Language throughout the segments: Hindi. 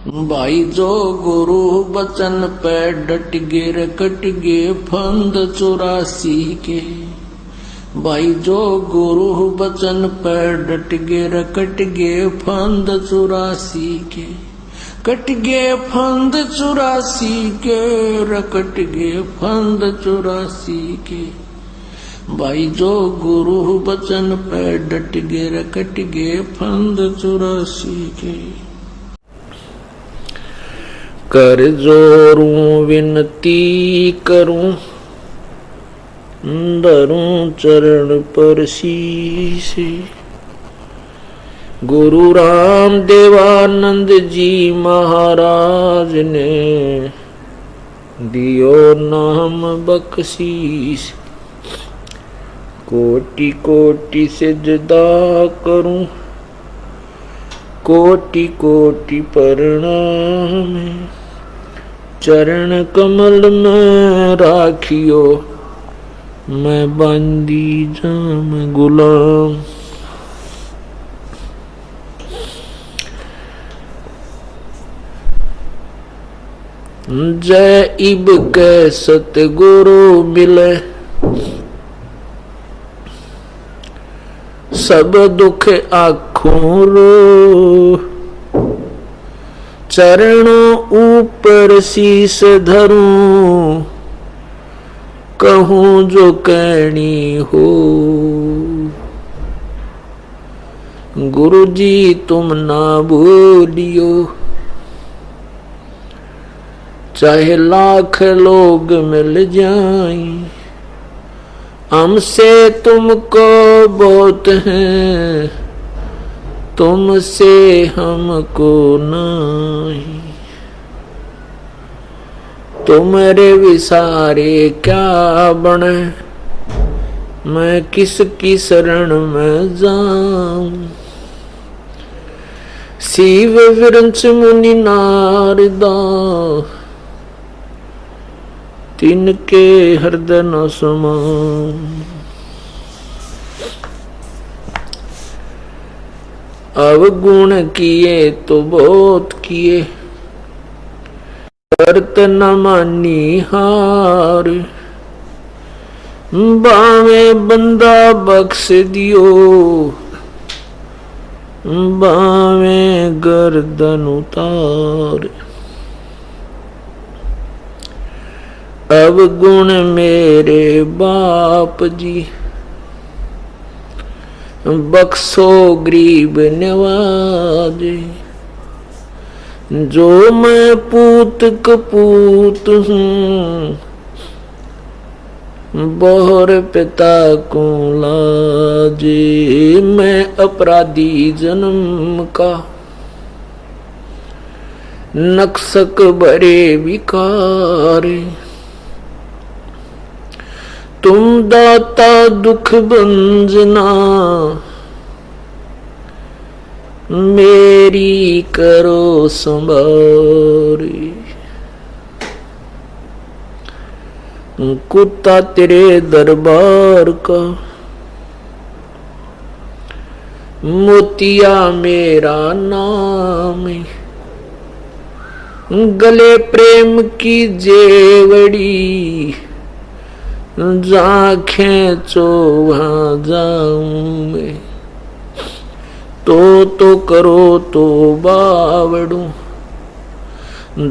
भाई जो गुरु बचन पे डट गे रकट गे फंद 84 के। भाई जो गुरु बचन पे डट गे रकट गे फंद 84 के। कट गे फंद 84 के रकट गे फंद 84 के। भाई जो गुरु बचन पे डट गे रकट गे फंद 84 के। कर जोरूं विनती करूं धरूं चरण पर शीश। गुरु राम देवानंद जी महाराज ने दियो नाम बख्शीश। कोटि कोटि सिजदा करूं कोटि कोटि प्रणाम। चरण कमल में राखियो मैं बंदी जाम गुलाम। जय इब के सतगुरु मिले सब दुख आँखों रो। चरणों ऊपर शीस धरूं कहूं जो कहनी हो। गुरु जी तुम ना भूलियो चाहे लाख लोग मिल जाएं। हमसे तुमको बहुत है तुमसे हमको नहीं। तुम्हारे विसारे क्या बने मैं किसकी शरण में जाऊं। शिव विरंच मुनि नारदा तिनके हृदय न समाऊं। अवगुण किए तो बहुत किए करत न मानी हार। बावे बंदा बख्श दियो बावे गर्दन उतार। अवगुण मेरे बाप जी बख्शो गरीब नवाजे। जो मैं पूत कपूत हूँ बोहर पिता को लाजे। मैं अपराधी जन्म का नक्सक भरे विकार। तुम दाता दुख भंजना मेरी करो संभारी। कुत्ता तेरे दरबार का मोतिया मेरा नाम। गले प्रेम की जेवड़ी जहाँ खेचो वहाँ जाऊं मैं। तो करो तो बावड़ू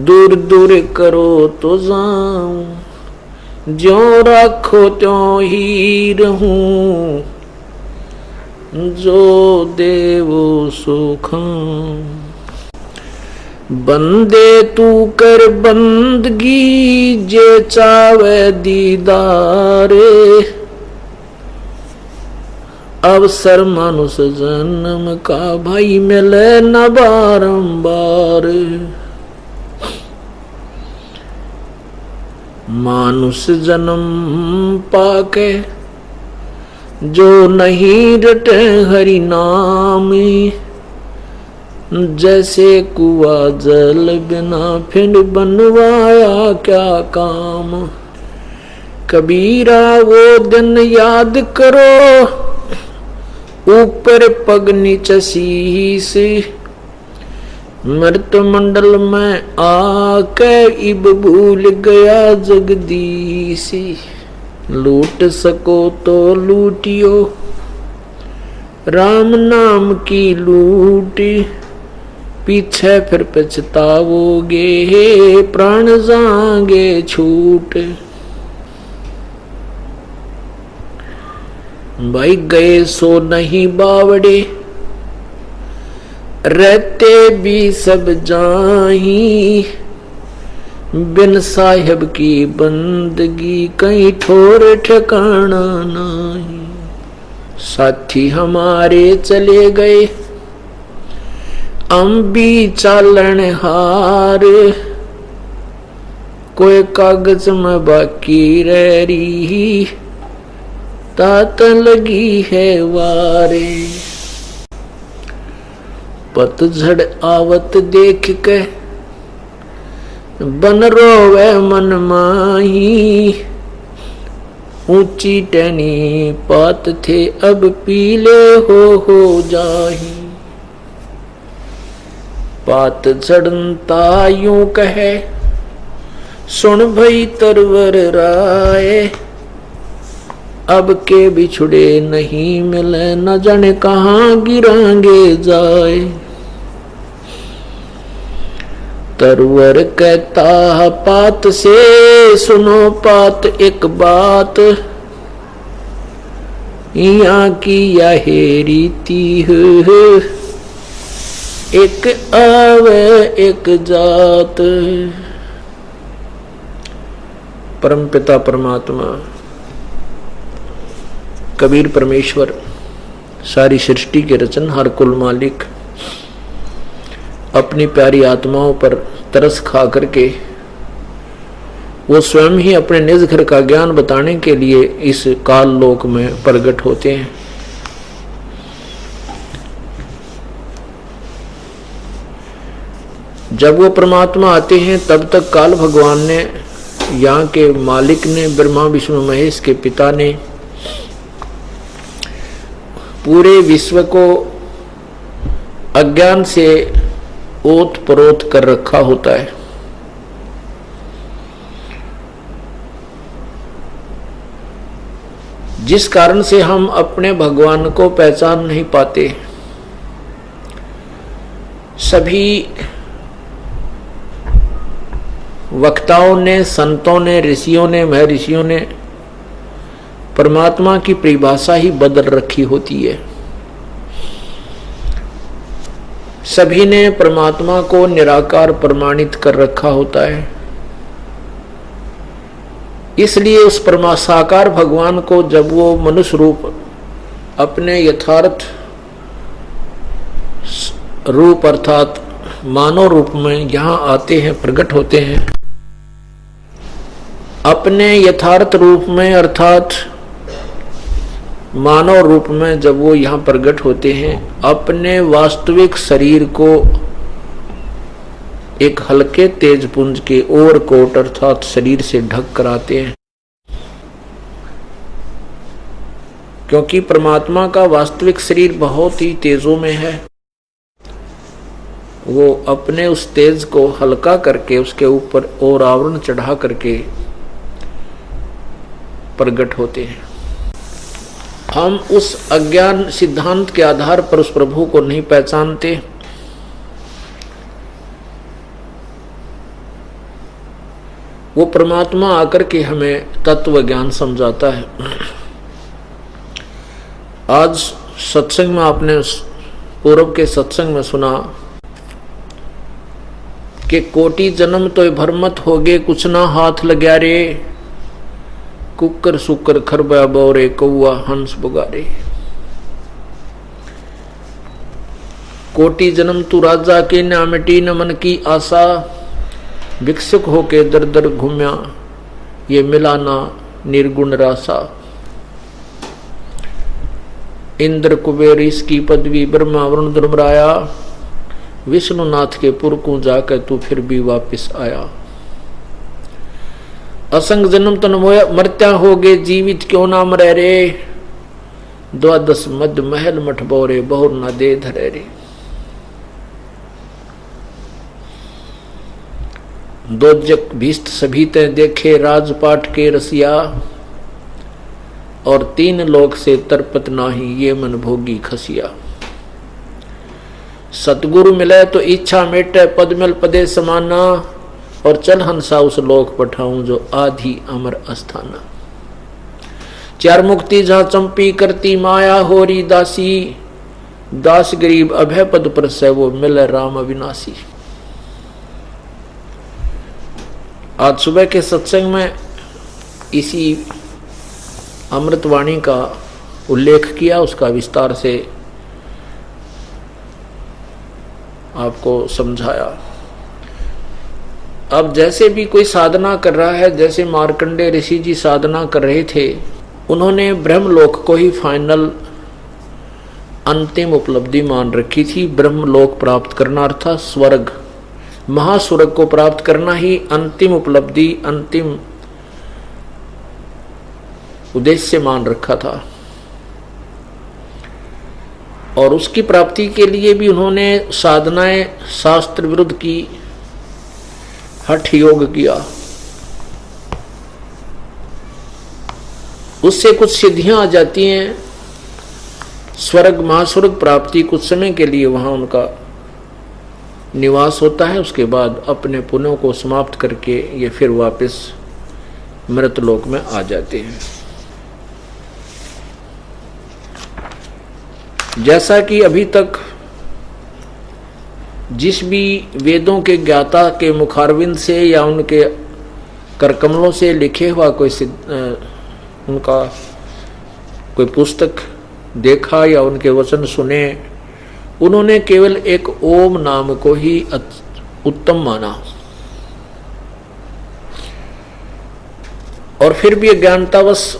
दूर दूर करो तो जाऊं। ज्यों रखो त्यों ही रहूं जो देवो सो खाऊं। बंदे तू कर बंदगी जे चावे दीदारे। अवसर मानुष जन्म का भाई मिले न बारंबार। मानुष जन्म पाके जो नहीं रटे हरि नाम। जैसे कुआ जल बिना फिर बनवाया क्या काम। कबीरा वो दिन याद करो ऊपर पग नीचे शीश। मृत मंडल में आके इब भूल गया जगदीशी। लूट सको तो लूटियो राम नाम की लूट, पीछे फिर पछताओगे प्राण जाएंगे छूट। भाई गए सो नहीं बावड़े, रहते भी सब जाही। बिन साहिब की बंदगी कहीं ठोर ठिकाना नहीं। साथी हमारे चले गए हम भी चालन हार, कोई कागज में बाकी रह रही तात लगी है वारे। पतझड़ आवत देख के बन रोवे मन माही। ऊंची टहनी पात थे अब पीले हो जाही। पात झड़ता यूं कहे सुन भई तरवर राय। अब के बिछुड़े नहीं मिले न जाने कहाँ गिरांगे जाए। तरवर कहता पात से सुनो पात एक बात, यहाँ की यह रीति है एक आवे एक जात। परमपिता परमात्मा कबीर परमेश्वर सारी सृष्टि के रचनहार कुल मालिक अपनी प्यारी आत्माओं पर तरस खा करके वो स्वयं ही अपने निज घर का ज्ञान बताने के लिए इस काल लोक में प्रकट होते हैं। जब वो परमात्मा आते हैं तब तक काल भगवान ने, यहाँ के मालिक ने, ब्रह्मा विष्णु महेश के पिता ने पूरे विश्व को अज्ञान से ओत प्रोत कर रखा होता है। जिस कारण से हम अपने भगवान को पहचान नहीं पाते। सभी वक्ताओं ने, संतों ने, ऋषियों ने, महर्षियों ने परमात्मा की परिभाषा ही बदल रखी होती है। सभी ने परमात्मा को निराकार प्रमाणित कर रखा होता है। इसलिए उस साकार भगवान को जब वो मनुष्य रूप अपने यथार्थ रूप अर्थात मानव रूप में यहाँ आते हैं, प्रकट होते हैं, अपने यथार्थ रूप में अर्थात मानव रूप में जब वो यहाँ प्रकट होते हैं, अपने वास्तविक शरीर को एक हल्के तेजपुंज के ओवरकोट अर्थात शरीर से ढक कर आते हैं। क्योंकि परमात्मा का वास्तविक शरीर बहुत ही तेजों में है। वो अपने उस तेज को हल्का करके उसके ऊपर और आवरण चढ़ा करके प्रकट होते हैं। हम उस अज्ञान सिद्धांत के आधार पर उस प्रभु को नहीं पहचानते। वो परमात्मा आकर के हमें तत्व ज्ञान समझाता है। आज सत्संग में आपने पूर्व के सत्संग में सुना कि कोटि जन्म तो भरमत हो गए कुछ ना हाथ लग्या रे। कुकर सुकर खरबा बोरे कौआ हंस बुगारे। कोटि जन्म तू राजा के ना मिटी न मन की आशा। भिक्षुक होके दर दर घूम्या ये मिला ना निर्गुण रासा। इंद्र कुबेर इसकी पदवी ब्रह्मा वरुण धर्मराया। विष्णुनाथ के पुर को जाकर तू फिर भी वापिस आया। असंग जन्म तन मरत्या हो गए जीवित क्यों ना मरे रे। द्वादश मध्य महल मठ बोरे बहुर न दे धरे रे। दोजक भीष्ट सभी ते देखे राजपाट के रसिया, और तीन लोक से तरपत नाही ये मन भोगी खसिया। सतगुरु मिले तो इच्छा मेटे पदमल पदे समाना, और चल हंसा उस लोक पठाऊं जो आधी अमर अस्थाना। चार मुक्ति जहां चंपी करती माया होरी दासी, दास गरीब अभय पद पर से वो मिले राम अविनाशी। आज सुबह के सत्संग में इसी अमृतवाणी का उल्लेख किया, उसका विस्तार से आपको समझाया। अब जैसे भी कोई साधना कर रहा है, जैसे मार्कंडेय ऋषि जी साधना कर रहे थे, उन्होंने ब्रह्मलोक को ही फाइनल अंतिम उपलब्धि मान रखी थी। ब्रह्मलोक प्राप्त करना अर्थात स्वर्ग, महास्वर्ग को प्राप्त करना ही अंतिम उपलब्धि, अंतिम उद्देश्य मान रखा था। और उसकी प्राप्ति के लिए भी उन्होंने साधनाएं शास्त्र विरुद्ध की, हठ योग किया। उससे कुछ सिद्धियां आ जाती हैं। स्वर्ग महास्वर्ग प्राप्ति कुछ समय के लिए वहां उनका निवास होता है, उसके बाद अपने पुण्यों को समाप्त करके ये फिर वापस मृतलोक में आ जाते हैं। जैसा कि अभी तक जिस भी वेदों के ज्ञाता के मुखारविंद से या उनके करकमलों से लिखे हुआ कोई उनका कोई पुस्तक देखा या उनके वचन सुने, उन्होंने केवल एक ओम नाम को ही उत्तम माना, और फिर भी अज्ञानतावश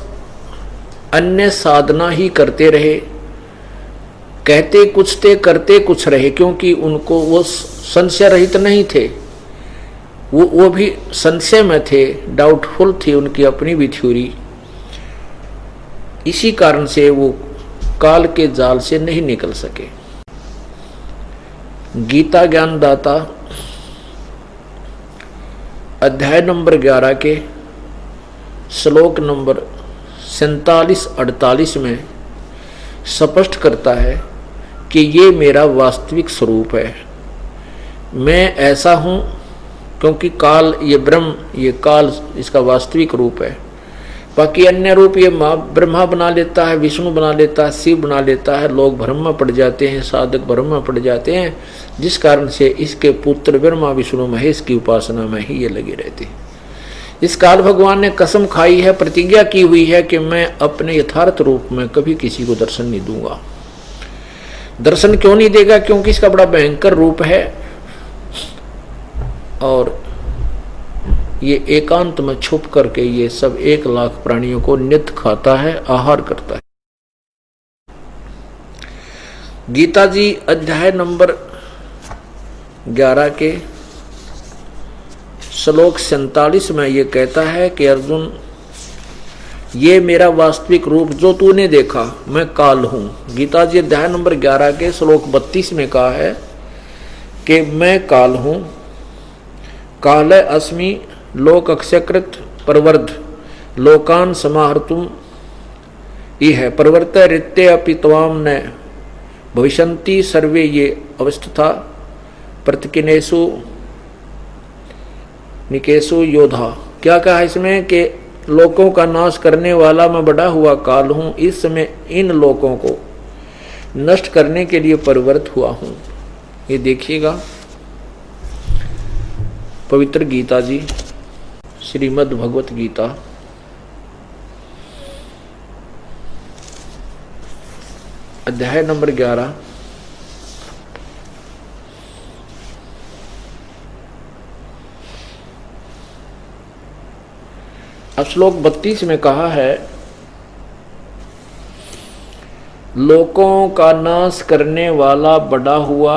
अन्य साधना ही करते रहे। कहते कुछ थे, करते कुछ रहे, क्योंकि उनको वो संशय रहित नहीं थे, वो भी संशय में थे, डाउटफुल थी उनकी अपनी भी थ्योरी। इसी कारण से वो काल के जाल से नहीं निकल सके। गीता ज्ञानदाता अध्याय नंबर 11 के श्लोक नंबर 47-48 में स्पष्ट करता है कि ये मेरा वास्तविक स्वरूप है, मैं ऐसा हूं, क्योंकि काल, ये ब्रह्म, ये काल इसका वास्तविक रूप है। बाकी अन्य रूप ये ब्रह्मा बना लेता है, विष्णु बना लेता है, शिव बना लेता है। लोग भ्रम में पड़ जाते हैं, साधक भ्रम में पड़ जाते हैं, जिस कारण से इसके पुत्र ब्रह्मा विष्णु महेश की उपासना में ही ये लगे रहते हैं। इस काल भगवान ने कसम खाई है, प्रतिज्ञा की हुई है कि मैं अपने यथार्थ रूप में कभी किसी को दर्शन नहीं दूंगा। दर्शन क्यों नहीं देगा? क्योंकि इसका बड़ा भयंकर रूप है, और ये एकांत में छुप करके ये सब 1 लाख प्राणियों को नित्य खाता है, आहार करता है। गीता जी अध्याय नंबर 11 के श्लोक 47 में ये कहता है कि अर्जुन, ये मेरा वास्तविक रूप जो तूने देखा, मैं काल हूं। गीता जी अध्याय नंबर 11 के श्लोक 32 में कहा है कि मैं काल हूं। काल अस्मि लोक अक्षकृत प्रवर्ध लोकान समाहर्तुम इह प्रवर्त ऋत्य अपि त्वाम न भविष्यन्ति सर्वे ये अवस्था प्रतिकिनेषु निकेशु योधा। क्या कहा इसमें कि लोकों का नाश करने वाला मैं बड़ा हुआ काल हूं, इस समय इन लोकों को नष्ट करने के लिए परिवर्त हुआ हूं। ये देखिएगा पवित्र गीता जी, श्रीमद् भगवत गीता अध्याय नंबर 11 श्लोक 32 में कहा है, लोकों का नाश करने वाला बड़ा हुआ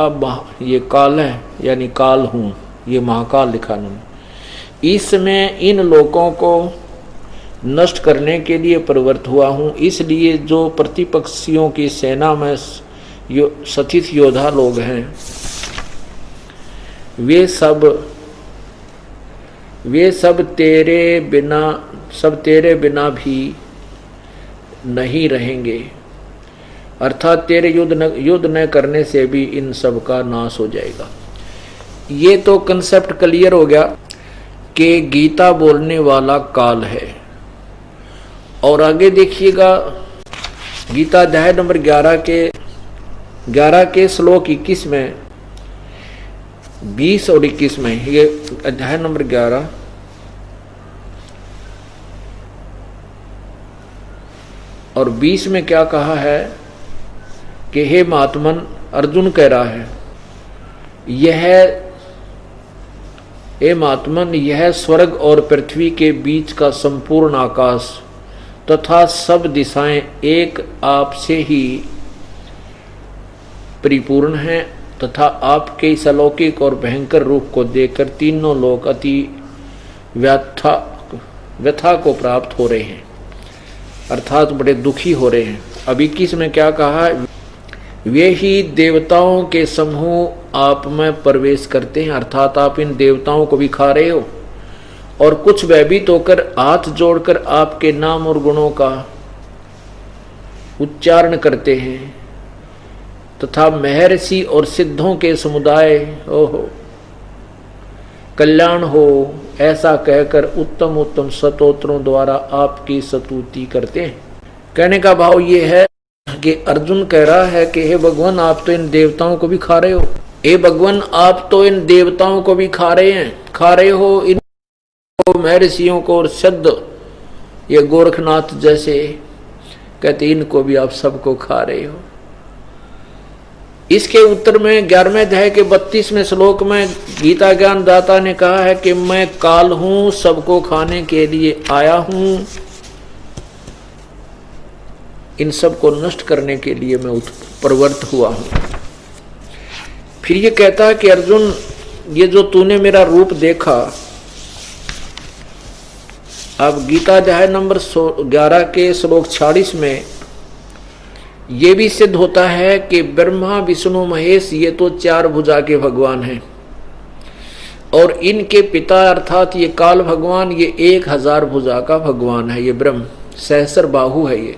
ये काल है, यानी काल हूं, ये महाकाल लिखा उन्होंने। इसमें इन लोकों को नष्ट करने के लिए प्रवृत्त हुआ हूं। इसलिए जो प्रतिपक्षियों की सेना में सथित योद्धा लोग हैं, वे सब वे सब तेरे बिना भी नहीं रहेंगे, अर्थात तेरे युद्ध न करने से भी इन सब का नाश हो जाएगा। ये तो कंसेप्ट क्लियर हो गया कि गीता बोलने वाला काल है। और आगे देखिएगा, गीता अध्याय नंबर 11 के श्लोक 21 में, 20 और 21 में, ये अध्याय नंबर 11 और 20 में क्या कहा है कि हे महात्मन, अर्जुन कह रहा है, हे महात्मन, यह स्वर्ग और पृथ्वी के बीच का संपूर्ण आकाश तथा सब दिशाएं एक आपसे ही परिपूर्ण हैं तथा आपके इस अलौकिक और भयंकर रूप को देखकर तीनों लोग अति व्यथा को प्राप्त हो रहे हैं, अर्थात बड़े दुखी हो रहे हैं। अब 21 में क्या कहा, वे ही देवताओं के समूह आप में प्रवेश करते हैं, अर्थात आप इन देवताओं को भी खा रहे हो, और कुछ भयभीत होकर हाथ जोड़कर आपके नाम और गुणों का उच्चारण करते हैं तथा महर्षि और सिद्धों के समुदाय कल्याण हो ऐसा कहकर उत्तम उत्तम स्तोत्रों द्वारा आपकी स्तुति करते हैं। कहने का भाव ये है कि अर्जुन कह रहा है कि हे भगवान, आप तो इन देवताओं को भी खा रहे हो, हे भगवान, आप तो इन देवताओं को भी खा रहे हो, इन महर्षियों को और सिद्ध, ये गोरखनाथ जैसे, कहते इनको भी आप सबको खा रहे हो। इसके उत्तर में 11वें अध्याय के 32वें श्लोक में गीता ज्ञान दाता ने कहा है कि मैं काल हूं, सबको खाने के लिए आया हूं, इन सब को नष्ट करने के लिए मैं प्रवृत्त हुआ हूं। फिर ये कहता है कि अर्जुन, ये जो तूने मेरा रूप देखा, अब गीता अध्याय नंबर 11 के श्लोक 46 में ये भी सिद्ध होता है कि ब्रह्मा विष्णु महेश ये तो 4 भुजा के भगवान हैं, और इनके पिता अर्थात ये काल भगवान, ये 1000 भुजा का भगवान है, ये ब्रह्म सहस्र बाहु है। ये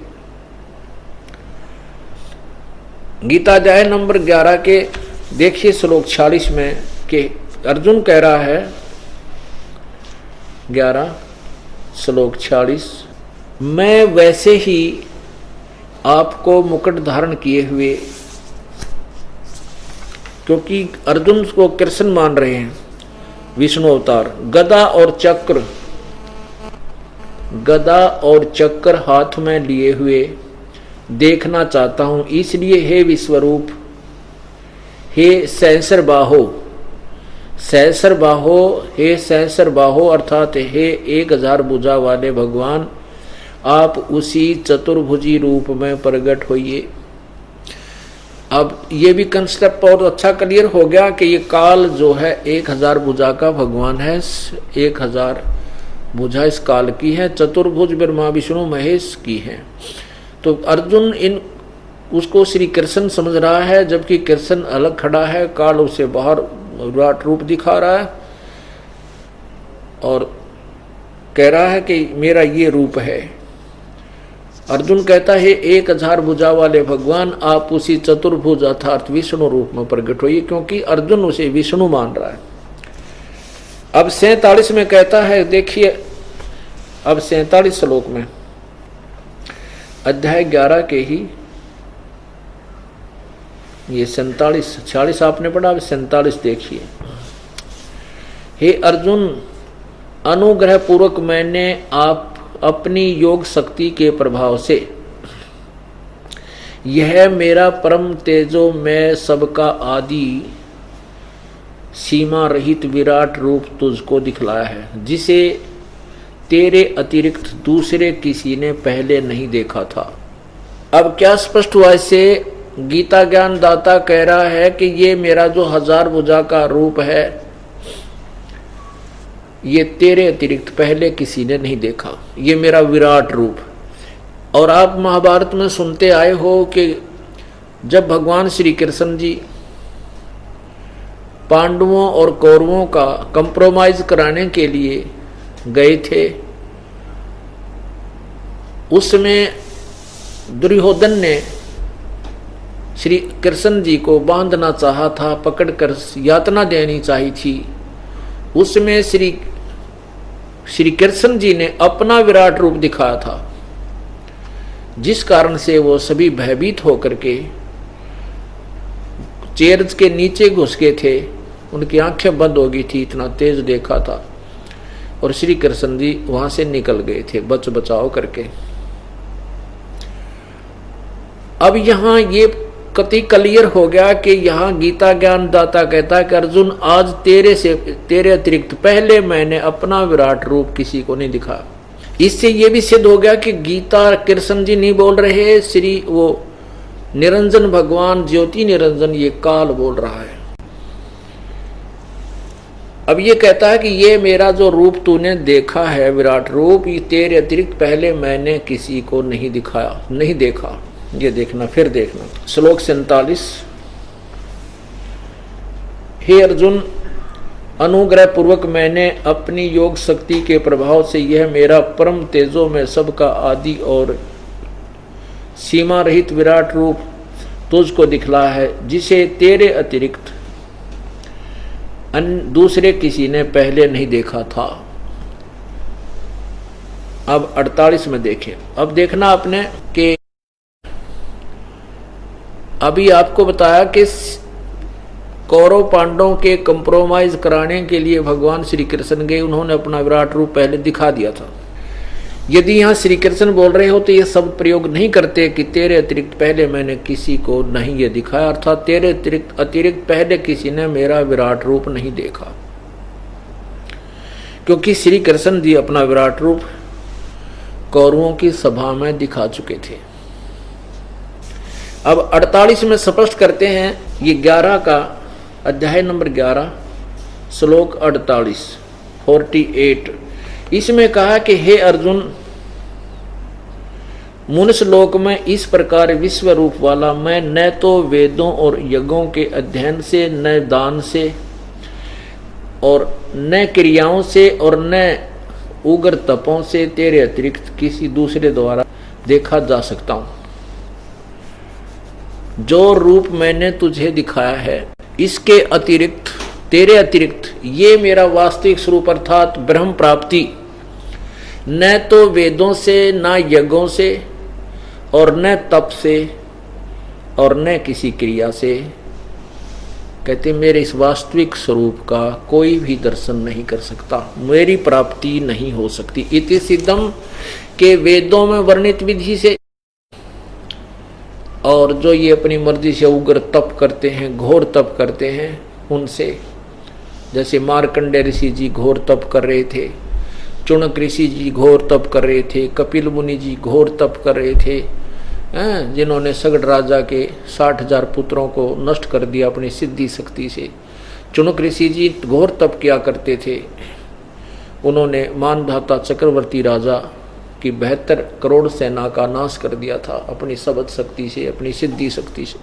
गीता अध्याय नंबर 11 के देखिए श्लोक 46 में कि अर्जुन कह रहा है, 11 श्लोक 46, मैं वैसे ही आपको मुकुट धारण किए हुए, क्योंकि अर्जुन को कृष्ण मान रहे हैं, विष्णु अवतार, गदा और चक्र हाथ में लिए हुए देखना चाहता हूं, इसलिए हे विश्वरूप, हे सहस्र बाहो अर्थात हे 1000 भुजा वाले भगवान, आप उसी चतुर्भुजी रूप में प्रकट होइए। अब ये भी कंसेप्ट और अच्छा क्लियर हो गया कि ये काल जो है 1000 भुजा का भगवान है, 1000 भुजा इस काल की है, चतुर्भुज ब्रह्मा विष्णु महेश की है। तो अर्जुन उसको श्री कृष्ण समझ रहा है, जबकि कृष्ण अलग खड़ा है, काल उसे बाहर विराट रूप दिखा रहा है और कह रहा है कि मेरा ये रूप है। अर्जुन कहता है 1000 भुजा वाले भगवान, आप उसी चतुर्भुज अर्थात विष्णु रूप में प्रकट होइए, क्योंकि अर्जुन उसे विष्णु मान रहा है। अब 47 में कहता है, देखिए अब 47 श्लोक में अध्याय 11 के ही ये 46 आपने पढ़ा, अब 47 देखिए। हे अर्जुन, अनुग्रह पूर्वक मैंने आप अपनी योग शक्ति के प्रभाव से यह मेरा परम तेजो मैं सबका आदि सीमा रहित विराट रूप तुझको दिखलाया है, जिसे तेरे अतिरिक्त दूसरे किसी ने पहले नहीं देखा था। अब क्या स्पष्ट हुआ इससे? गीता ज्ञान दाता कह रहा है कि ये मेरा जो 1000 भुजा का रूप है, ये तेरे अतिरिक्त पहले किसी ने नहीं देखा, ये मेरा विराट रूप। और आप महाभारत में सुनते आए हो कि जब भगवान श्री कृष्ण जी पांडवों और कौरवों का कंप्रोमाइज कराने के लिए गए थे। उसमें दुर्योधन ने श्री कृष्ण जी को बांधना चाहा था, पकड़कर यातना देनी चाहिए थी। उसमें श्री कृष्ण जी ने अपना विराट रूप दिखाया था, जिस कारण से वो सभी भयभीत होकर के चेयर्स के नीचे घुस गए थे। उनकी आंखें बंद हो गई थी, इतना तेज देखा था। और श्री कृष्ण जी वहां से निकल गए थे बच बचाव करके। अब यहां ये कति क्लियर हो गया कि यहाँ गीता ज्ञान दाता कहता है कि अर्जुन, आज तेरे अतिरिक्त पहले मैंने अपना विराट रूप किसी को नहीं दिखा। इससे ये भी सिद्ध हो गया कि गीता कृष्ण जी नहीं बोल रहे, श्री वो निरंजन भगवान ज्योति निरंजन ये काल बोल रहा है। अब ये कहता है कि ये मेरा जो रूप तूने देखा है विराट रूप, ये तेरे अतिरिक्त पहले मैंने किसी को नहीं दिखाया, नहीं देखा। ये देखना, फिर देखना। श्लोक 47। हे अर्जुन, अनुग्रह पूर्वक मैंने अपनी योग शक्ति के प्रभाव से यह मेरा परम तेजो में सबका आदि और सीमा रहित विराट रूप तुझको दिखला है, जिसे तेरे अतिरिक्त दूसरे किसी ने पहले नहीं देखा था। अब 48 में देखें। अब देखना आपने कि अभी आपको बताया कि कौरव पांडवों के कंप्रोमाइज कराने के लिए भगवान श्री कृष्ण गए, उन्होंने अपना विराट रूप पहले दिखा दिया था। यदि यहाँ श्री कृष्ण बोल रहे हो तो ये शब्द प्रयोग नहीं करते कि तेरे अतिरिक्त पहले मैंने किसी को नहीं ये दिखाया, अर्थात तेरे अतिरिक्त पहले किसी ने मेरा विराट रूप नहीं देखा, क्योंकि श्री कृष्ण जी अपना विराट रूप कौरवों की सभा में दिखा चुके थे। अब 48 में स्पष्ट करते हैं, ये 11 का अध्याय नंबर 11 श्लोक 48। इसमें कहा कि हे अर्जुन, मनुष्य लोक में इस प्रकार विश्व रूप वाला मैं न तो वेदों और यज्ञों के अध्ययन से, न दान से, और न क्रियाओं से, और न उग्र तपों से तेरे अतिरिक्त किसी दूसरे द्वारा देखा जा सकता हूं। जो रूप मैंने तुझे दिखाया है, इसके अतिरिक्त, तेरे अतिरिक्त ये मेरा वास्तविक स्वरूप अर्थात ब्रह्म प्राप्ति न तो वेदों से, न यज्ञों से, और न तप से, और न किसी क्रिया से, कहते मेरे इस वास्तविक स्वरूप का कोई भी दर्शन नहीं कर सकता, मेरी प्राप्ति नहीं हो सकती। इति सिद्धम के वेदों में वर्णित विधि से, और जो ये अपनी मर्जी से उग्र तप करते हैं, घोर तप करते हैं, उनसे, जैसे मार्कंडेय ऋषि जी घोर तप कर रहे थे, चुनक ऋषि जी घोर तप कर रहे थे, कपिल मुनि जी घोर तप कर रहे थे, जिन्होंने सगड़ राजा के 60,000 पुत्रों को नष्ट कर दिया अपनी सिद्धि शक्ति से। चुनक ऋषि जी घोर तप किया करते थे, उन्होंने मानधाता चक्रवर्ती राजा की 72 करोड़ सेना का नाश कर दिया था अपनी शब्द शक्ति से, अपनी सिद्धि शक्ति से।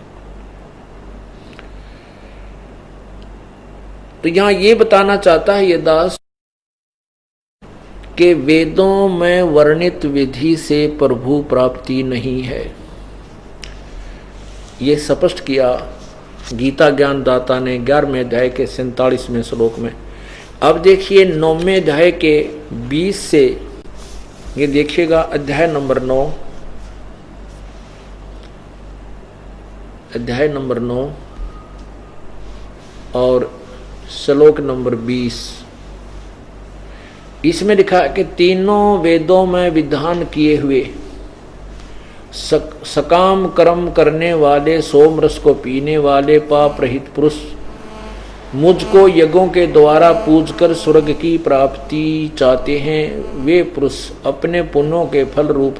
तो यहां ये बताना चाहता है ये दास कि वेदों में वर्णित विधि से प्रभु प्राप्ति नहीं है, ये स्पष्ट किया गीता ज्ञान दाता ने 11वें अध्याय के 47वें श्लोक में। अब देखिए 9वें अध्याय के 20 से, ये देखिएगा अध्याय नंबर 9, अध्याय नंबर 9 और श्लोक नंबर 20। इसमें लिखा है कि तीनों वेदों में विधान किए हुए सकाम कर्म करने वाले, सोमरस को पीने वाले, पाप रहित पुरुष मुझको यज्ञों के द्वारा पूजकर स्वर्ग की प्राप्ति चाहते हैं। वे पुरुष अपने पुण्यों के फल रूप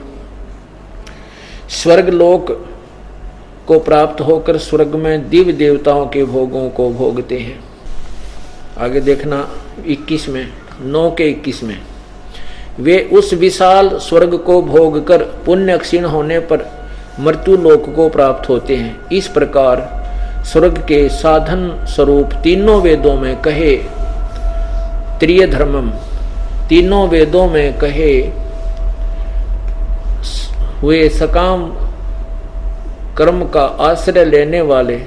स्वर्ग लोक को प्राप्त होकर स्वर्ग में दिव्य देवताओं के भोगों को भोगते हैं। आगे देखना 21 में, 9 के 21 में, वे उस विशाल स्वर्ग को भोगकर पुण्य क्षीण होने पर मृत्यु लोक को प्राप्त होते हैं। इस प्रकार स्वर्ग के साधन स्वरूप तीनों वेदों में कहे त्रिय धर्मम, तीनों वेदों में कहे हुए सकाम कर्म का आश्रय लेने वाले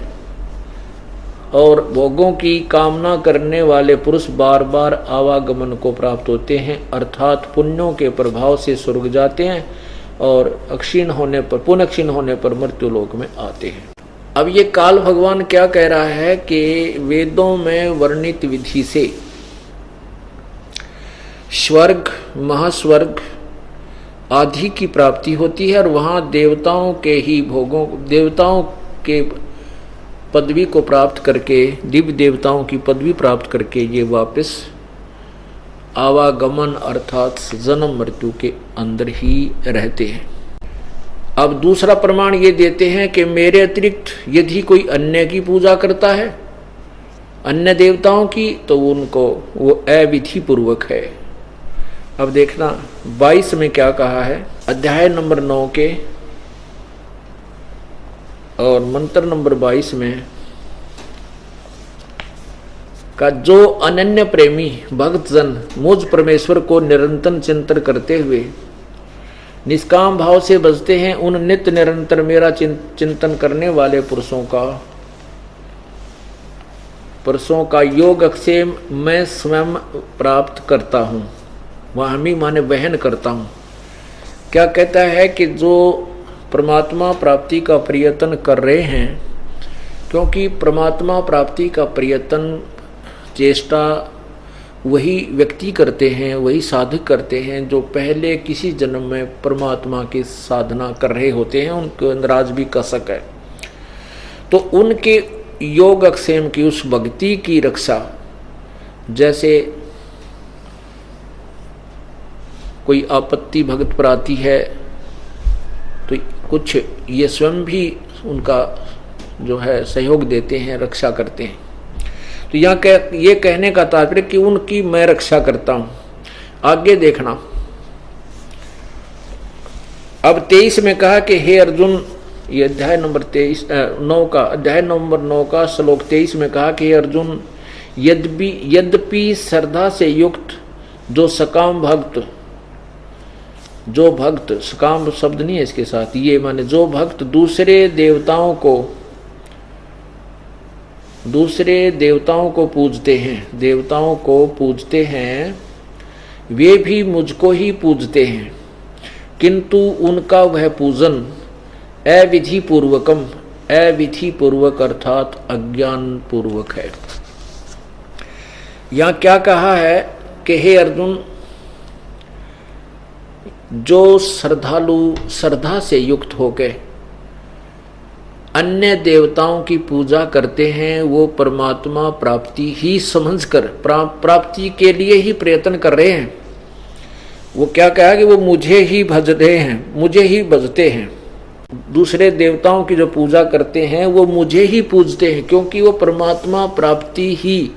और भोगों की कामना करने वाले पुरुष बार बार आवागमन को प्राप्त होते हैं, अर्थात पुण्यों के प्रभाव से स्वर्ग जाते हैं और अक्षीण होने पर, पुनः क्षीण होने पर मृत्यु लोक में आते हैं। अब ये काल भगवान क्या कह रहा है कि वेदों में वर्णित विधि से स्वर्ग, महास्वर्ग आदि की प्राप्ति होती है और वहां देवताओं के ही भोगों, देवताओं के पदवी को प्राप्त करके, दिव्य देवताओं की पदवी प्राप्त करके ये वापस आवागमन अर्थात जन्म मृत्यु के अंदर ही रहते हैं। अब दूसरा प्रमाण ये देते हैं कि मेरे अतिरिक्त यदि कोई अन्य की पूजा करता है, अन्य देवताओं की, तो उनको वो अविधि पूर्वक है। अब देखना 22 में क्या कहा है, अध्याय नंबर 9 के और मंत्र नंबर 22 में का जो अनन्य प्रेमी भक्तजन मुझ परमेश्वर को निरंतर चिंतन करते हुए निष्काम भाव से बजते हैं, उन नित्य निरंतर मेरा चिंतन करने वाले पुरुषों का योग अक्षय मैं स्वयं प्राप्त करता हूँ। वाहमी माने वहन करता हूँ। क्या कहता है कि जो परमात्मा प्राप्ति का प्रयत्न कर रहे हैं, क्योंकि परमात्मा प्राप्ति का प्रयत्न चेष्टा वही व्यक्ति करते हैं, वही साधक करते हैं जो पहले किसी जन्म में परमात्मा की साधना कर रहे होते हैं, उनके अंदर आज भी कसक है। तो उनके योग अक्षेम की उस भक्ति की रक्षा, जैसे कोई आपत्ति भगत पर आती है तो कुछ ये स्वयं भी उनका जो है सहयोग देते हैं, रक्षा करते हैं। तो यहाँ ये कहने का तात्पर्य कि उनकी मैं रक्षा करता हूं। आगे देखना, अब 23 में कहा कि हे अर्जुन, ये अध्याय नंबर 9 का, अध्याय नंबर 9 का श्लोक 23 में कहा कि हे अर्जुन, यद्यपि श्रद्धा से युक्त जो सकाम भक्त, जो भक्त, सकाम शब्द नहीं है इसके साथ, ये माने जो भक्त दूसरे देवताओं को पूजते हैं, देवताओं को पूजते हैं, वे भी मुझको ही पूजते हैं, किंतु उनका वह पूजन अविधि पूर्वकम, अविधि पूर्वक अर्थात अज्ञान पूर्वक है। यहां क्या कहा है कि हे अर्जुन, जो श्रद्धालु श्रद्धा से युक्त होकर अन्य देवताओं की पूजा करते हैं, वो परमात्मा प्राप्ति ही समझकर प्राप्ति के लिए ही प्रयत्न कर रहे हैं। वो क्या कहा कि वो मुझे ही भज रहे हैं, मुझे ही भजते हैं। दूसरे देवताओं की जो पूजा करते हैं वो मुझे ही पूजते हैं, क्योंकि वो परमात्मा प्राप्ति ही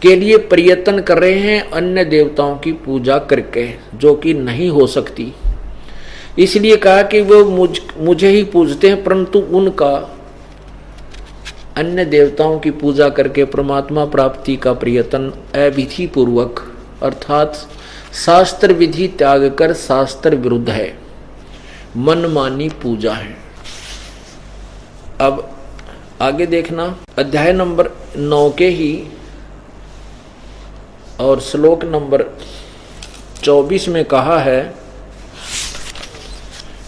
के लिए प्रयत्न कर रहे हैं अन्य देवताओं की पूजा करके, जो कि नहीं हो सकती। इसलिए कहा कि वो मुझे ही पूजते हैं, परंतु उनका अन्य देवताओं की पूजा करके परमात्मा प्राप्ति का प्रयत्न अविधि पूर्वक अर्थात शास्त्र विधि त्याग कर शास्त्र विरुद्ध है, मनमानी पूजा है। अब आगे देखना, अध्याय नंबर 9 के ही और श्लोक नंबर 24 में कहा है,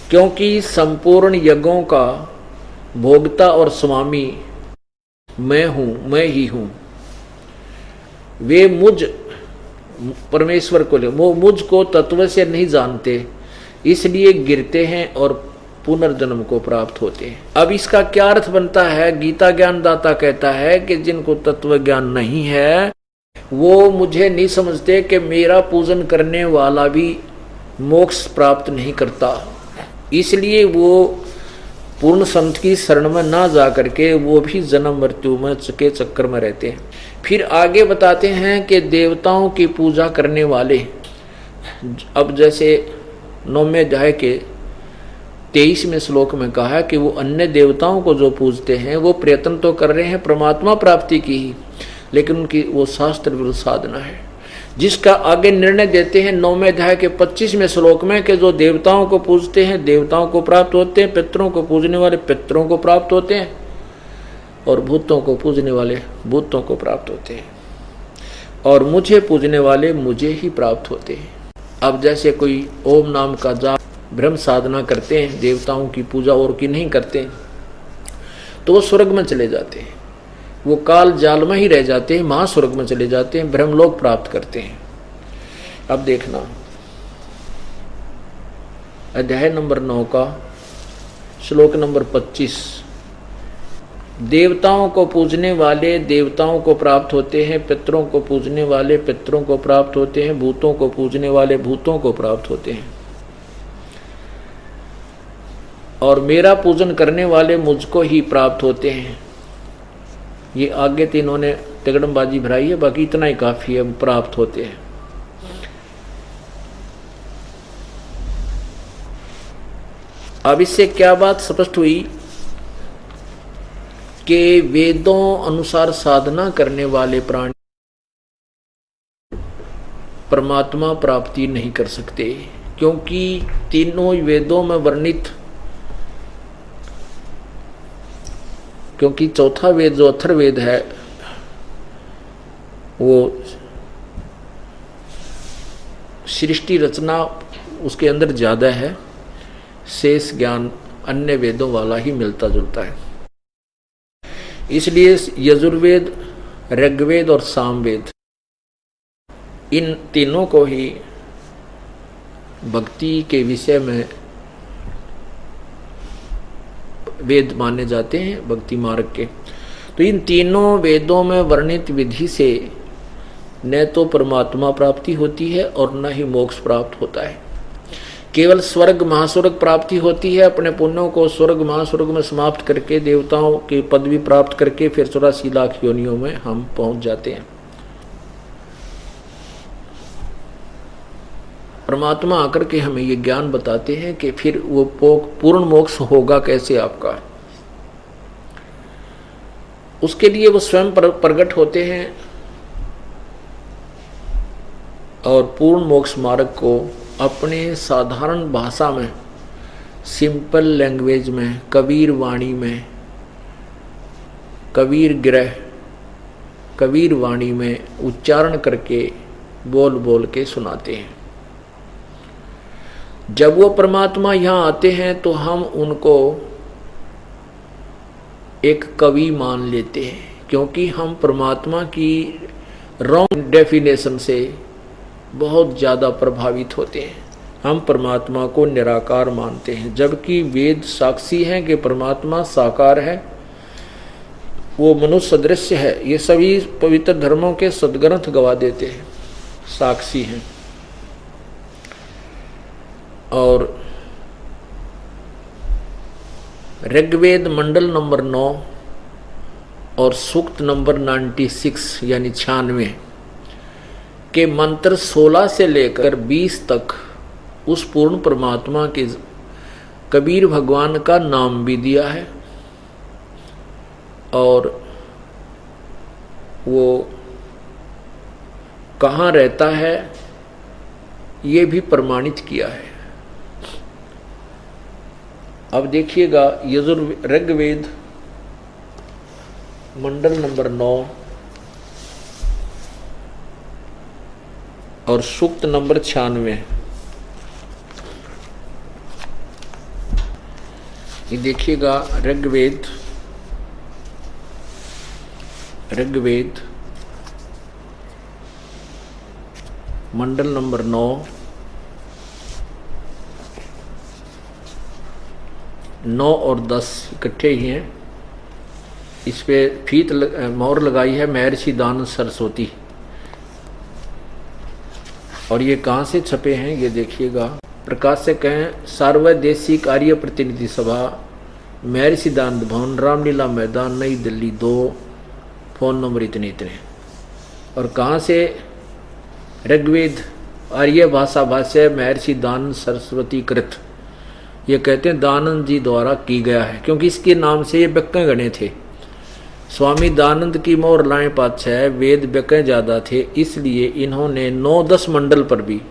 क्योंकि संपूर्ण यज्ञों का भोक्ता और स्वामी मैं हूं, मैं ही हूं। वे मुझ परमेश्वर को, वो मुझको तत्व से नहीं जानते, इसलिए गिरते हैं और पुनर्जन्म को प्राप्त होते हैं। अब इसका क्या अर्थ बनता है? गीता ज्ञानदाता कहता है कि जिनको तत्व ज्ञान नहीं है वो मुझे नहीं समझते कि मेरा पूजन करने वाला भी मोक्ष प्राप्त नहीं करता, इसलिए वो पूर्ण संत की शरण में ना जा करके वो भी जन्म मृत्यु में के चक्कर में रहते हैं। फिर आगे बताते हैं कि देवताओं की पूजा करने वाले, अब जैसे 9वें अध्याय के 23वें श्लोक में कहा कि वो अन्य देवताओं को जो पूजते हैं वो प्रयत्न तो कर रहे हैं परमात्मा प्राप्ति की ही, लेकिन उनकी वो शास्त्र विरुद्ध साधना है, जिसका आगे निर्णय देते हैं 9वें अध्याय के 25वें श्लोक में कि जो देवताओं को पूजते हैं देवताओं को प्राप्त होते हैं, पितरों को पूजने वाले पितरों को प्राप्त होते हैं, और भूतों को पूजने वाले भूतों को प्राप्त होते हैं, और मुझे पूजने वाले मुझे ही प्राप्त होते हैं। अब जैसे कोई ओम नाम का जाप ब्रह्म साधना करते हैं, देवताओं की पूजा और की नहीं करते, तो वो स्वर्ग में चले जाते हैं, वो काल जाल में ही रह जाते हैं, महास्वर्ग में चले जाते हैं, ब्रह्मलोक प्राप्त करते हैं। अब देखना अध्याय नंबर 9 का श्लोक नंबर 25, देवताओं को पूजने वाले देवताओं को प्राप्त होते हैं, पितरों को पूजने वाले पितरों को प्राप्त होते हैं, भूतों को पूजने वाले भूतों को प्राप्त होते हैं, और मेरा पूजन करने वाले मुझको ही प्राप्त होते हैं। ये आगे तो इन्होंने तिगड़मबाजी भराई है, बाकी इतना ही काफी है, प्राप्त होते हैं। अब इससे क्या बात स्पष्ट हुई कि वेदों अनुसार साधना करने वाले प्राणी परमात्मा प्राप्ति नहीं कर सकते, क्योंकि तीनों वेदों में वर्णित, क्योंकि चौथा वेद जो अथर्ववेद है वो सृष्टि रचना उसके अंदर ज्यादा है, शेष ज्ञान अन्य वेदों वाला ही मिलता जुलता है। इसलिए यजुर्वेद, ऋग्वेद और सामवेद इन तीनों को ही भक्ति के विषय में वेद माने जाते हैं, भक्ति मार्ग के। तो इन तीनों वेदों में वर्णित विधि से न तो परमात्मा प्राप्ति होती है और न ही मोक्ष प्राप्त होता है, केवल स्वर्ग महास्वर्ग प्राप्ति होती है। अपने पुण्यों को स्वर्ग महास्वर्ग में समाप्त करके देवताओं की पदवी प्राप्त करके फिर 84 लाख योनियों में हम पहुंच जाते हैं। परमात्मा आकर के हमें ये ज्ञान बताते हैं कि फिर वो पूर्ण मोक्ष होगा कैसे आपका, उसके लिए वो स्वयं प्रकट होते हैं और पूर्ण मोक्ष मार्ग को अपने साधारण भाषा में, सिंपल लैंग्वेज में, कबीर वाणी में, कबीर ग्रह, कबीर वाणी में उच्चारण करके बोल बोल के सुनाते हैं। जब वो परमात्मा यहाँ आते हैं तो हम उनको एक कवि मान लेते हैं, क्योंकि हम परमात्मा की रॉन्ग डेफिनेशन से बहुत ज़्यादा प्रभावित होते हैं। हम परमात्मा को निराकार मानते हैं, जबकि वेद साक्षी हैं कि परमात्मा साकार है, वो मनुष्य सदृश है। ये सभी पवित्र धर्मों के सद्ग्रंथ गवा देते हैं, साक्षी हैं। और ऋग्वेद मंडल नंबर 9 और सूक्त नंबर 96 यानी 96 के मंत्र 16 से लेकर 20 तक उस पूर्ण परमात्मा के कबीर भगवान का नाम भी दिया है, और वो कहाँ रहता है ये भी प्रमाणित किया है। अब देखिएगा ऋग्वेद मंडल नंबर 9 और सूक्त नंबर 96। ये देखिएगा ऋग्वेद मंडल नंबर 9 और 10 इकट्ठे ही हैं। इस पे फीत मोहर लगाई है महर्षि दान सरस्वती। और ये कहाँ से छपे हैं ये देखिएगा। प्रकाशक हैं सार्वदेशिक आर्य प्रतिनिधि सभा, महर्षि दान भवन, रामलीला मैदान, नई दिल्ली 2, फोन नंबर इतने इतने। और कहाँ से? ऋग्वेद आर्य भाषा भाष्य महर्षि दान सरस्वती कृत, ये कहते हैं दयानंद जी द्वारा की गया है, क्योंकि इसके नाम से ये व्यक्ति गणे थे। स्वामी दयानंद की मोर लाए पातशाह वेद व्यक्ति ज्यादा थे, इसलिए इन्होंने 9-10 मंडल पर भी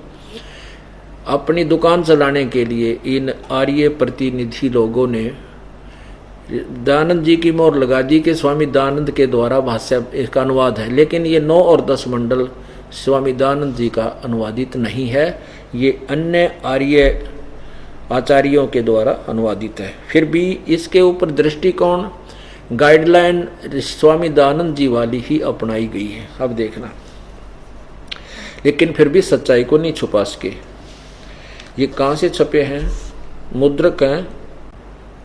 अपनी दुकान चलाने के लिए इन आर्य प्रतिनिधि लोगों ने दयानंद जी की मोहर लगा दी कि स्वामी दयानंद के द्वारा भाष्य इसका अनुवाद है, लेकिन ये 9 और 10 मंडल स्वामी दयानंद जी का अनुवादित नहीं है, ये अन्य आर्य आचार्यों के द्वारा अनुवादित है। फिर भी इसके ऊपर दृष्टिकोण गाइडलाइन स्वामी दयानंद जी वाली ही अपनाई गई है। अब देखना, लेकिन फिर भी सच्चाई को नहीं छुपा सके। ये कहाँ से छपे हैं? मुद्रक हैं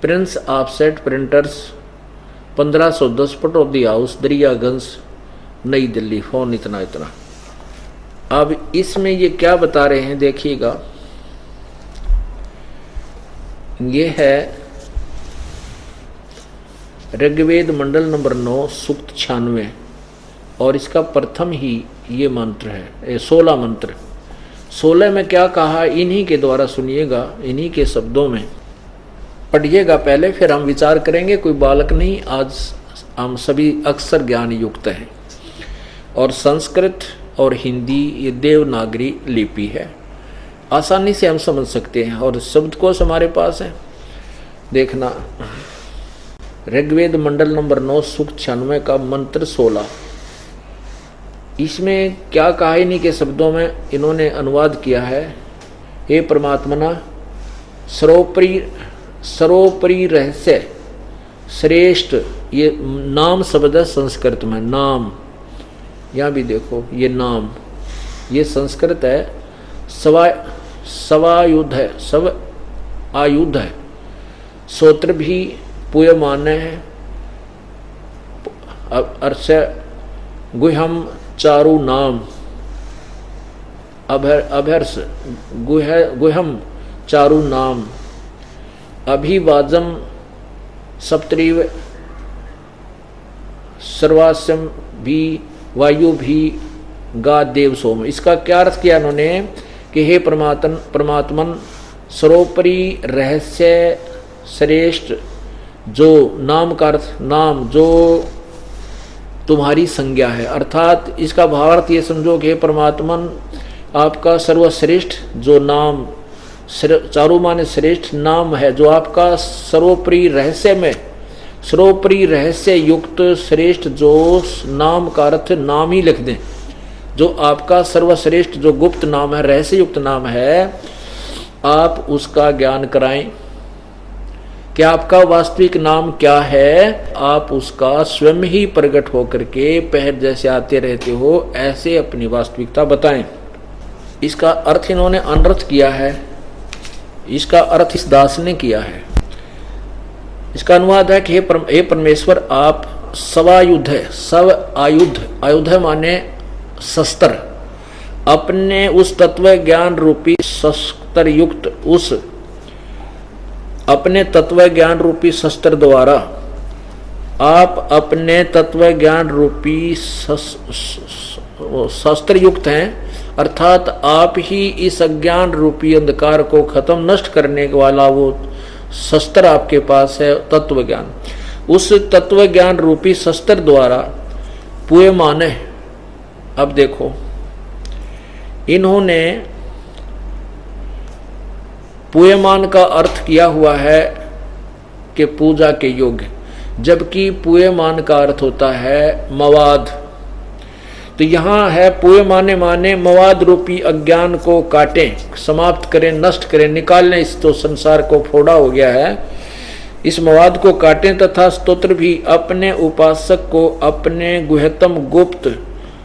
Prince offset printers, 1510 Pataudi house, Daryaganj, नई दिल्ली। फोन इतना। अब इसमें ये क्या बता रहे हैं देखिएगा। ये है ऋग्वेद मंडल नंबर 9 सूक्त 96, और इसका प्रथम ही ये मंत्र है, 16 मंत्र। 16 में क्या कहा इन्हीं के द्वारा सुनिएगा, इन्हीं के शब्दों में पढ़िएगा पहले, फिर हम विचार करेंगे। कोई बालक नहीं, आज हम सभी अक्सर ज्ञान युक्त हैं। और संस्कृत और हिंदी ये देवनागरी लिपि है, आसानी से हम समझ सकते हैं, और शब्दकोश हमारे पास है। देखना, ऋग्वेद मंडल नंबर 9 सूक्त 96 का मंत्र 16, इसमें क्या कहा इन्हीं के शब्दों में इन्होंने अनुवाद किया है। हे परमात्मना, सर्वोपरि रहस्य श्रेष्ठ, ये नाम शब्द है संस्कृत में, नाम। यहाँ भी देखो ये नाम, ये संस्कृत है, सवायुध है, सब आयुध है। सूत्र भी पूयमान है, अर्थ गुह्यम चारु नाम, अभर्ष गुह्यम चारु नाम, अभिवाजम सप्तरीव सर्वास्यम भी वायु भी गा देव सोम। इसका क्या अर्थ किया उन्होंने कि हे परमात्मन, सर्वोपरि रहस्य श्रेष्ठ, जो नाम का अर्थ नाम, जो तुम्हारी संज्ञा है, अर्थात इसका भावार्थ ये समझो कि परमात्मन आपका सर्वश्रेष्ठ जो नाम, चारों माने श्रेष्ठ नाम है, जो आपका सर्वोपरि रहस्य में, सर्वोपरि रहस्य युक्त श्रेष्ठ जो नाम का अर्थ नाम ही लिख दें, जो आपका सर्वश्रेष्ठ जो गुप्त नाम है, रहस्य युक्त नाम है, आप उसका ज्ञान कराएं। कि आपका वास्तविक नाम क्या है, आप उसका स्वयं ही प्रकट होकर के पहले जैसे आते रहते हो ऐसे अपनी वास्तविकता बताएं। इसका अर्थ इन्होंने अनर्थ किया है, इसका अर्थ इस दास ने किया है। इसका अनुवाद है कि हे परमेश्वर, आप सवायुध है, सब आयुध, आयुध माने शस्त्र, अपने उस तत्व ज्ञान रूपी शस्त्र युक्त, उस अपने तत्व ज्ञान रूपी शस्त्र द्वारा आप अपने तत्व ज्ञान रूपी शस्त्र युक्त हैं, अर्थात आप ही इस अज्ञान रूपी अंधकार को खत्म नष्ट करने वाला वो शस्त्र आपके पास है, तत्व ज्ञान। उस तत्व ज्ञान रूपी शस्त्र द्वारा पूयमान है। अब देखो, इन्होंने पूयमान का अर्थ किया हुआ है कि पूजा के योग्य, जबकि पूयमान का अर्थ होता है मवाद। तो यहाँ है पूयमाने माने मवाद रूपी अज्ञान को काटें, समाप्त करें, नष्ट करें, निकालें। इस तो संसार को फोड़ा हो गया है, इस मवाद को काटें तथा स्तोत्र भी अपने उपासक को अपने गुह्यतम गुप्त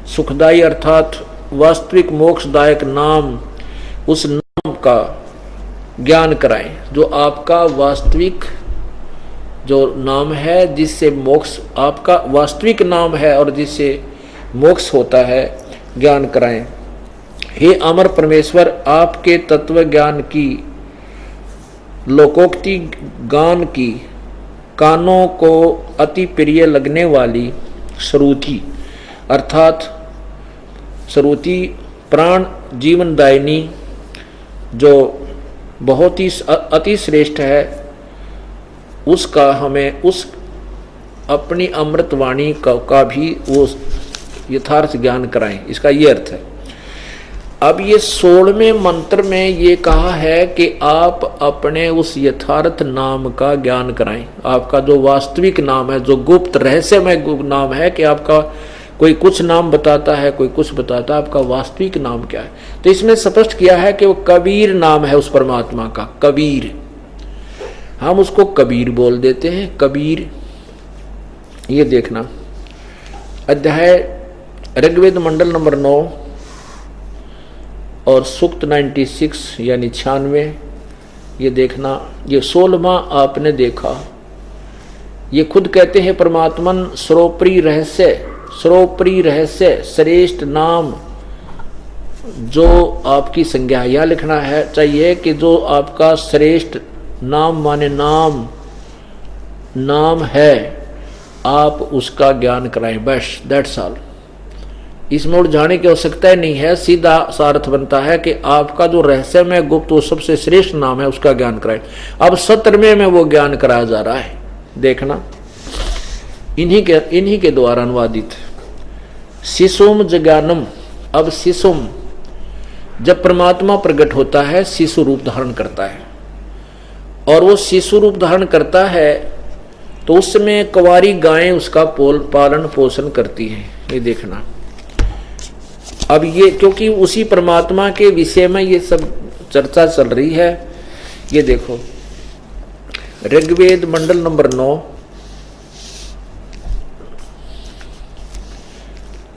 सुखदायी अर्थात वास्तविक मोक्षदायक नाम, उस नाम का ज्ञान कराएं, जो आपका वास्तविक जो नाम है, जिससे मोक्ष, आपका वास्तविक नाम है और जिससे मोक्ष होता है, ज्ञान कराएं। हे अमर परमेश्वर, आपके तत्व ज्ञान की लोकोक्ति गान की कानों को अति प्रिय लगने वाली श्रुति, अर्थात श्रुति प्राण जीवनदायिनी, जो बहुत ही अति श्रेष्ठ है, उसका हमें उस अपनी अमृतवाणी का भी वो यथार्थ ज्ञान कराएं, इसका ये अर्थ है। अब ये 16वें मंत्र में ये कहा है कि आप अपने उस यथार्थ नाम का ज्ञान कराएं। आपका जो वास्तविक नाम है, जो गुप्त रहस्यमय नाम है, कि आपका कोई कुछ नाम बताता है, कोई कुछ बताता है, आपका वास्तविक नाम क्या है। तो इसमें स्पष्ट किया है कि वो कबीर नाम है उस परमात्मा का, कबीर। हम उसको कबीर बोल देते हैं, कबीर। ये देखना, अध्याय ऋग्वेद मंडल नंबर 9 और सूक्त 96 यानी 96, ये देखना, ये 16वां आपने देखा। ये खुद कहते हैं परमात्मन सर्वोपरि रहस्य, सर्वोपरि रहस्य श्रेष्ठ नाम जो आपकी संज्ञा। यह लिखना है चाहिए कि जो आपका श्रेष्ठ नाम माने नाम है, आप उसका ज्ञान कराएं, बस, दैट्स ऑल। इसमें उलझाने की आवश्यकता ही नहीं है, सीधा सार्थ बनता है कि आपका जो रहस्यमय गुप्त वो सबसे श्रेष्ठ नाम है, उसका ज्ञान कराएं। अब 17वें में वो ज्ञान कराया जा रहा है, देखना, इन्हीं के द्वारा अनुवादित शिशुम जज्ञानम। अब शिशुम, जब परमात्मा प्रकट होता है शिशु रूप धारण करता है, और वो शिशु रूप धारण करता है तो उसमें कुंवारी गायें उसका पालन पोषण करती हैं। ये देखना, अब ये क्योंकि उसी परमात्मा के विषय में ये सब चर्चा चल रही है। ये देखो, ऋग्वेद मंडल नंबर 9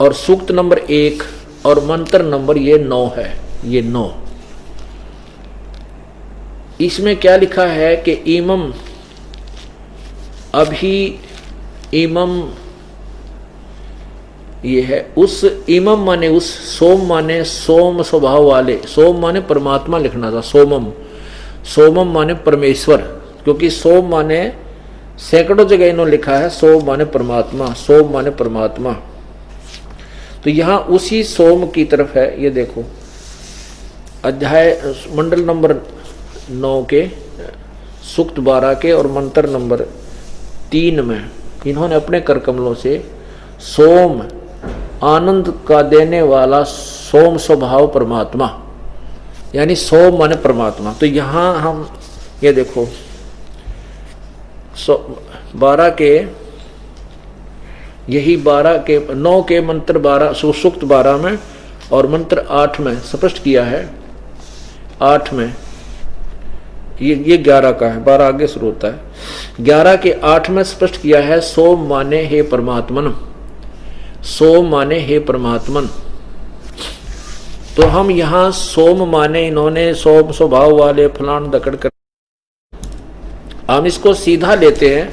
और सूक्त नंबर 1 और मंत्र नंबर ये 9 है, ये 9। इसमें क्या लिखा है कि इमम, अभी इमम, ये है उस इमम माने उस, सोम माने सोम स्वभाव वाले, सोम माने परमात्मा लिखना था, सोमम माने परमेश्वर, क्योंकि सोम माने सैकड़ों जगह इन्होंने लिखा है सोम माने परमात्मा, सोम माने परमात्मा। तो यहां उसी सोम की तरफ है। ये देखो, अध्याय मंडल नंबर 9 के सूक्त 12 के और मंत्र नंबर 3 में इन्होंने अपने कर कमलों से सोम, आनंद का देने वाला सोम स्वभाव परमात्मा, यानी सोम माने परमात्मा। तो यहां हम ये देखो 12 के, यही 12 के 9 के मंत्र 12 सूक्त 12 में और मंत्र 8 में स्पष्ट किया है। 8 में ये 11 का है, 12 आगे शुरू होता है। 11 के 8 में स्पष्ट किया है सोम माने हे परमात्मन, सोम माने हे परमात्मन। तो हम यहां सोम माने इन्होंने सोम स्वभाव वाले फलान दकड़ कर, हम इसको सीधा लेते हैं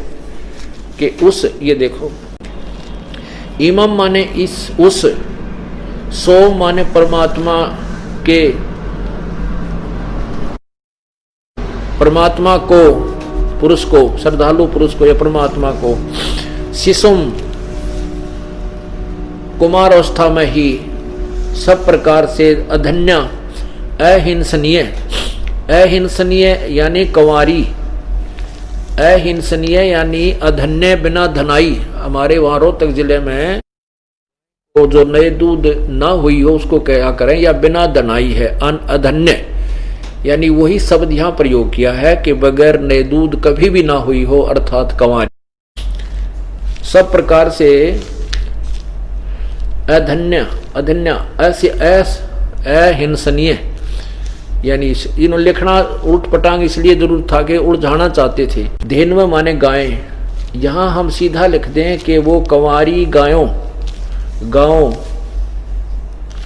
कि उस, ये देखो, इमम माने इस, उस, सोम माने परमात्मा के, परमात्मा को, पुरुष को, श्रद्धालु पुरुष को या परमात्मा को, शिशुम कुमार अवस्था में ही सब प्रकार से अधन्य, अहिंसनीय, अहिंसनीय यानी कंवारी, अहिंसनीय यानी अधन्य बिना धनाई। हमारे वहां रोहतक जिले में तो जो नए दूध ना हुई हो उसको क्या करें, या बिना धनाई है, अधन्य, यानी वही शब्द यहां प्रयोग किया है कि बगैर नए दूध कभी भी ना हुई हो, अर्थात कंवारी, सब प्रकार से अधन्य, अधन्य ऐसे अहिंसनीय, यानी इन्होंने लिखना उल्ट पटांग इसलिए जरूर था कि उलझाना चाहते थे। धेनव माने गायें, यहां हम सीधा लिख दें कि वो कंवारी गायों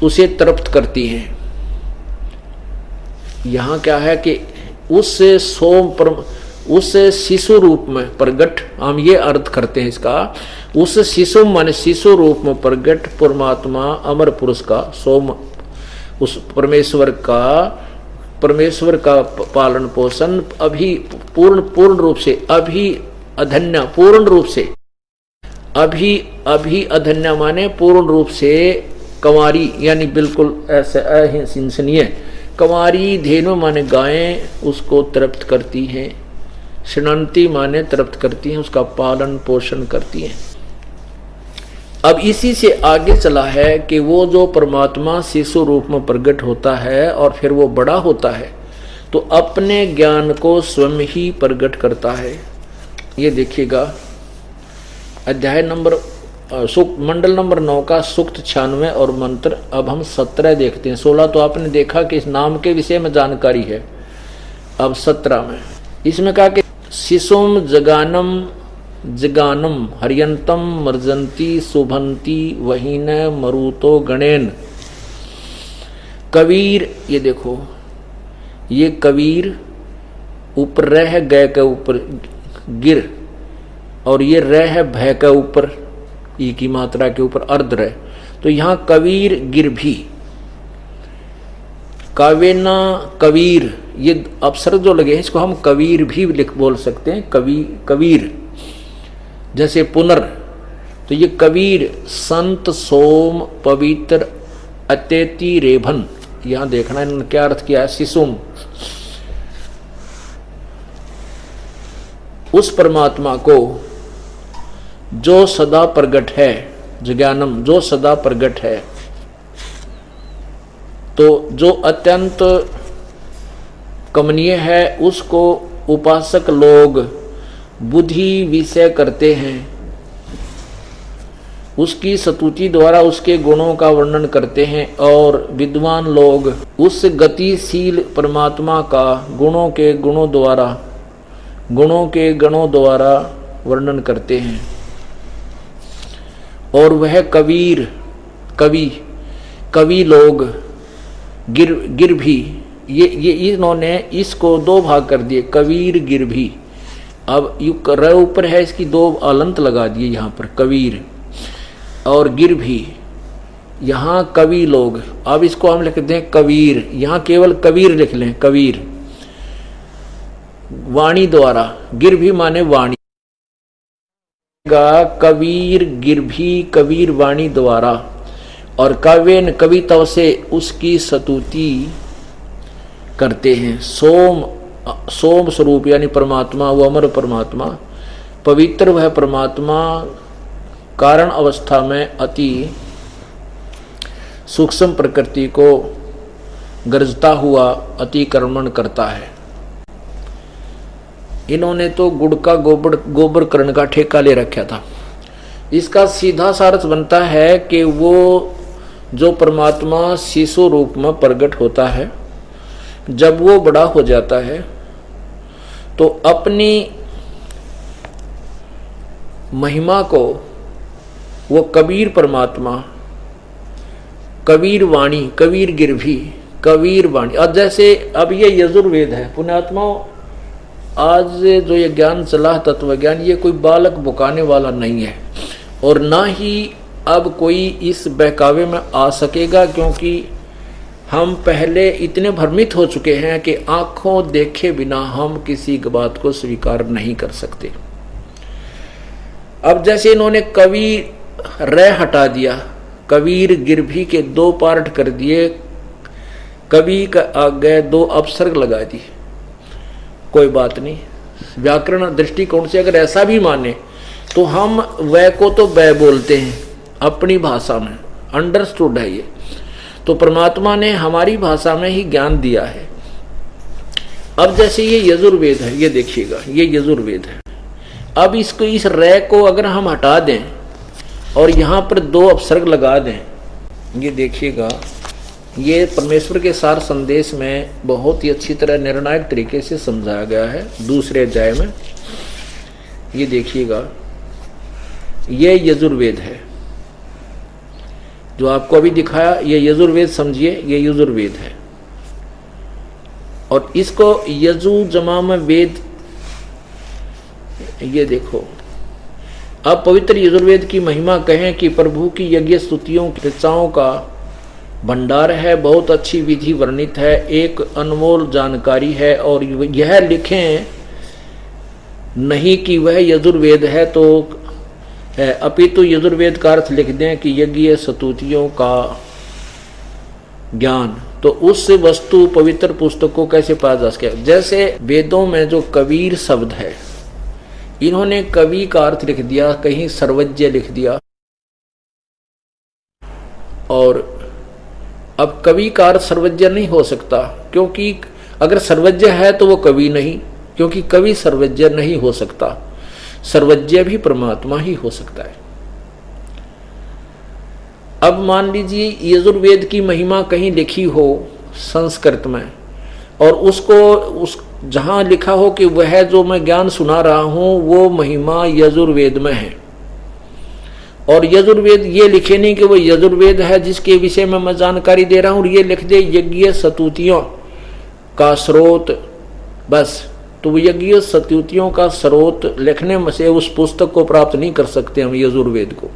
उसे तृप्त करती हैं। यहां क्या है कि उससे उस शिशु रूप में प्रगट, हम ये अर्थ करते हैं इसका, उस शिशु माने शिशु रूप में प्रगट परमात्मा अमर पुरुष का, सोम, उस परमेश्वर का पालन पोषण अभी पूर्ण रूप से, अभी अधन्य पूर्ण रूप से, अभी अधन्य माने पूर्ण रूप से कंवारी, यानी बिल्कुल ऐसे अहिंसनीय, कंवारी धेनु माने गायें उसको तृप्त करती हैं, शृणंती माने तृप्त करती हैं, उसका पालन पोषण करती हैं। अब इसी से आगे चला है कि वो जो परमात्मा शिशु रूप में प्रकट होता है और फिर वो बड़ा होता है तो अपने ज्ञान को स्वयं ही प्रकट करता है। ये देखिएगा अध्याय नंबर मंडल नंबर 9 का सूक्त 96 और मंत्र। अब हम 17 देखते हैं। 16 तो आपने देखा कि इस नाम के विषय में जानकारी है। अब 17 में इसमें कहा कि शिशुम जगानम जगानम हरियंतम मर्जंती शुभंती वहीन मरुतो गणेन। कबीर, ये देखो ये कबीर ऊपर रह है गय के ऊपर गिर, और ये रह है भय के ऊपर ई की मात्रा के ऊपर अर्ध रह, तो यहां कबीर गिर भी। कावेना कबीर, ये अपसर्ग जो लगे हैं इसको हम कबीर भी बोल सकते हैं। कबीर जैसे पुनर, तो ये कबीर संत सोम पवित्र अत्यति रेभन। यहां देखना इन्होंने क्या अर्थ किया है। शिशुम उस परमात्मा को जो सदा प्रगट है, ज्ञानम जो सदा प्रगट है, तो जो अत्यंत कमनीय है उसको उपासक लोग बुद्धि विषय करते हैं, उसकी स्तुति द्वारा उसके गुणों का वर्णन करते हैं, और विद्वान लोग उस गतिशील परमात्मा का गुणों के गणों द्वारा वर्णन करते हैं। और वह कवि लोग गिर भी, ये इन्होंने इसको दो भाग कर दिए, कबीर गिर भी। अब यू र ऊपर है, इसकी दो अलंत लगा दिए यहाँ पर, कबीर और गिर भी। यहाँ कवि लोग, अब इसको हम लिखते हैं कबीर, यहाँ केवल कबीर लिख लें, कबीर वाणी द्वारा, गिर भी माने वाणी, कबीर गिर भी कबीर वाणी द्वारा, और काव्यन कविताओं से उसकी स्तुति करते हैं। सोम स्वरूप यानी परमात्मा, वो अमर परमात्मा, पवित्र वह परमात्मा कारण अवस्था में अति सूक्ष्म प्रकृति को गरजता हुआ अतिक्रमण करता है। इन्होंने तो गुड़ का गोबर करण का ठेका ले रखा था। इसका सीधा सार्थ बनता है कि वो जो परमात्मा शिशु रूप में प्रकट होता है, जब वो बड़ा हो जाता है तो अपनी महिमा को वो कबीर परमात्मा, कबीर वाणी, कबीर गिरभी, कबीर वाणी। अब जैसे अब ये यजुर्वेद है पुण्यात्माओं, आज जो ये ज्ञान चला तत्व ज्ञान, ये कोई बालक बुकाने वाला नहीं है, और ना ही अब कोई इस बहकावे में आ सकेगा, क्योंकि हम पहले इतने भ्रमित हो चुके हैं कि आंखों देखे बिना हम किसी बात को स्वीकार नहीं कर सकते। अब जैसे इन्होंने कवि रे हटा दिया, कबीर गिरभी के दो पार्ट कर दिए, कवि का आगे दो अपसर्ग लगा दिए, कोई बात नहीं। व्याकरण दृष्टिकोण से अगर ऐसा भी माने तो हम वह को तो वह बोलते हैं अपनी भाषा में, अंडरस्टूड है ये। तो परमात्मा ने हमारी भाषा में ही ज्ञान दिया है। अब जैसे ये यजुर्वेद है, ये देखिएगा ये यजुर्वेद है। अब इसको इस रे को अगर हम हटा दें और यहाँ पर दो अपसर्ग लगा दें, ये देखिएगा ये परमेश्वर के सार संदेश में बहुत ही अच्छी तरह निर्णायक तरीके से समझाया गया है दूसरे अध्याय में। ये देखिएगा ये यजुर्वेद है जो आपको अभी दिखाया, ये यजुर्वेद समझिए, ये यजुर्वेद है। और इसको यजु जमा में वेद, ये देखो। अब पवित्र यजुर्वेद की महिमा कहें कि प्रभु की यज्ञ स्तुतियों की ऋचाओं का भंडार है, बहुत अच्छी विधि वर्णित है, एक अनमोल जानकारी है। और यह लिखें नहीं कि वह यजुर्वेद है तो अपितु यजुर्वेद का अर्थ लिख दें कि यज्ञ स्तुतियों का ज्ञान तो उस वस्तु पवित्र पुस्तक को कैसे पाया जा सके? जैसे वेदों में जो कबीर शब्द है, इन्होंने कवि का अर्थ लिख दिया, कहीं सर्वज्ञ लिख दिया। और अब कवि का अर्थ सर्वज्ञ नहीं हो सकता, क्योंकि अगर सर्वज्ञ है तो वो कवि नहीं, क्योंकि कवि सर्वज्ञ नहीं हो सकता। सर्वज्ञ भी परमात्मा ही हो सकता है। अब मान लीजिए यजुर्वेद की महिमा कहीं लिखी हो संस्कृत में, और उसको उस जहां लिखा हो कि वह जो मैं ज्ञान सुना रहा हूं वो महिमा यजुर्वेद में है, और यजुर्वेद ये लिखे नहीं कि वो यजुर्वेद है जिसके विषय में मैं जानकारी दे रहा हूं, और ये लिख दे यज्ञ स्तुतियों का स्रोत, बस, तो वो यज्ञ स्तुतियों का स्रोत लिखने में से उस पुस्तक को प्राप्त नहीं कर सकते हम यजुर्वेद को।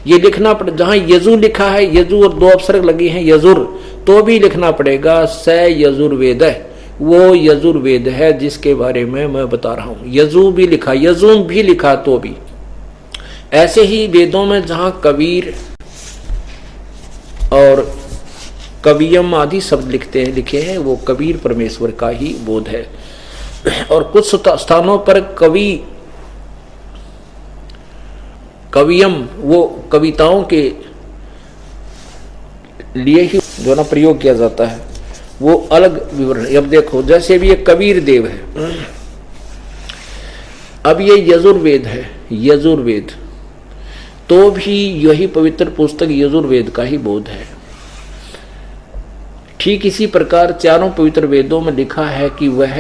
ये लिखना पड़े, जहां यजु लिखा है, यजु और दो अपसर्ग लगी हैं यजुर, तो भी लिखना पड़ेगा स यजुर्वेद है, वो यजुर्वेद है जिसके बारे में मैं बता रहा हूं। यजु भी लिखा, यजुम भी लिखा तो भी। ऐसे ही वेदों में जहां कबीर और कवियम आदि शब्द लिखे हैं, वो कबीर परमेश्वर का ही बोध है। और कुछ स्थानों पर कवियम वो कविताओं के लिए ही जो ना प्रयोग किया जाता है, वो अलग विवरण। अब देखो, जैसे भी ये कबीर देव है, अब ये यजुर्वेद है, यजुर्वेद, तो भी यही पवित्र पुस्तक यजुर्वेद का ही बोध है। ठीक इसी प्रकार चारों पवित्र वेदों में लिखा है कि वह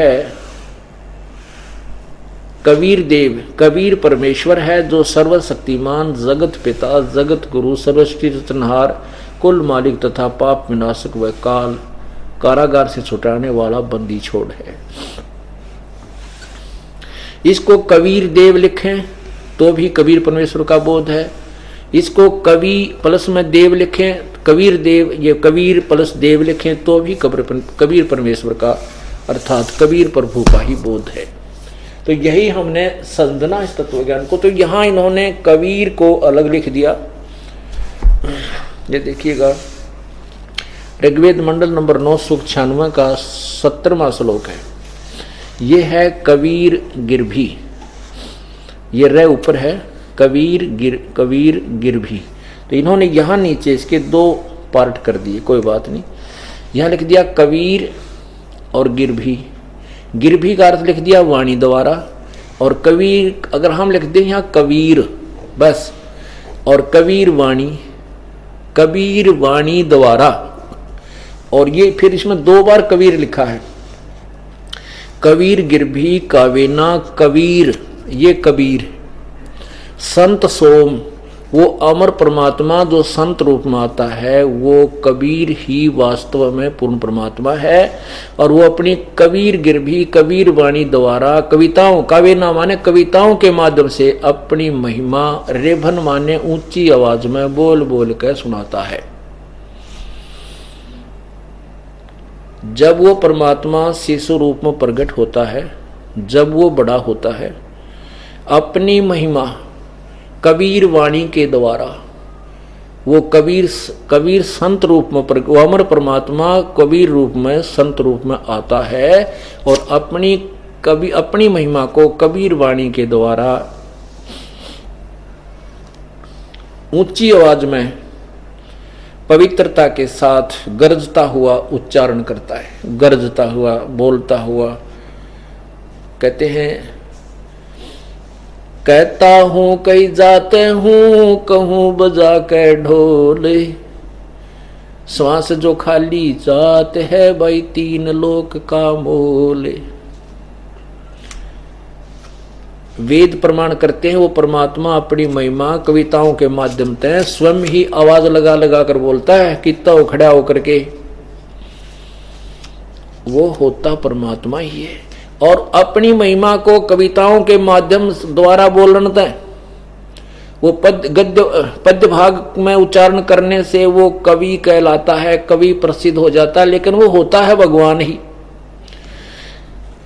कबीर देव, कबीर परमेश्वर है जो सर्वशक्तिमान, जगत पिता, जगत गुरु, सर्वसृष्टि रचनहार, कुल मालिक तथा पाप विनाशक व काल कारागार से छुटाने वाला बंदी छोड़ है। इसको कबीर देव लिखें तो भी कबीर परमेश्वर का बोध है। इसको कवि प्लस में देव लिखें, कबीर देव, ये कबीर प्लस देव लिखें तो भी कबीर परमेश्वर का अर्थात कबीर प्रभु का ही बोध है। तो यही हमने समझना इस तत्व ज्ञान को। तो यहां इन्होंने कबीर को अलग लिख दिया। ये देखिएगा, ऋग्वेद मंडल नंबर 9 सूक्त 96 का 70वां श्लोक है। ये है कबीर गिरभी, ये रे ऊपर है, कबीर गिरभी। तो इन्होंने यहां नीचे इसके 2 पार्ट कर दिए, कोई बात नहीं। यहां लिख दिया कबीर और गिरभी, गिरभी का अर्थ लिख दिया वाणी द्वारा, और कबीर अगर हम लिख दें यहां कबीर बस, और कबीर वाणी द्वारा, और ये फिर इसमें 2 बार कबीर लिखा है। कबीर गिरभी कावेना कबीर, ये कबीर। संत सोम, वो अमर परमात्मा जो संत रूप में आता है, वो कबीर ही वास्तव में पूर्ण परमात्मा है। और वो अपनी कबीर गिरभी, कबीर वाणी द्वारा, कविताओं, कावेना माने कविताओं के माध्यम से अपनी महिमा, रेभन माने ऊंची आवाज में बोल बोल कर सुनाता है। जब वो परमात्मा शिशु रूप में प्रकट होता है, जब वो बड़ा होता है, अपनी महिमा कबीर वाणी के द्वारा, वो कबीर संत रूप में, वो अमर परमात्मा कबीर रूप में, संत रूप में आता है, और अपनी महिमा को कबीर वाणी के द्वारा ऊंची आवाज में पवित्रता के साथ गरजता हुआ उच्चारण करता है, गरजता हुआ, बोलता हुआ। कहते हैं, कहता हूं कई जाते हूं, कहूं बजा के ढोले, श्वास जो खाली जात है भाई 3 लोक का मोले। वेद प्रमाण करते हैं वो परमात्मा अपनी महिमा कविताओं के माध्यम से स्वयं ही आवाज लगा लगा कर बोलता है, कितना वो खड़ा होकर के, वो होता परमात्मा ही है। और अपनी महिमा को कविताओं के माध्यम द्वारा बोलना है, वो पद्य भाग में उच्चारण करने से वो कवि कहलाता है, कवि प्रसिद्ध हो जाता है, लेकिन वो होता है भगवान ही।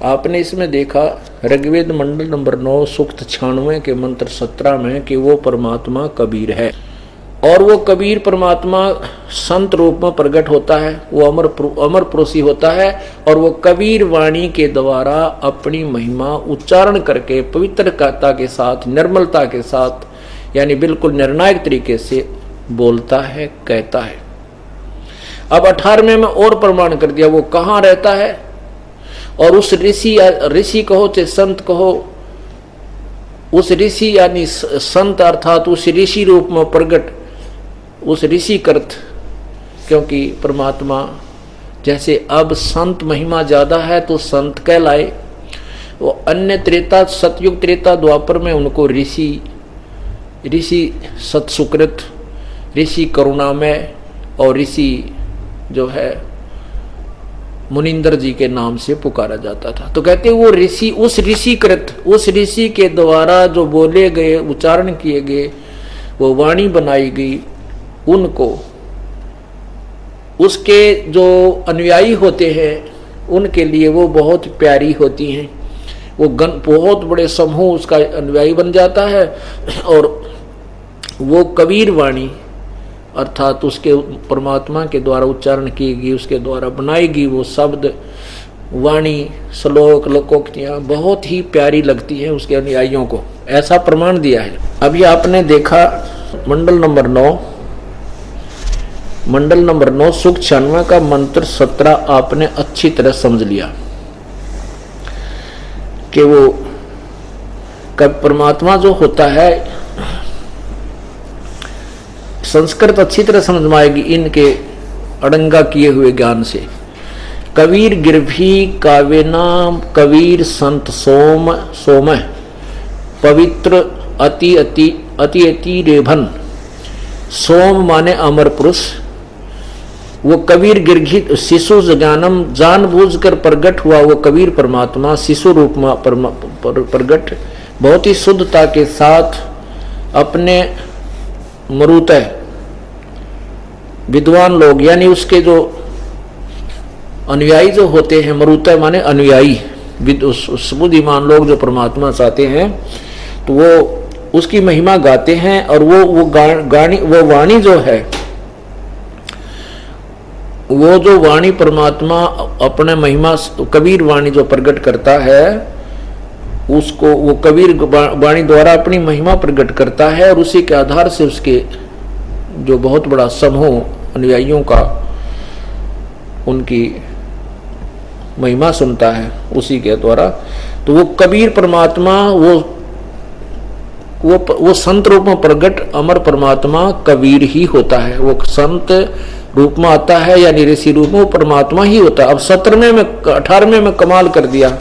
आपने इसमें देखा ऋग्वेद मंडल नंबर 9 सूक्त 96 के मंत्र 17 में कि वो परमात्मा कबीर है। और वो कबीर परमात्मा संत रूप में प्रकट होता है, वो अमर पुरुषी होता है, और वो कबीर वाणी के द्वारा अपनी महिमा उच्चारण करके पवित्रता के साथ, निर्मलता के साथ, यानी बिल्कुल निर्णायक तरीके से बोलता है, कहता है। अब 18वें में और प्रमाण कर दिया वो कहाँ रहता है, और उस ऋषि कहो चाहे संत कहो, उस ऋषि यानी संत अर्थात उस ऋषि रूप में प्रकट, उस ऋषि कृत, क्योंकि परमात्मा जैसे अब संत महिमा ज्यादा है तो संत कहलाए, वो अन्य त्रेता सतयुग त्रेता द्वापर में उनको ऋषि सत्सुकृत, ऋषि करुणामय और ऋषि जो है मुनिंदर जी के नाम से पुकारा जाता था। तो कहते वो ऋषि, उस ऋषि कृत, उस ऋषि के द्वारा जो बोले गए, उच्चारण किए गए, वो वाणी बनाई गई, उनको उसके जो अनुयायी होते हैं उनके लिए वो बहुत प्यारी होती हैं। वो बहुत बड़े समूह उसका अनुयायी बन जाता है, और वो कबीर वाणी अर्थात उसके परमात्मा के द्वारा उच्चारण की गई, उसके द्वारा बनाएगी वो शब्द, वाणी, श्लोक, लोकोक्तियां बहुत ही प्यारी लगती है उसके अनुयायियों को, ऐसा प्रमाण दिया है। अभी आपने देखा मंडल नंबर 9 सुख 96 का मंत्र 17 आपने अच्छी तरह समझ लिया कि वो परमात्मा जो होता है, संस्कृत अच्छी तरह समझ में आएगी इनके अड़ंगा किए हुए ज्ञान से। कबीर गिरभी कावेना कबीर संत सोम पवित्र अति अति अति अति रेभन। सोम माने अमर पुरुष, वो कबीर गिरघित शिशु ज्ञानम जानबूझकर प्रकट हुआ वो कबीर परमात्मा शिशु रूप में प्रकट, बहुत ही शुद्धता के साथ अपने मरुतः विद्वान लोग यानी उसके जो अनुयायी जो होते हैं, मरुतः माने अनुयायी, बुद्धिमान लोग जो परमात्मा चाहते हैं तो वो उसकी महिमा गाते हैं, और वो वाणी जो है, वो जो वाणी परमात्मा अपने महिमा कबीर वाणी जो प्रकट करता है उसको वो कबीर वाणी द्वारा अपनी महिमा प्रकट करता है, और उसी के आधार से उसके जो बहुत बड़ा समूह अनुयायियों का उनकी महिमा सुनता है उसी के द्वारा। तो वो कबीर परमात्मा वो संत रूप में प्रकट अमर परमात्मा कबीर ही होता है। वो संत रूप में आता है यानी ऋषि रूप में वो परमात्मा ही होता है। अब 18वें में कमाल कर दिया।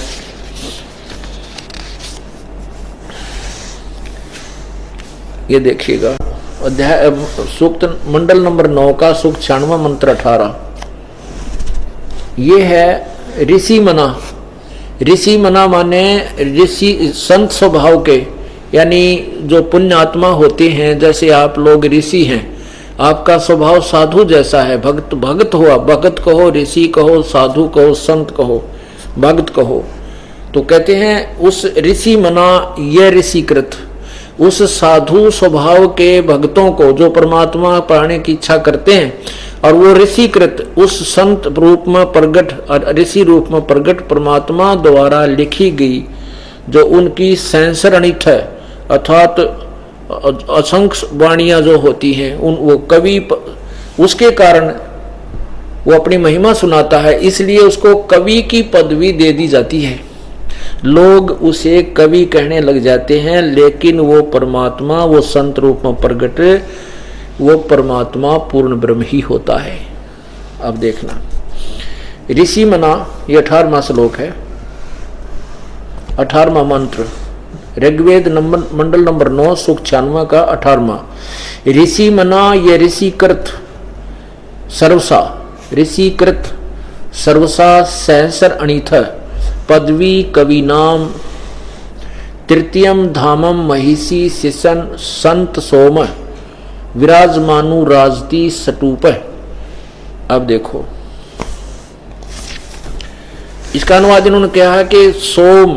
ये देखिएगा अध्याय सूक्त मंडल नंबर 9 का सूक्त 96 मंत्र 18। ये है ऋषि मना। ऋषि मना माने ऋषि संत स्वभाव के, यानी जो पुण्य आत्मा होते हैं, जैसे आप लोग ऋषि हैं, आपका स्वभाव साधु जैसा है, भक्त हुआ, भगत कहो, ऋषि कहो, साधु कहो, संत कहो, भक्त कहो। तो कहते हैं उस ऋषि मना ये ऋषिकृत, उस साधु स्वभाव के भक्तों को जो परमात्मा पाने की इच्छा करते हैं, और वो ऋषिकृत उस संत रूप में प्रगट, ऋषि रूप में प्रगट परमात्मा द्वारा लिखी गई जो उनकी सैंसरणित है, अर्थात असंख्य वाणियां जो होती हैं, वो कवि उसके कारण वो अपनी महिमा सुनाता है, इसलिए उसको कवि की पदवी दे दी जाती है। लोग उसे कवि कहने लग जाते हैं, लेकिन वो परमात्मा, वो संत रूप में प्रगट, वो परमात्मा पूर्ण ब्रह्म ही होता है। अब देखना ऋषि मना, ये 18वां श्लोक है, 18वां मंत्र, ऋग्वेद मंडल नंबर 9 सूक्त 96 का 18वां। ऋषि मना ये ऋषिकृत सर्वसा, ऋषिकृत सर्वसा सहसर अणिथ पदवी कवि नाम तृतीयम धामम महिषी शिशन संत सोम विराजमानु राजती सटूप। अब देखो इसका अनुवाद इन्होंने कहा है कि सोम,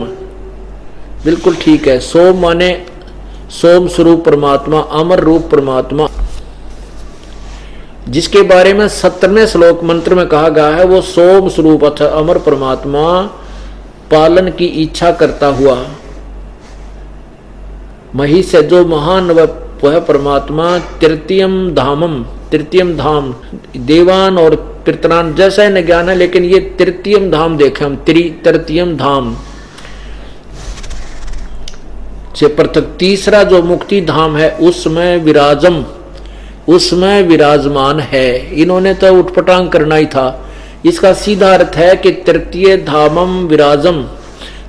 बिल्कुल ठीक है। सोम माने सोम स्वरूप परमात्मा, अमर रूप परमात्मा, जिसके बारे में 17वें श्लोक मंत्र में कहा गया है, वो सोम स्वरूप अथ अमर परमात्मा पालन की इच्छा करता हुआ मही से जो महान वह परमात्मा तृतीयम धाम देवान और पितरान जैसा ही न ज्ञान है, लेकिन ये तृतीयम धाम देखे हम, तृतीयम धाम से पृथक तीसरा जो मुक्ति धाम है उसमें विराजमान है। इन्होंने तो उठपटांग करना ही था। इसका सीधा अर्थ है कि तृतीय धामम विराजम,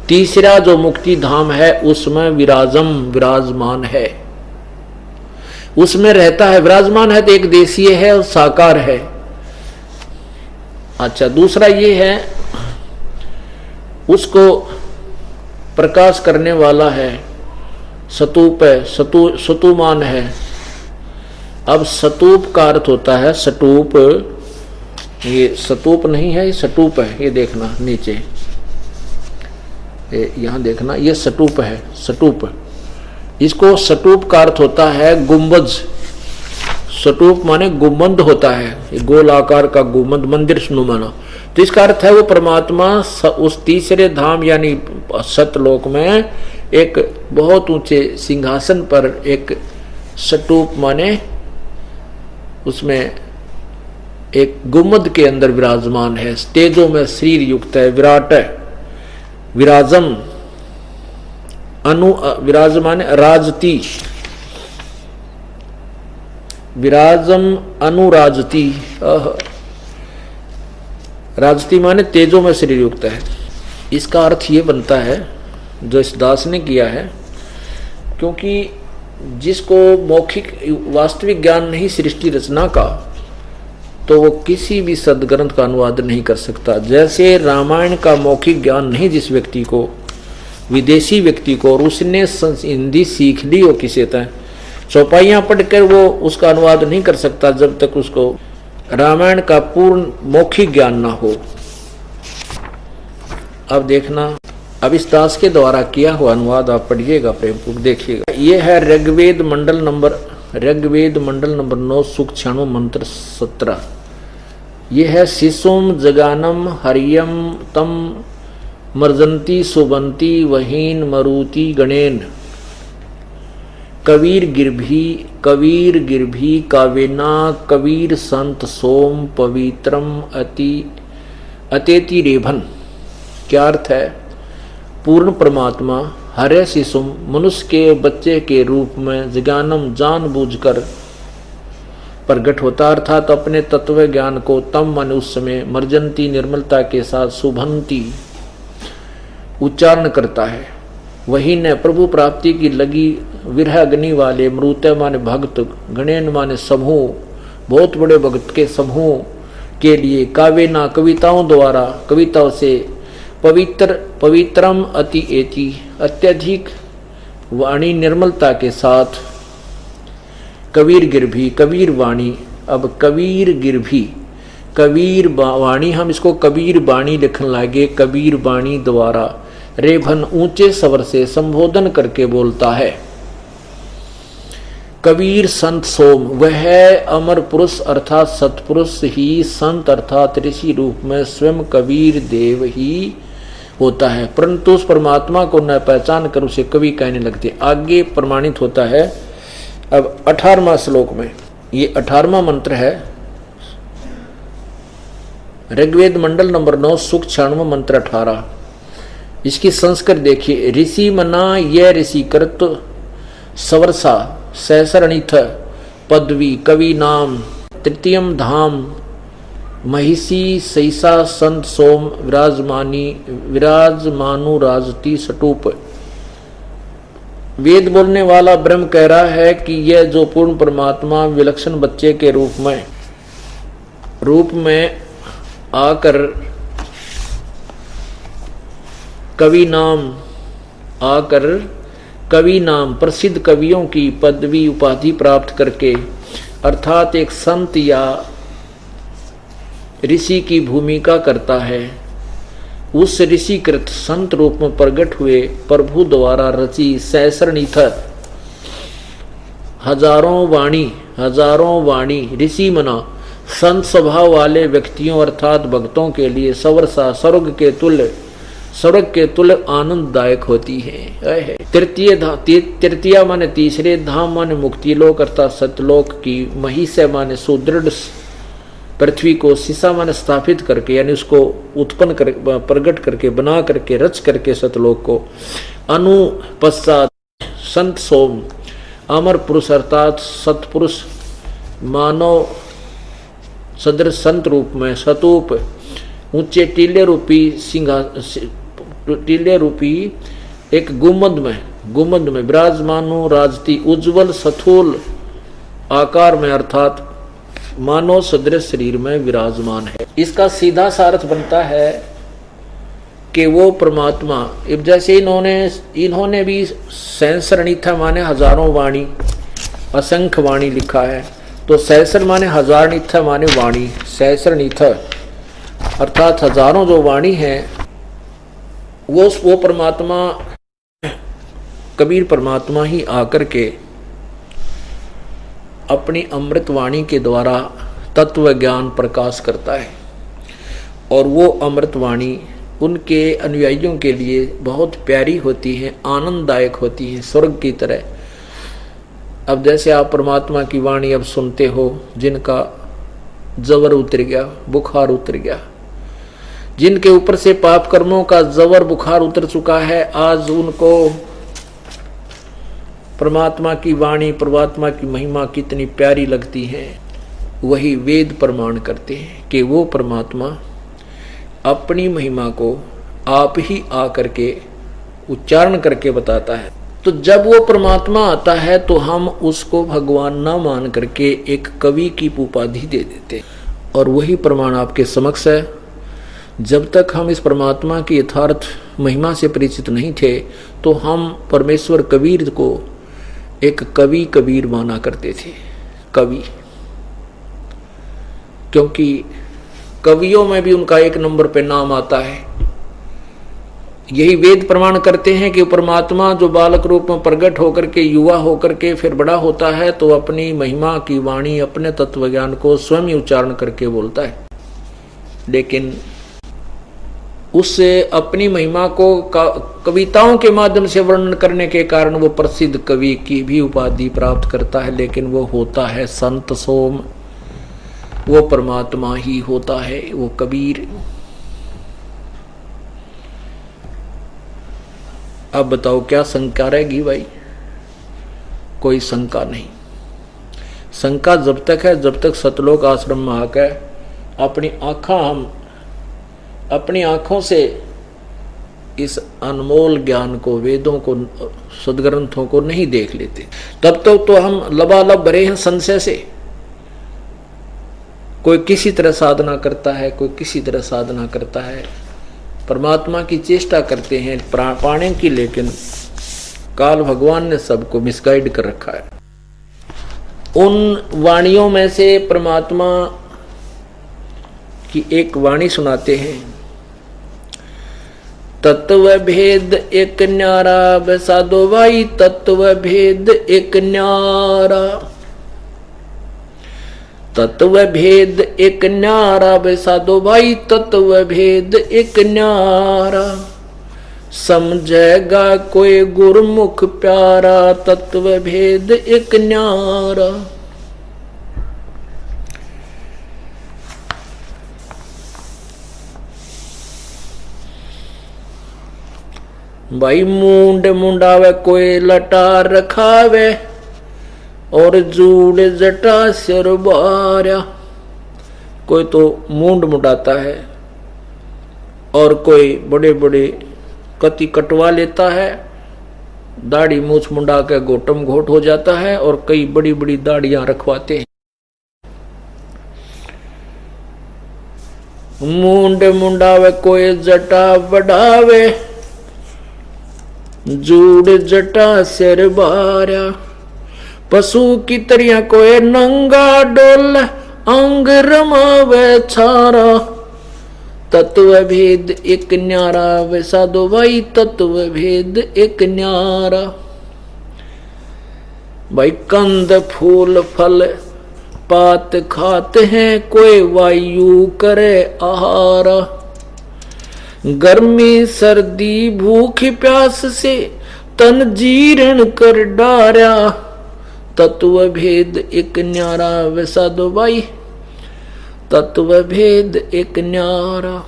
तीसरा जो मुक्ति धाम है उसमें विराजमान है, उसमें रहता है। विराजमान है तो एक देशीय है और साकार है। अच्छा, दूसरा ये है उसको प्रकाश करने वाला है, सतूप है, सतुमान है। अब सतूप का अर्थ होता है सटूप, ये सतूप नहीं है, ये सटूप है। ये देखना नीचे, यहां देखना, ये सटूप है, सटूप। इसको सटूप का अर्थ होता है गुंबज। सटूप माने गुंबद होता है, ये गोल आकार का गुंबद, मंदिर नुमाना। तो इसका अर्थ है वो परमात्मा उस तीसरे धाम यानी सतलोक में एक बहुत ऊंचे सिंहासन पर एक सटूप माने उसमें एक गुम्मद के अंदर विराजमान है, तेजो में शरीर युक्त है, विराट है। विराजम विराजमान राजती, विराजम अनुराजती, राजती माने तेजो में शरीर युक्त है। इसका अर्थ ये बनता है जो इस दास ने किया है, क्योंकि जिसको मौखिक वास्तविक ज्ञान नहीं सृष्टि रचना का, तो वो किसी भी सदग्रंथ का अनुवाद नहीं कर सकता। जैसे रामायण का मौखिक ज्ञान नहीं जिस व्यक्ति को, विदेशी व्यक्ति को, और उसने हिंदी सीख ली हो किसी तरह, चौपाइयां पढ़कर वो उसका अनुवाद नहीं कर सकता जब तक उसको रामायण का पूर्ण मौखिक ज्ञान ना हो। अब देखना, अब इस दास के द्वारा किया हुआ अनुवाद आप पढ़िएगा, प्रेमपूर्वक देखिएगा। ये है ऋग्वेद मंडल नंबर 9 सूक्त 96 मंत्र 17। ये है शिशुम जगानम हरियम तम मर्जंती सुबंती वहीन मरुति गणेन कबीर गिरभी कावेना कबीर संत सोम पवित्रम अतेति रेभन। क्या अर्थ है? पूर्ण परमात्मा हरे शिशुम मनुष्य के बच्चे के रूप में जगानम जानबूझकर प्रकट होता, अर्थात अपने तत्व ज्ञान को तम मनुष्य में मर्जंती निर्मलता के साथ सुभंती उच्चारण करता है। वही ने प्रभु प्राप्ति की लगी विरह अग्नि वाले मृत्य माने भक्त, गणेन माने समूह, बहुत बड़े भक्त के समूह के लिए काव्यना कविताओं द्वारा, कविताओं से पवित्रम अति एति अत्यधिक वाणी निर्मलता के साथ कबीर वाणी। अब कबीर वाणी हम इसको कबीर वाणी लिखने लगे। कबीर वाणी द्वारा रेभन ऊंचे स्वर से संबोधन करके बोलता है। कबीर संत सोम, वह अमर पुरुष अर्थात सतपुरुष ही संत अर्थात ऋषि रूप में स्वयं कबीर देव ही होता है, परंतु उस परमात्मा को न पहचान कर उसे कवि कहने लगते। आगे प्रमाणित होता है। अब 18वां श्लोक में, ये 18वां मंत्र है, ऋग्वेद मंडल नंबर 9 सूक्त 96 मंत्र 18। इसकी संस्कृत देखिए। ऋषि मना यह ऋषि कृत सवरसा सहसरणिथ पदवी कवि नाम तृतीयम धाम महिषी सैसा संत सोम विराजमानु राजती सटूप। वेद बोलने वाला ब्रह्म कह रहा है कि यह जो पूर्ण परमात्मा विलक्षण बच्चे के रूप में आकर कवि नाम प्रसिद्ध कवियों की पदवी उपाधि प्राप्त करके, अर्थात एक संत या ऋषि की भूमिका करता है। उस ऋषिकृत संत रूप में प्रकट हुए प्रभु द्वारा रची सहस्रनिथ हजारों वाणी ऋषि मना संत स्वभाव वाले व्यक्तियों अर्थात भक्तों के लिए सवर्षा स्वर्ग के तुल्य आनंददायक होती है। तृतीया माने तीसरे धाम माने मुक्ति लोक अर्थात सतलोक की, महिष माने सुदृढ़ पृथ्वी को, सीसा माने स्थापित करके यानी उसको उत्पन्न कर प्रकट करके बना करके रच करके सतलोक को, अनु पश्चात संत सोम अमर पुरुष अर्थात सतपुरुष मानव सदृश संत रूप में सतूप ऊंचे टीले रूपी एक गुम्बद में विराजमान राजती उज्जवल सथूल आकार में अर्थात मानव सदृश शरीर में विराजमान है। इसका सीधा सा अर्थ बनता है कि वो परमात्मा, जैसे इन्होंने भी सहस्रणिथ माने हजारों वाणी, असंख्य वाणी लिखा है, तो सहस्र माने हजार, निथ माने वाणी, सहस्रनिथ अर्थात हजारों जो वाणी है वो परमात्मा कबीर परमात्मा ही आकर के अपनी अमृत वाणी के द्वारा तत्व ज्ञान प्रकाश करता है। और वो अमृत वाणी उनके अनुयायियों के लिए बहुत प्यारी होती है, आनंददायक होती है, स्वर्ग की तरह। अब जैसे आप परमात्मा की वाणी अब सुनते हो, जिनका जबर उतर गया, बुखार उतर गया, जिनके ऊपर से पाप कर्मों का जबर बुखार उतर चुका है, आज उनको परमात्मा की वाणी, परमात्मा की महिमा कितनी प्यारी लगती है। वही वेद प्रमाण करते हैं कि वो परमात्मा अपनी महिमा को आप ही आकर के उच्चारण करके बताता है। तो जब वो परमात्मा आता है तो हम उसको भगवान ना मान करके एक कवि की उपाधि दे देते, और वही प्रमाण आपके समक्ष है। जब तक हम इस परमात्मा की यथार्थ महिमा से परिचित नहीं थे तो हम परमेश्वर कबीर को एक कवि कबीर माना करते थे, कवि, क्योंकि कवियों में भी उनका एक नंबर पे नाम आता है। यही वेद प्रमाण करते हैं कि परमात्मा जो बालक रूप में प्रकट होकर के युवा होकर के फिर बड़ा होता है तो अपनी महिमा की वाणी, अपने तत्व ज्ञान को स्वयं ही उच्चारण करके बोलता है। लेकिन उससे अपनी महिमा को कविताओं के माध्यम से वर्णन करने के कारण वो प्रसिद्ध कवि की भी उपाधि प्राप्त करता है। लेकिन वो होता है संत सोम, वो परमात्मा ही होता है, वो कबीर। अब बताओ क्या शंका रहेगी भाई? कोई शंका नहीं। शंका जब तक है जब तक सतलोक आश्रम में आकर अपनी आंखों से इस अनमोल ज्ञान को, वेदों को, सदग्रंथों को नहीं देख लेते, तब तक तो हम लबालब भरे हैं संशय से। कोई किसी तरह साधना करता है, कोई किसी तरह साधना करता है, परमात्मा की चेष्टा करते हैं पाने की, लेकिन काल भगवान ने सबको मिसगाइड कर रखा है। उन वाणियों में से परमात्मा की एक वाणी सुनाते हैं, तत्व भेद एक न्यारा बसादो भाई, तत्व भेद एक न्यारा, तत्व भेद एक न्यारा बसादो भाई, तत्व भेद एक न्यारा, समझेगा कोई गुरमुख प्यारा, तत्व भेद एक न्यारा। भाई मूंड मुंडावे कोई लटा रखावे, और जूड़ जटा सिर बार्या। कोई तो मूंड मुंडाता है और कोई बड़े बड़े कति कटवा लेता है, दाढ़ी मूछ मुंडा के गोटम घोट हो जाता है, और कई बड़ी बड़ी दाढ़ियां रखवाते हैं। मूंड मुंडावे कोई जटा बढ़ावे, जूड़ जटा सिर बार्या। पशु की तरिया कोई नंगा डोल, अंग रमावे छारा, तत्व भेद एक न्यारा वैसा दो भाई, तत्व भेद एक न्यारा। भाई कंद फूल फल पात खाते हैं, कोई वायु करे आहार। गर्मी सर्दी भूख प्यास से तन जीर्ण कर डारा, तत्व भेद एक न्यारा वे साधो भाई, तत्व भेद एक न्यारा।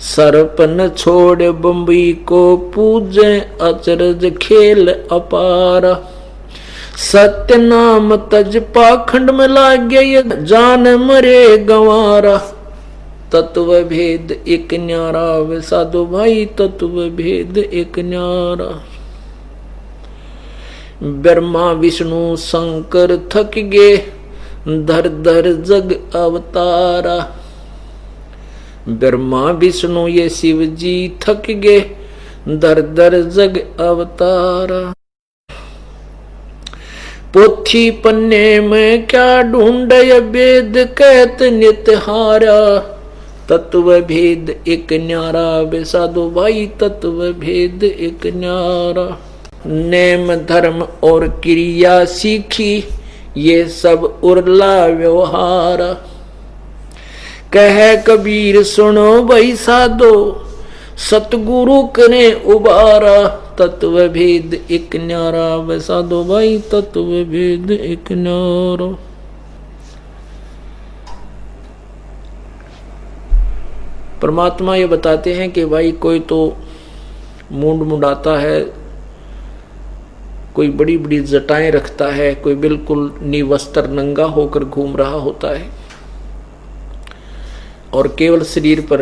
सरपन छोड़ बम्बई को पूजे, अचरज खेल अपार। सत्य नाम तज पाखंड में लागे, ये जान मरे गंवारा। तत्व भेद एक न्यारा वे साधो भाई, तत्व भेद एक न्यारा। ब्रह्मा विष्णु शंकर थक गे, धर धर जग अवतारा। ब्रह्मा विष्णु ये शिव जी थक गे, धर धर जग अवतारा। पोथी पन्ने में क्या ढूंढे, वेद कहत नित हारा। तत्व भेद एक न्यारा वे साधो भाई, तत्व भेद एक न्यारा। नेम धर्म और क्रिया सीखी, ये सब उर्ला व्यवहार। कह कबीर सुनो भाई साधो, सतगुरु करे उबारा। तत्व भेद एक न्यारा वे साधो भाई, तत्व भेद एक न्यारा। परमात्मा ये बताते हैं कि भाई कोई तो मूंड मुंडाता है, कोई बड़ी बड़ी जटाएं रखता है, कोई बिल्कुल निवस्त्र नंगा होकर घूम रहा होता है और केवल शरीर पर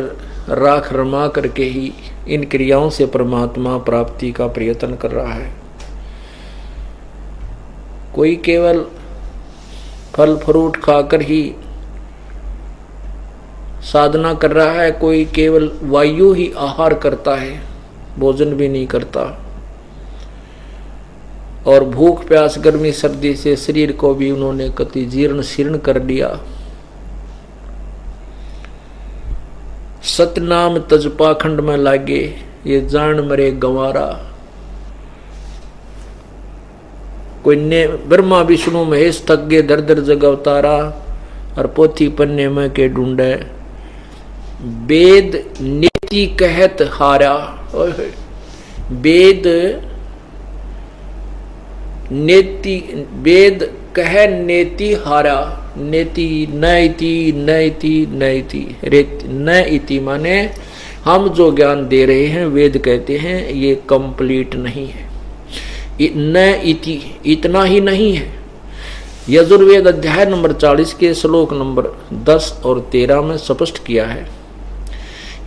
राख रमा करके ही इन क्रियाओं से परमात्मा प्राप्ति का प्रयत्न कर रहा है। कोई केवल फल फ्रूट खाकर ही साधना कर रहा है, कोई केवल वायु ही आहार करता है, भोजन भी नहीं करता, और भूख प्यास गर्मी सर्दी से शरीर को भी उन्होंने कति जीर्ण शीर्ण कर दिया। सतनाम तज पाखंड में लागे, ये जान मरे गंवारा। कोई ने ब्रह्मा विष्णु महेश थक गे, दर दर जग अवतारा। और पोथी पन्ने में के ढूंढे, वेद नीति कहत हारा। वेद नेति, वेद कह नेति हारा। नेति नैति नैति नैति रेत न इति माने हम जो ज्ञान दे रहे हैं वेद कहते हैं ये कंप्लीट नहीं है। न इति इतना ही नहीं है। यजुर्वेद अध्याय नंबर 40 के श्लोक नंबर 10 और 13 में स्पष्ट किया है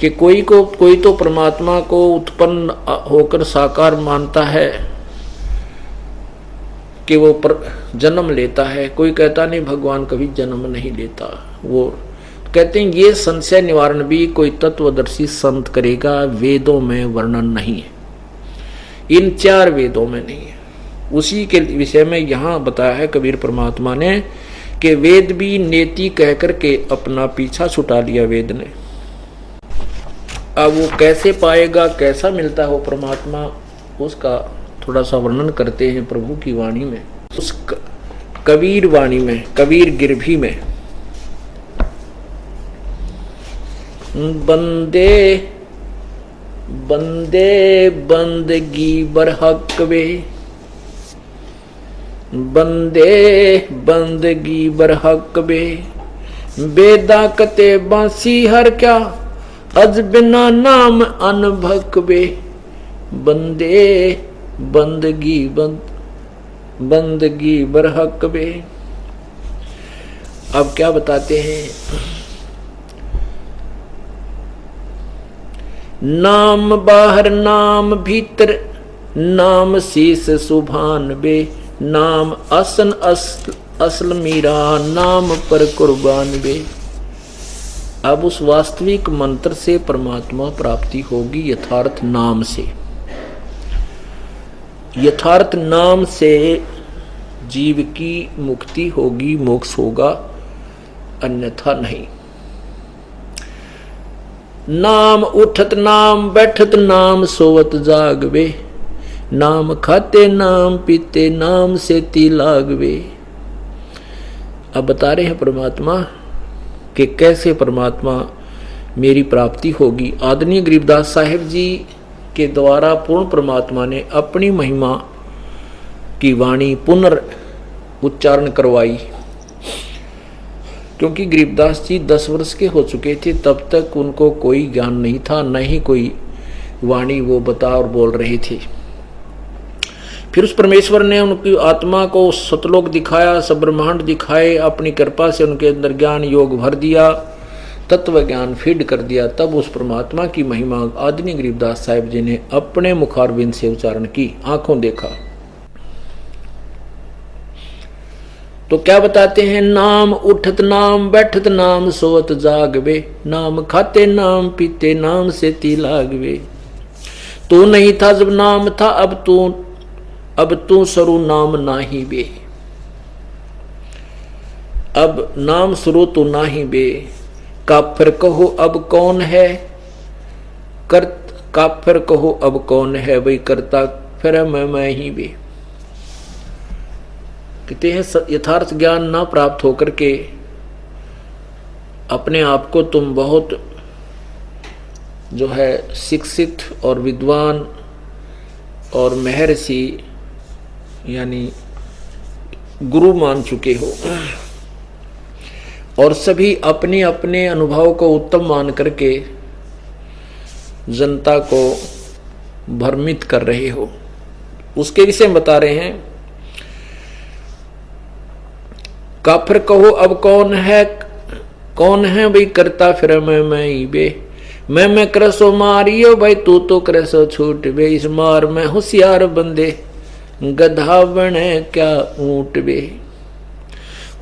कि कोई तो परमात्मा को उत्पन्न होकर साकार मानता है कि वो पर जन्म लेता है, कोई कहता नहीं भगवान कभी जन्म नहीं लेता। वो कहते हैं ये संशय निवारण भी कोई तत्वदर्शी संत करेगा, वेदों में वर्णन नहीं है, इन 4 वेदों में नहीं है। उसी के विषय में यहाँ बताया है कबीर परमात्मा ने कि वेद भी नेति कह करके अपना पीछा छुटा लिया वेद ने। अब वो कैसे पाएगा, कैसा मिलता हो परमात्मा, उसका थोड़ा सा वर्णन करते हैं प्रभु की वाणी में, उस कबीर वाणी में, कबीर गिरभी में। बंदे बंदे बंदगी बरहक वे, बंदे बंदगी बरहक वे। बेदा कते बांसी हर क्या, अज बिना नाम अनभक वे। बंदे बंदगी बंदगी बरहक वे। अब क्या बताते हैं, नाम बाहर नाम भीतर, नाम शीस सुभान बे। नाम असन असल मीरा, नाम पर कुर्बान बे। अब उस वास्तविक मंत्र से परमात्मा प्राप्ति होगी यथार्थ नाम से। यथार्थ नाम से जीव की मुक्ति होगी, मोक्ष होगा, अन्यथा नहीं। नाम उठत नाम बैठत नाम सोवत जागवे। नाम खाते नाम पीते नाम से ती लागवे। अब बता रहे हैं परमात्मा कि कैसे परमात्मा मेरी प्राप्ति होगी। आदरणीय गरीबदास साहिब जी के द्वारा पूर्ण परमात्मा ने अपनी महिमा की वाणी पुनर् उच्चारण करवाई, क्योंकि गरीबदास जी 10 वर्ष के हो चुके थे, तब तक उनको कोई ज्ञान नहीं था, न ही कोई वाणी वो बता और बोल रहे थे। फिर उस परमेश्वर ने उनकी आत्मा को सतलोक दिखाया, सब ब्रह्मांड दिखाए, अपनी कृपा से उनके अंदर ज्ञान योग भर दिया, तत्व ज्ञान फीड कर दिया। तब उस परमात्मा की महिमा आदरणीय गरीबदास साहिब जी ने अपने मुखारबिंद से उच्चारण की, आंखों देखा। तो क्या बताते हैं? नाम उठत नाम बैठत नाम सोवत जागवे, नाम खाते नाम पीते नाम से ती लागवे। तू नहीं था जब नाम था, अब तू सरू नाम नाही बे। अब नाम सरू तू नाही बे। काफिर कहो अब कौन है, काफिर कहो अब कौन है, वही करता फिर मैं ही बे। कहते हैं यथार्थ ज्ञान ना प्राप्त होकर के अपने आप को तुम बहुत जो है शिक्षित और विद्वान और महर्षि यानी गुरु मान चुके हो, और सभी अपने अपने अनुभव को उत्तम मान करके जनता को भ्रमित कर रहे हो। उसके विषय में बता रहे हैं, काफिर कहो अब कौन है भाई करता फिर मैं ही बे। मैं करसो मारियो भाई तू तो करसो छूट बे। इस मार में होशियार बंदे गधा बने क्या ऊंट बे।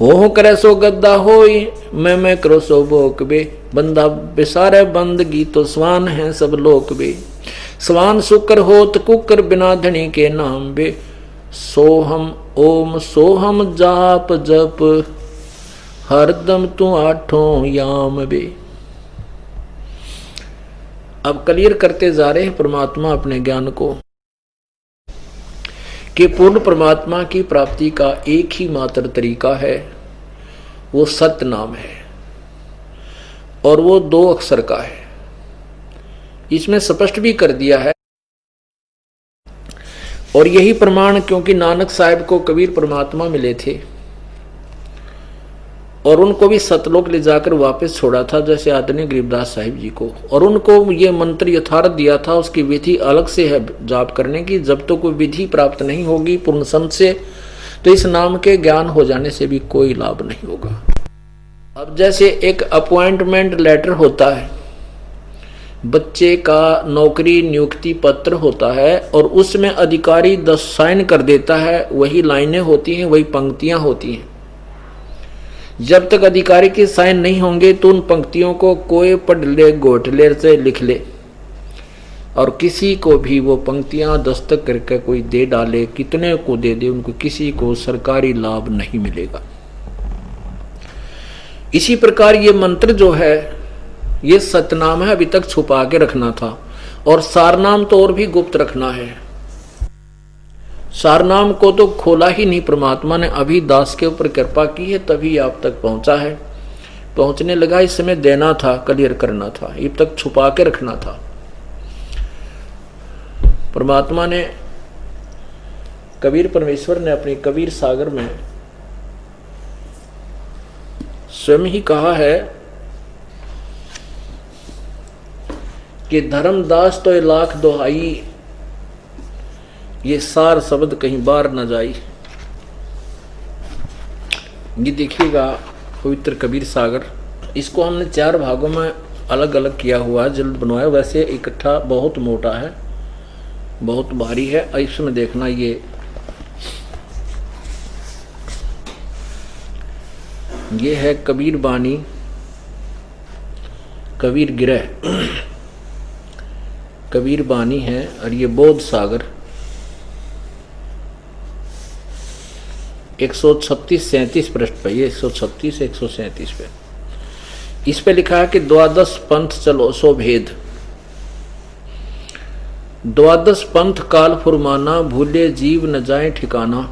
हो करसो गद्दा होई मैं करसो बोक बे। बंदा बेसारे बंदगी तो स्वान है सब लोक बे। स्वान सुकर होत कुकर बिना धनी के नाम बे। सोहम ओम सोहम जाप जप हरदम तू आठों याम बे। अब क्लियर करते जा रहे हैं परमात्मा अपने ज्ञान को कि पूर्ण परमात्मा की प्राप्ति का एक ही मात्र तरीका है, वो सत्य नाम है, और वो 2 अक्षर का है। इसमें स्पष्ट भी कर दिया है, और यही प्रमाण क्योंकि नानक साहब को कबीर परमात्मा मिले थे और उनको भी सतलोक ले जाकर वापस छोड़ा था, जैसे आदरणीय गरीबदास साहिब जी को, और उनको ये मंत्र यथार्थ दिया था। उसकी विधि अलग से है जाप करने की। जब तक तो कोई विधि प्राप्त नहीं होगी पूर्ण संत से, तो इस नाम के ज्ञान हो जाने से भी कोई लाभ नहीं होगा। अब जैसे एक अपॉइंटमेंट लेटर होता है, बच्चे का नौकरी नियुक्ति पत्र होता है, और उसमें अधिकारी 10 साइन कर देता है, वही लाइनें होती हैं, वही पंक्तियां होती हैं। जब तक अधिकारी के साइन नहीं होंगे तो उन पंक्तियों को कोई पढ़ ले, गोटले से लिख ले, और किसी को भी वो पंक्तियां दस्तक करके कोई दे डाले, कितने को दे दे, उनको किसी को सरकारी लाभ नहीं मिलेगा। इसी प्रकार ये मंत्र जो है ये सतनाम है, अभी तक छुपा के रखना था, और सारनाम तो और भी गुप्त रखना है। सारनाम को तो खोला ही नहीं, परमात्मा ने अभी दास के ऊपर कृपा की है तभी आप तक पहुंचा है। पहुंचने लगा, इस समय देना था, क्लियर करना था, अब तक छुपा के रखना था। परमात्मा ने, कबीर परमेश्वर ने अपनी कबीर सागर में स्वयं ही कहा है कि धर्मदास तो 1 लाख दोहाई, ये सार शब्द कहीं बाहर न जाई। ये देखिएगा पवित्र कबीर सागर, इसको हमने 4 भागों में अलग अलग किया हुआ है, जल्द बनवाया। वैसे इकट्ठा बहुत मोटा है, बहुत भारी है। इसमें देखना, ये है कबीर बानी, कबीर गिरह, कबीर बानी है, और ये बोध सागर 136-37 पृष्ठ पे, ये 136 137 पे। इस पे लिखा है कि 12 पंथ चलो सो भेद। 12 पंथ काल फुरमाना, भूले जीव न जाए ठिकाना।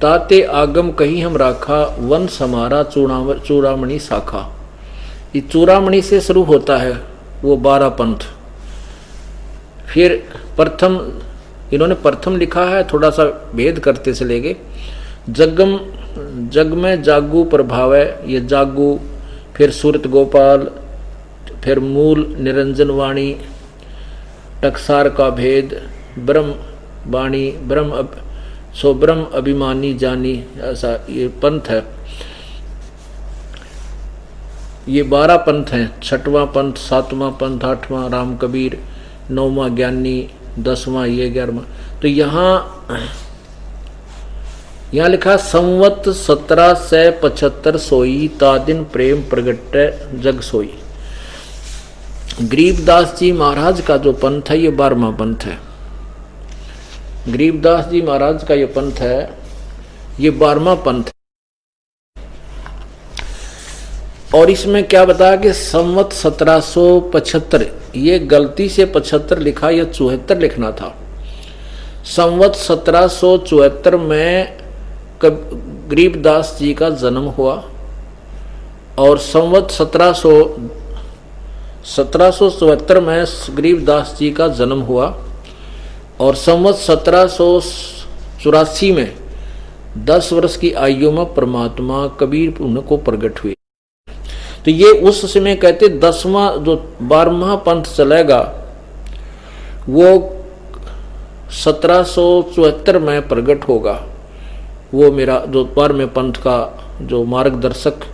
ताते आगम कहीं हम राखा, वंश हमारा चूड़ामणि शाखा। ये चूड़ामणि से शुरू होता है वो 12 पंथ। फिर प्रथम, इन्होंने प्रथम लिखा है, थोड़ा सा भेद करते चलेंगे। जग में जागू प्रभाव है, ये जागू, फिर सूरत गोपाल, फिर मूल निरंजन वाणी, टकसार का भेद, ब्रह्म वाणी, ब्रह्म अभिमानी जानी, ऐसा ये पंथ है। ये 12 पंथ हैं। 6वां पंथ, 7वां पंथ, 8वां राम कबीर, 9वां ज्ञानी, 10वां ये, 11वां। तो यहाँ लिखा संवत 1775 सोई, ता दिन प्रेम प्रगट जग सोई। गरीबदास जी महाराज का जो पंथ है ये 12वां पंथ है। गरीबदास जी महाराज का ये पंथ है, ये 12वां पंथ है। और इसमें क्या बताया कि संवत 1775, ये गलती से 75 लिखा, या 74 लिखना था। संवत 1774 में गरीबदास जी का जन्म हुआ, और संवत 1774 में गरीबदास जी का जन्म हुआ, और संवत 1784 में 10 वर्ष की आयु में परमात्मा कबीर उनको प्रकट हुए। तो ये उस समय कहते 10वां जो 12वां पंथ चलेगा वो 1774 में प्रकट होगा। वो मेरा जो 12वें पंथ का जो मार्गदर्शक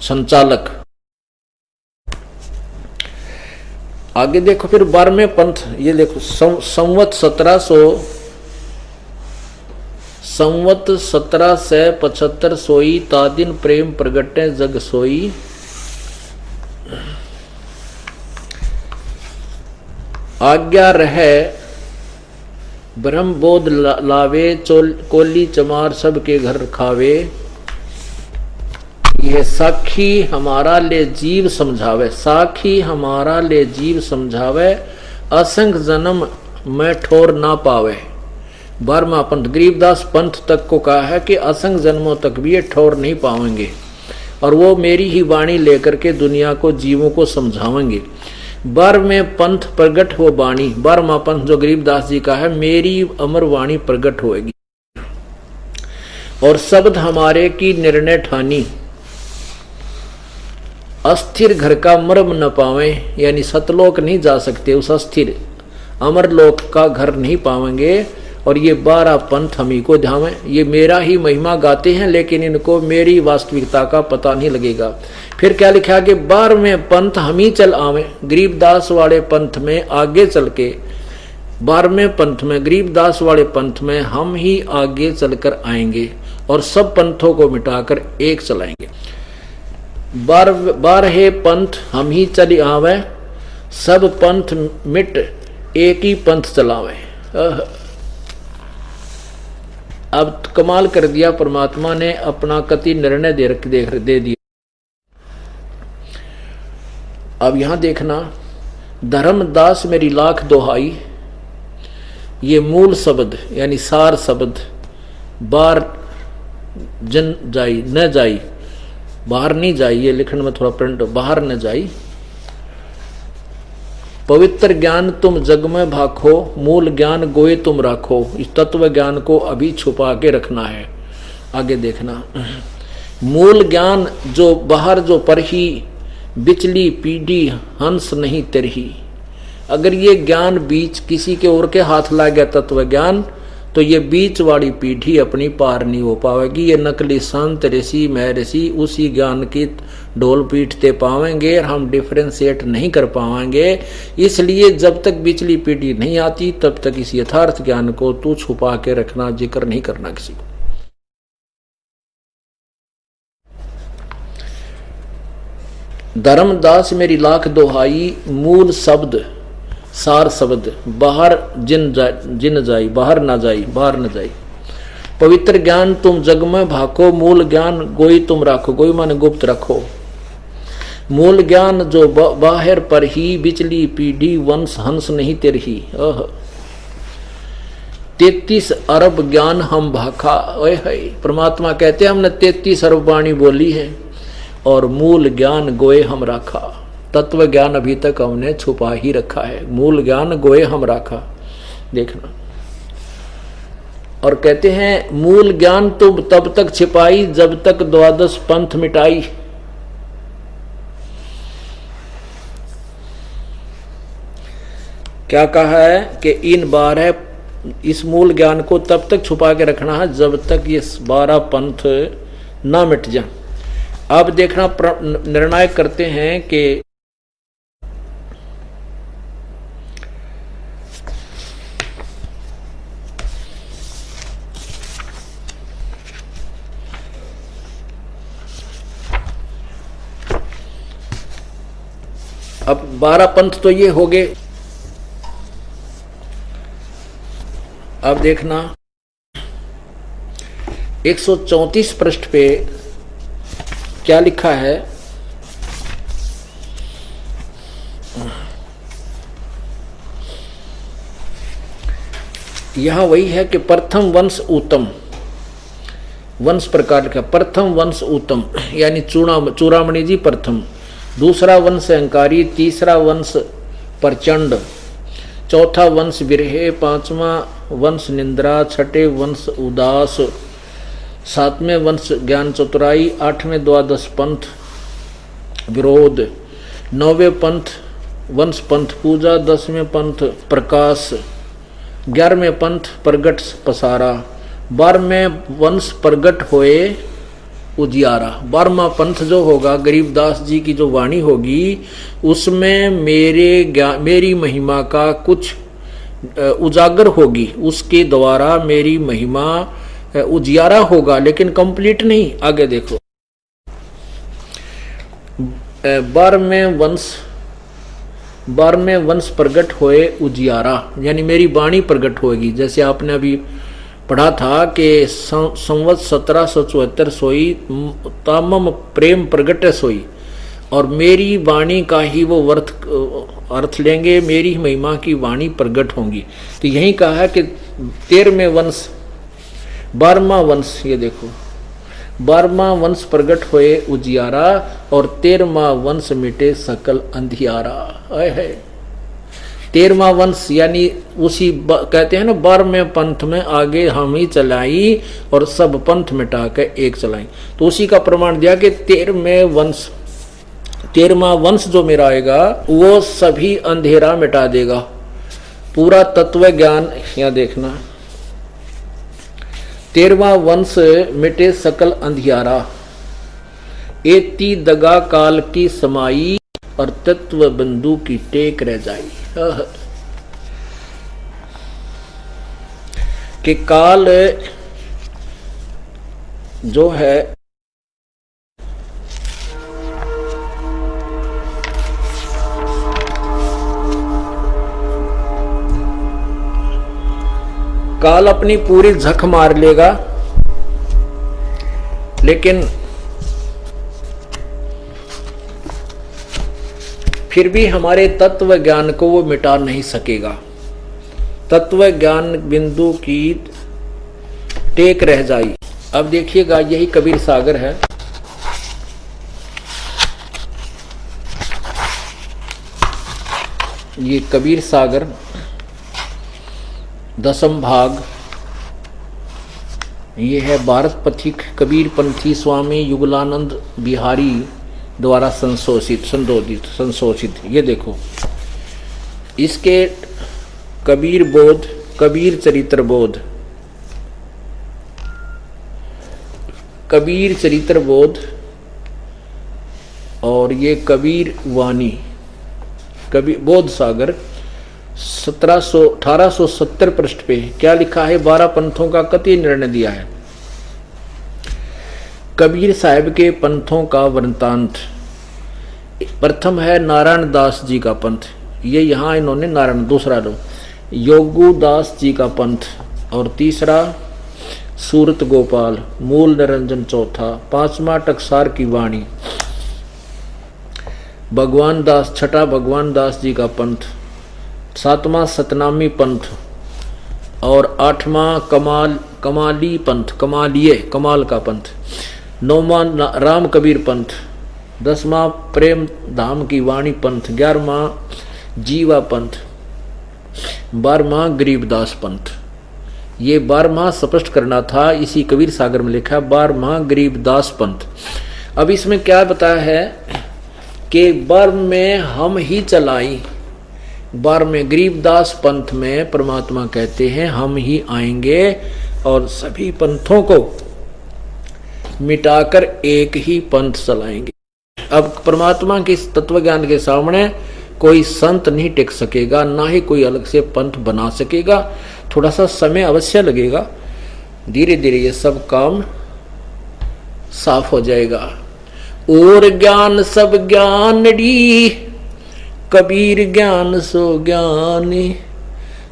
संचालक। आगे देखो फिर 12वें पंथ, ये देखो संवत 1775 सोई, ता दिन प्रेम प्रगटे जग सोई। आज्ञा रहे ब्रह्म बोध लावे, कोली चमार सबके घर खावे। यह साखी हमारा ले जीव समझावे, साखी हमारा ले जीव समझावे, असंग जन्म में ठोर ना पावे। 12वां पंथ गरीबदास पंथ तक को कहा है कि असंग जन्मों तक भी ये ठोर नहीं पाएंगे, और वो मेरी ही वाणी लेकर के दुनिया को, जीवों को समझावेंगे। 12वें पंथ प्रगट हो वाणी, 12वां पंथ जो गरीबदास जी का है, मेरी अमर वाणी प्रगट होएगी, और शब्द हमारे की निर्णय ठानी। अस्थिर घर का मर्म न पावे, यानी सतलोक नहीं जा सकते, उस अस्थिर अमरलोक का घर नहीं पावेंगे। और ये 12 पंथ हम ही को ध्यान, ये मेरा ही महिमा गाते हैं, लेकिन इनको मेरी वास्तविकता का पता नहीं लगेगा। फिर क्या लिखा कि 12वें पंथ हम ही चल आवे। गरीबदास वाले पंथ में आगे चल के, 12वें पंथ में गरीबदास वाले पंथ में हम ही आगे चलकर आएंगे, और सब पंथों को मिटाकर एक चलाएंगे। 12 पंथ हम ही चल आवे, सब पंथ मिट एक ही पंथ चलावे। अब कमाल कर दिया परमात्मा ने, अपना कति निर्णय दे दिया। अब यहां देखना, धर्मदास मेरी लाख दोहाई, ये मूल शब्द यानी सार शब्द, बाहर जन जाई न जाई, बाहर नहीं जाई, ये लिखने में थोड़ा प्रिंट, बाहर न जाई। पवित्र ज्ञान तुम जग में भाखो, मूल ज्ञान गोए तुम राखो। इस तत्व ज्ञान को अभी छुपा के रखना है। आगे देखना, मूल ज्ञान जो बाहर जो पर ही, बिचली पीढ़ी हंस नहीं तरही। अगर ये ज्ञान बीच किसी के और के हाथ लग गया तत्व ज्ञान, तो ये बीच वाली पीढ़ी अपनी पार नहीं हो पाएगी। ये नकली संत ऋषि महर्षि उसी ज्ञान की ढोल पीटते पाएंगे, और हम डिफरेंशिएट नहीं कर पाएंगे। इसलिए जब तक बिचली पीढ़ी नहीं आती, तब तक इस यथार्थ ज्ञान को तू छुपा के रखना, जिक्र नहीं करना किसी को। धर्मदास मेरी लाख दोहाई, मूल शब्द सार शब्द, बाहर जिन जाई, बाहर ना जाई, बाहर न जाई। पवित्र ज्ञान तुम जग में भाको, मूल ज्ञान गोई तुम राखो। गोई माने गुप्त रखो। मूल ज्ञान जो बाहर पर ही, बिचली पीढ़ी वंश हंस नहीं तेरही। 33 अरब ज्ञान हम भाखा। ओए है, परमात्मा कहते हैं हमने 33 अरब वाणी बोली है और मूल ज्ञान गोए हम राखा। तत्व ज्ञान अभी तक हमने छुपा ही रखा है, मूल ज्ञान गोए हम राखा। देखना, और कहते हैं मूल ज्ञान तो तब तक छिपाई जब तक 12 पंथ मिटाई। क्या कहा है कि इन 12, इस मूल ज्ञान को तब तक छुपा के रखना है जब तक ये 12 पंथ ना मिट जाए। अब देखना, निर्णायक करते हैं कि अब 12 पंथ तो ये हो गए। अब देखना 134 पृष्ठ पे क्या लिखा है। यहां वही है कि प्रथम वंश उत्तम, वंश प्रकार का प्रथम वंश उत्तम यानी चूड़ामणि जी प्रथम, दूसरा वंश अहंकारी, तीसरा वंश प्रचंड, चौथा वंश विरहे, पांचवा वंश निंद्रा, छठे वंश उदास, सातवें वंश ज्ञान चतुराई, आठवें 12 पंथ विरोध, 9वें पंथ वंश पंथ पूजा, 10वें पंथ प्रकाश, 11वें पंथ प्रगट पसारा, 12वें वंश प्रगट होए उजियारा। 12वां पंथ जो होगा गरीबदास जी की जो वाणी होगी उसमें मेरी महिमा का कुछ उजागर होगी, उसके द्वारा मेरी महिमा उजियारा होगा, लेकिन कंप्लीट नहीं। आगे देखो 12वें वंश प्रगट होए उजियारा यानी मेरी वाणी प्रगट होगी। जैसे आपने अभी पढ़ा था कि संवत 1774 सोई तामम प्रेम प्रगट सोई, और मेरी वाणी का ही वो अर्थ लेंगे, मेरी महिमा की वाणी प्रगट होंगी। तो यही कहा है कि 13वें वंश 12वां वंश, ये देखो 12वां वंश प्रगट होए उजियारा और 13वां वंश मिटे सकल अंधियारा। है 13वां वंश यानी उसी कहते हैं ना 12वें पंथ में आगे हम ही चलाई और सब पंथ मिटा के एक चलाई। तो उसी का प्रमाण दिया कि 13वां वंश जो मेरा आएगा वो सभी अंधेरा मिटा देगा, पूरा तत्व ज्ञान। यहाँ देखना 13वां वंश मिटे सकल अंधियारा, एती दगा काल की समाई और तत्व बंधु की टेक रह जाई। कि काल जो है काल अपनी पूरी झक मार लेगा, लेकिन फिर भी हमारे तत्व ज्ञान को वो मिटा नहीं सकेगा। तत्व ज्ञान बिंदु की टेक रह जाई। अब देखिएगा यही कबीर सागर है। ये कबीर सागर 10वां भाग, ये है भारत पथिक कबीर पंथी स्वामी युगलानंद बिहारी द्वारा संशोधित। ये देखो इसके कबीर बोध, कबीर चरित्र बोध, कबीर चरित्र बोध और ये कबीर वाणी, कबीर बोध सागर 1870 पृष्ठ पे क्या लिखा है। 12 पंथों का कतई निर्णय दिया है। कबीर साहब के पंथों का वृत्तांत। प्रथम है नारायण दास जी का पंथ, ये यहाँ इन्होंने नारायण, दूसरा लो योगू दास जी का पंथ, और तीसरा सूरत गोपाल, मूल निरंजन चौथा, पांचवा टकसार की वाणी, भगवान दास छठा भगवान दास जी का पंथ, सातवां सतनामी पंथ, और 8वां कमाली पंथ, कमालिये कमाल का पंथ। 9वां राम कबीर पंथ। 10वां प्रेम धाम की वाणी पंथ। 11वां जीवा पंथ। 12वां गरीबदास पंथ। ये 12वां स्पष्ट करना था, इसी कबीर सागर में लिखा 12वां गरीबदास पंथ। अब इसमें क्या बताया है कि 12 में हम ही चलाई, 12वें गरीबदास पंथ में परमात्मा कहते हैं हम ही आएंगे और सभी पंथों को मिटाकर एक ही पंथ चलाएंगे। अब परमात्मा के इस तत्व ज्ञान के सामने कोई संत नहीं टिक सकेगा, ना ही कोई अलग से पंथ बना सकेगा। थोड़ा सा समय अवश्य लगेगा, धीरे धीरे ये सब काम साफ हो जाएगा। और ज्ञान सब ज्ञानड़ी, कबीर ज्ञान सो ज्ञानी,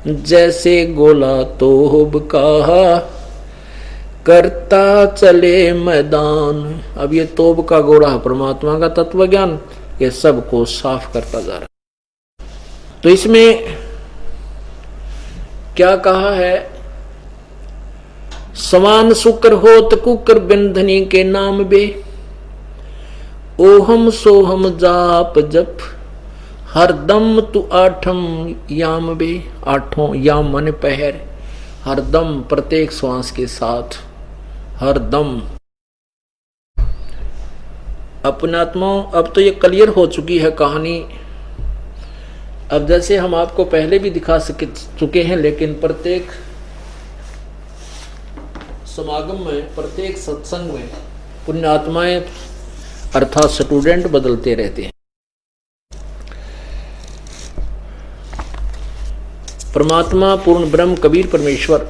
जैसे गोला तोब कहा करता चले मैदान। अब ये तोब का गोला परमात्मा का तत्व ज्ञान, ये सबको साफ करता जा रहा है। तो इसमें क्या कहा है, समान शुक्र होत कुकर बिंधनी के नाम बे, ओहम सोहम जाप जप हर दम तू आठम याम बे। 8 याम मन पहर, हर दम प्रत्येक श्वास के साथ, हर दम। अपने आत्मा, अब तो ये क्लियर हो चुकी है कहानी। अब जैसे हम आपको पहले भी दिखा चुके हैं, लेकिन प्रत्येक समागम में, प्रत्येक सत्संग में पुण्य आत्माएं अर्थात स्टूडेंट बदलते रहते हैं। परमात्मा पूर्ण ब्रह्म कबीर परमेश्वर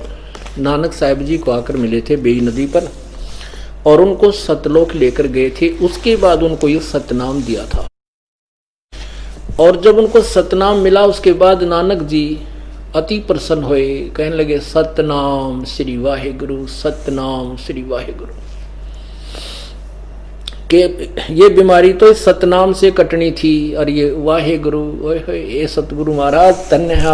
नानक साहिब जी को आकर मिले थे बेई नदी पर, और उनको सतलोक लेकर गए थे। उसके बाद उनको ये सतनाम दिया था, और जब उनको सतनाम मिला उसके बाद नानक जी अति प्रसन्न हुए, कहने लगे सतनाम श्री वाहेगुरु, सतनाम श्री वाहेगुरु। के ये बीमारी तो इस सतनाम से कटनी थी, और ये वाहेगुरु, ये सतगुरु महाराज धन्य है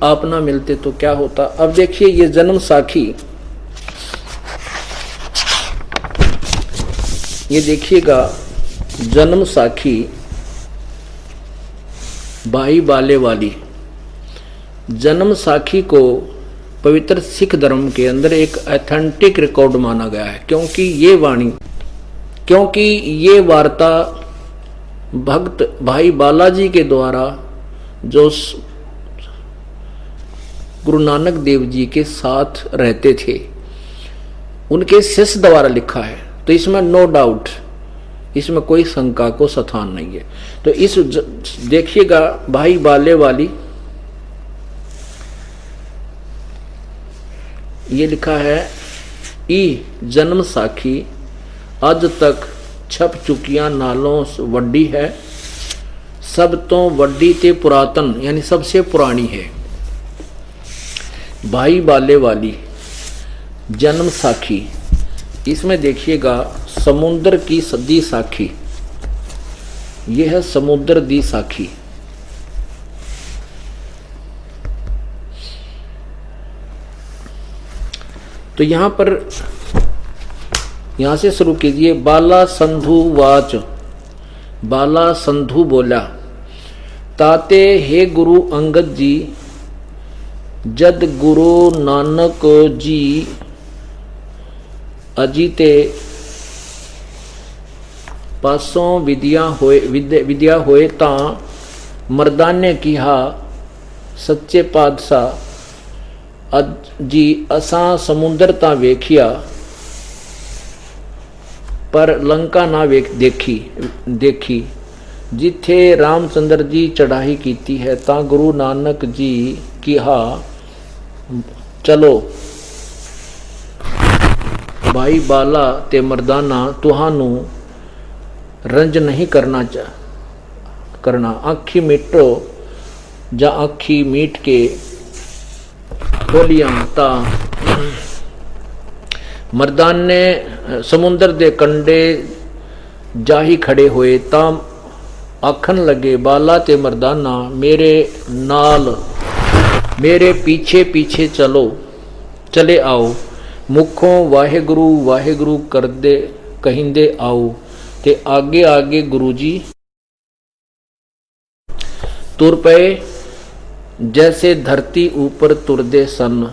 आप ना मिलते तो क्या होता। अब देखिए ये जन्म साखी, ये देखिएगा जन्म साखी भाई बाले वाली। जन्म साखी को पवित्र सिख धर्म के अंदर एक ऑथेंटिक रिकॉर्ड माना गया है, क्योंकि ये वाणी, क्योंकि ये वार्ता भक्त भाई बालाजी के द्वारा जो गुरु नानक देव जी के साथ रहते थे उनके शिष्य द्वारा लिखा है। तो इसमें नो डाउट, इसमें कोई शंका को स्थान नहीं है। तो इस देखिएगा भाई बाले वाली, ये लिखा है ई जन्म साखी अज तक छप चुकिया नालों वड्डी है, सब तो वड्डी ते पुरातन, यानी सबसे पुरानी है। भाई बाले वाली जन्म साखी, इसमें देखिएगा समुद्र की सदी साखी, यह है समुद्र दी साखी। तो यहां पर, यहां से शुरू कीजिए। बाला संधु वाच, बाला संधु बोला, ताते हे गुरु अंगद जी, जद गुरु नानक जी अजीते पासों विद्या होए तां मर्दाने किहा सच्चे पातशाह जी असां समुंदर तां वेखिया पर लंका ना देखी जिथे रामचंद्र जी चढ़ाई कीती है तां गुरु नानक जी किहा चलो भाई बाला ते मर्दाना तुहानू रंज नहीं करना आखी मिटो जा आखी मीट के खोलियां ता मर्दान ने समुंदर दे कंडे जाही खड़े होए ता आखन लगे बाला ते मर्दाना मेरे नाल मेरे पीछे पीछे चले आओ, मुखों वाहेगुरु वाहेगुरु कर दे कहिंदे आओ। ते आगे आगे गुरु जी तुर पे, जैसे धरती ऊपर तुरदे सन,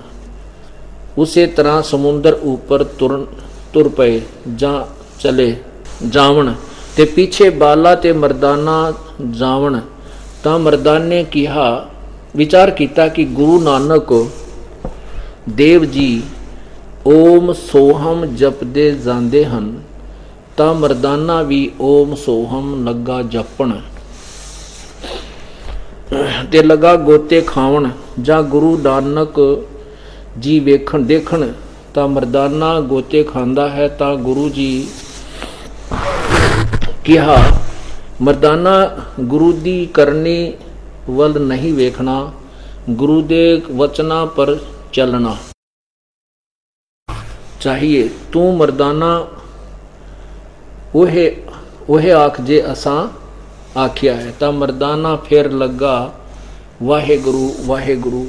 उसे तरह समुंदर ऊपर तुर पे जा चले जावण। ते पीछे बाला ते मर्दाना जावण। ता मर्दाने किहा विचार किया कि गुरु नानक देव जी ओम सोहम जपदे जांदे हन। ता मर्दाना भी ओम सोहम लगा जपण ते लगा गोते खावण। जा गुरु नानक जी वेखण देखण ता मर्दाना गोते खांदा है। ता गुरु जी किहा मर्दाना गुरु दी करनी वल नहीं वेखना, गुरु दे वचना पर चलना चाहिए। तू मर्दाना ओहे आख जे असा आखिया है। ता मर्दाना फिर लगा वाहेगुरु वाहेगुरु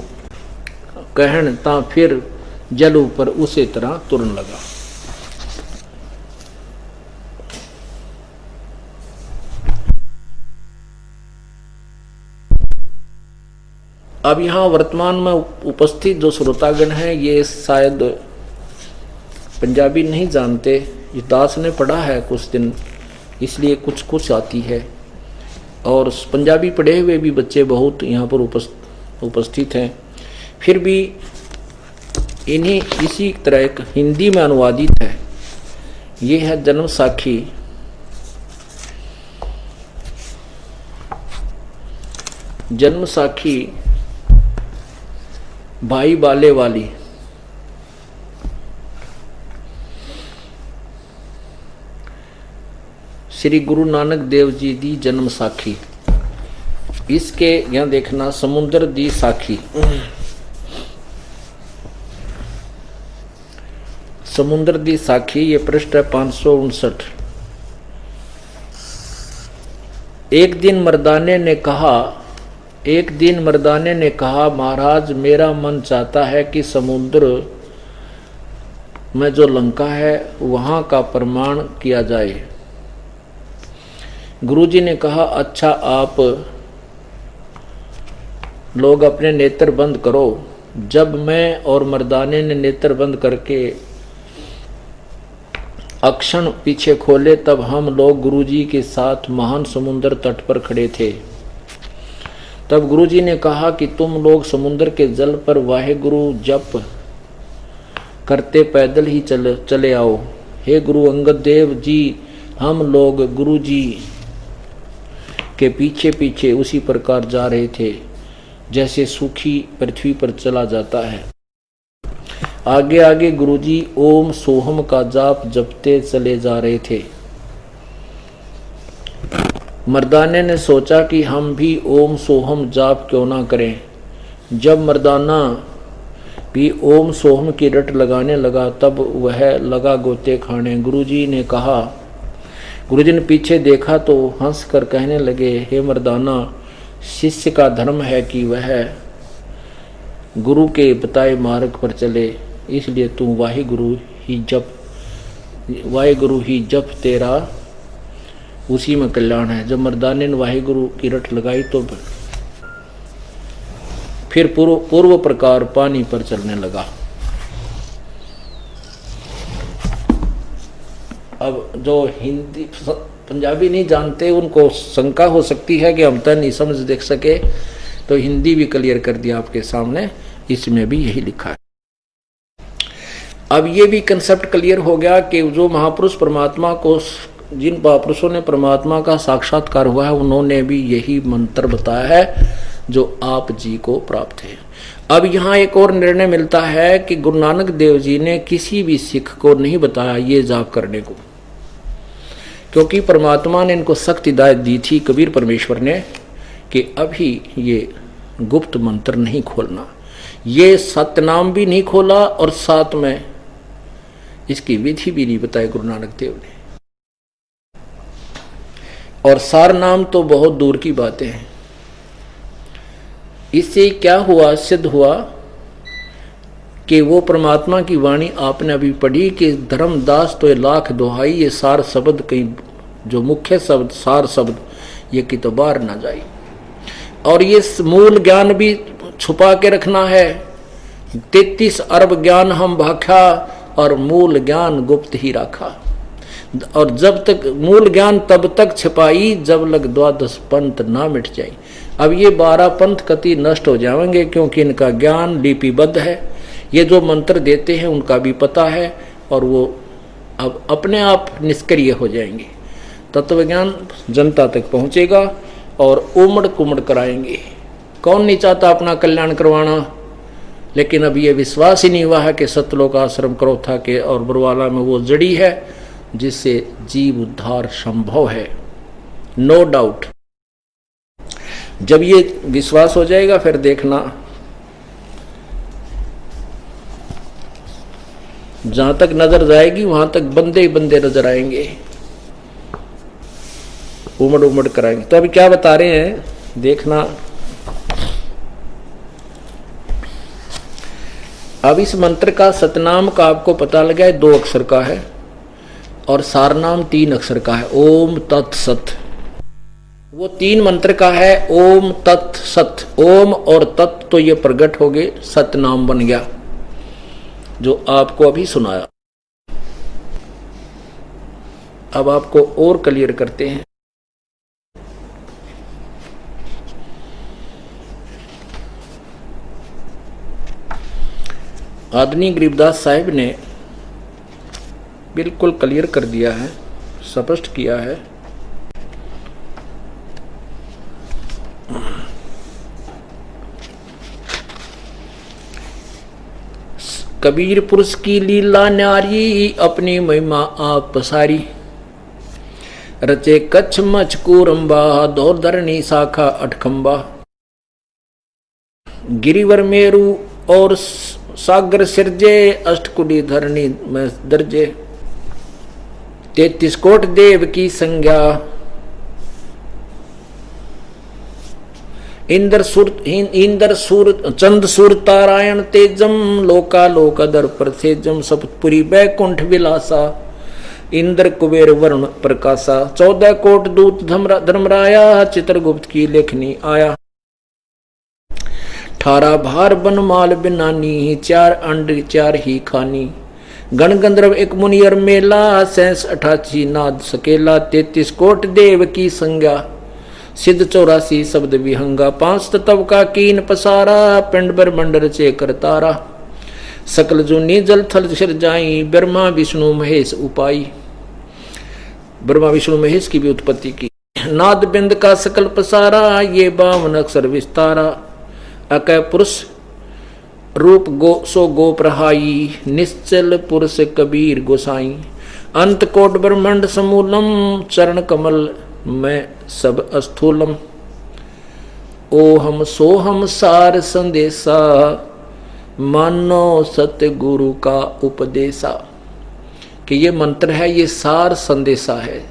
कहन। ता फिर जल ऊपर उसी तरह तुरन लगा। अब यहाँ वर्तमान में उपस्थित जो श्रोतागण हैं ये शायद पंजाबी नहीं जानते। ये दास ने पढ़ा है कुछ दिन, इसलिए कुछ कुछ आती है। और पंजाबी पढ़े हुए भी बच्चे बहुत यहाँ पर उपस्थित हैं। फिर भी इन्हीं इसी तरह एक हिंदी में अनुवादित है। ये है जन्म साखी। जन्म साखी भाई बाले वाली। श्री गुरु नानक देव जी दी जन्म साखी। इसके यहां देखना समुंदर दी साखी। समुंदर दी साखी ये पृष्ठ है 559। एक दिन मर्दाने ने कहा महाराज मेरा मन चाहता है कि समुद्र में जो लंका है वहां का प्रमाण किया जाए। गुरुजी ने कहा अच्छा आप लोग अपने नेत्र बंद करो। जब मैं और मर्दाने ने नेत्र बंद करके अक्षण पीछे खोले तब हम लोग गुरुजी के साथ महान समुद्र तट पर खड़े थे। तब गुरुजी ने कहा कि तुम लोग समुद्र के जल पर वाहेगुरु जप करते पैदल ही चले आओ। हे गुरु अंगद देव जी हम लोग गुरुजी के पीछे पीछे उसी प्रकार जा रहे थे जैसे सूखी पृथ्वी पर चला जाता है। आगे आगे गुरुजी ओम सोहम का जाप जपते चले जा रहे थे। मर्दाने ने सोचा कि हम भी ओम सोहम जाप क्यों ना करें। जब मर्दाना भी ओम सोहम की रट लगाने लगा तब वह लगा गोते खाने। गुरुजी ने पीछे देखा तो हंस कर कहने लगे हे मर्दाना शिष्य का धर्म है कि वह गुरु के बताए मार्ग पर चले, इसलिए तू वाहेगुरु ही जप तेरा उसी में कल्याण है। जब मर्दाने ने वाहेगुरु की रट लगाई तो फिर पूर्व प्रकार पानी पर चलने लगा। अब जो हिंदी पंजाबी नहीं जानते उनको शंका हो सकती है कि हम तो नहीं समझ देख सके, तो हिंदी भी क्लियर कर दिया आपके सामने, इसमें भी यही लिखा है। अब ये भी कंसेप्ट क्लियर हो गया कि जो महापुरुष परमात्मा को, जिन महापुरुषों ने परमात्मा का साक्षात्कार हुआ है उन्होंने भी यही मंत्र बताया है जो आप जी को प्राप्त है। अब यहाँ एक और निर्णय मिलता है कि गुरु नानक देव जी ने किसी भी सिख को नहीं बताया ये जाप करने को, क्योंकि परमात्मा ने इनको सख्त हिदायत दी थी कबीर परमेश्वर ने कि अभी ये गुप्त मंत्र नहीं खोलना। ये सतनाम भी नहीं खोला और साथ में इसकी विधि भी नहीं बताई गुरु नानक देव ने। और सार नाम तो बहुत दूर की बातें हैं। इससे क्या हुआ, सिद्ध हुआ कि वो परमात्मा की वाणी आपने अभी पढ़ी कि धर्मदास तो ये लाख दुहाई, ये सार शब्द कहीं जो मुख्य शब्द सार शब्द ये कि तो बाहर ना जाए। और ये मूल ज्ञान भी छुपा के रखना है। 33 अरब ज्ञान हम भाखा और मूल ज्ञान गुप्त ही रखा। और जब तक मूल ज्ञान तब तक छिपाई जब लग 12 पंथ ना मिट जाए। अब ये 12 पंथ कति नष्ट हो जाएंगे क्योंकि इनका ज्ञान लिपिबद्ध है। ये जो मंत्र देते हैं उनका भी पता है और वो अब अपने आप निष्क्रिय हो जाएंगे। तत्व ज्ञान जनता तक पहुंचेगा और उमड़ कुमड़ कराएंगे। कौन नहीं चाहता अपना कल्याण करवाना, लेकिन अब ये विश्वास ही नहीं हुआ है कि सतलोक आश्रम करोथा के और बरवाला में वो जड़ी है जिससे जीव उद्धार संभव है। No doubt. जब ये विश्वास हो जाएगा फिर देखना जहां तक नजर जाएगी वहां तक बंदे ही बंदे नजर आएंगे, उमड़ उमड़ कराएंगे। तो अभी क्या बता रहे हैं देखना। अब इस मंत्र का सतनाम का आपको पता लगा है 2 अक्षर का है और सारनाम 3 अक्षर का है। ओम तत्सत वो 3 मंत्र का है। ओम तत्सत, ओम और तत् तो ये प्रकट हो गए, सतनाम बन गया जो आपको अभी सुनाया। अब आपको और क्लियर करते हैं। आदरणीय गरीबदास साहिब ने बिल्कुल क्लियर कर दिया है, स्पष्ट किया है। कबीर पुरुष की लीला न्यारी, अपनी महिमा आप पसारी। रचे कच्छ मच कूरंबा, दौर धरणी शाखा अठखंबा। गिरिवर मेरु और सागर सिरजे, अष्टकुटी धरणी में दर्जे। 33 कोट देव की संज्ञा, इंद्र सूर चंद सूर तारायण तेजम। लोका लोक अदर प्रथेजम, सप्तपुरी बैकुंठ विलासा। इंद्र कुबेर वरुण प्रकाशा, 14 कोट दूत धर्मराया। चित्रगुप्त की लेखनी आया, 18 भार बनमाल बिनानी। 4 अंड 4 ही खानी। गण गंधर्व एक मुनियर मेला, 87 88 नाद सकेला। 33 कोट देव की संज्ञा, सिद्ध 84 शब्द विहंगा। 5 तत्व का कीन पसारा, पिंड ब्रह्मंड रचे करतारा। सकल जूनी जल थल सिर जाई, ब्रह्मा विष्णु महेश उपाई। ब्रह्मा विष्णु महेश की भी उत्पत्ति की। नाद बिंद का सकल पसारा, ये 52 अक्षर विस्तारा। अकय पुरुष रूप सो गोप रहाई, निश्चल पुरुष कबीर गोसाई। अंत कोट ब्रह्मंड समूलम, चरण कमल में सब अस्थूलम। ओहम सोहम सार संदेशा, मानो सत्य गुरु का उपदेशा। कि ये मंत्र है, ये सार संदेशा है,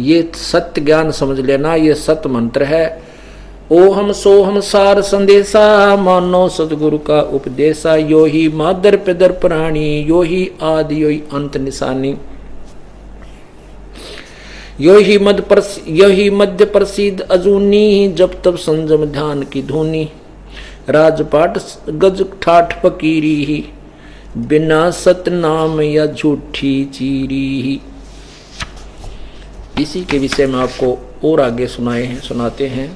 ये सत्य ज्ञान समझ लेना, ये सत्य मंत्र है। ओहम सोहम सार संदेशा, मानो सतगुरु का उपदेशा। यो ही मादर पिदर प्राणी, यो ही आदि यो ही अंत निशानी। यो ही मध्य प्रसिद्ध अजूनी, जब तब संजम ध्यान की धुनी। राजपाट गज ठाठ फकीरी ही, बिना सतनाम या झूठी चीरी। इसी के विषय में आपको और आगे सुनाते हैं।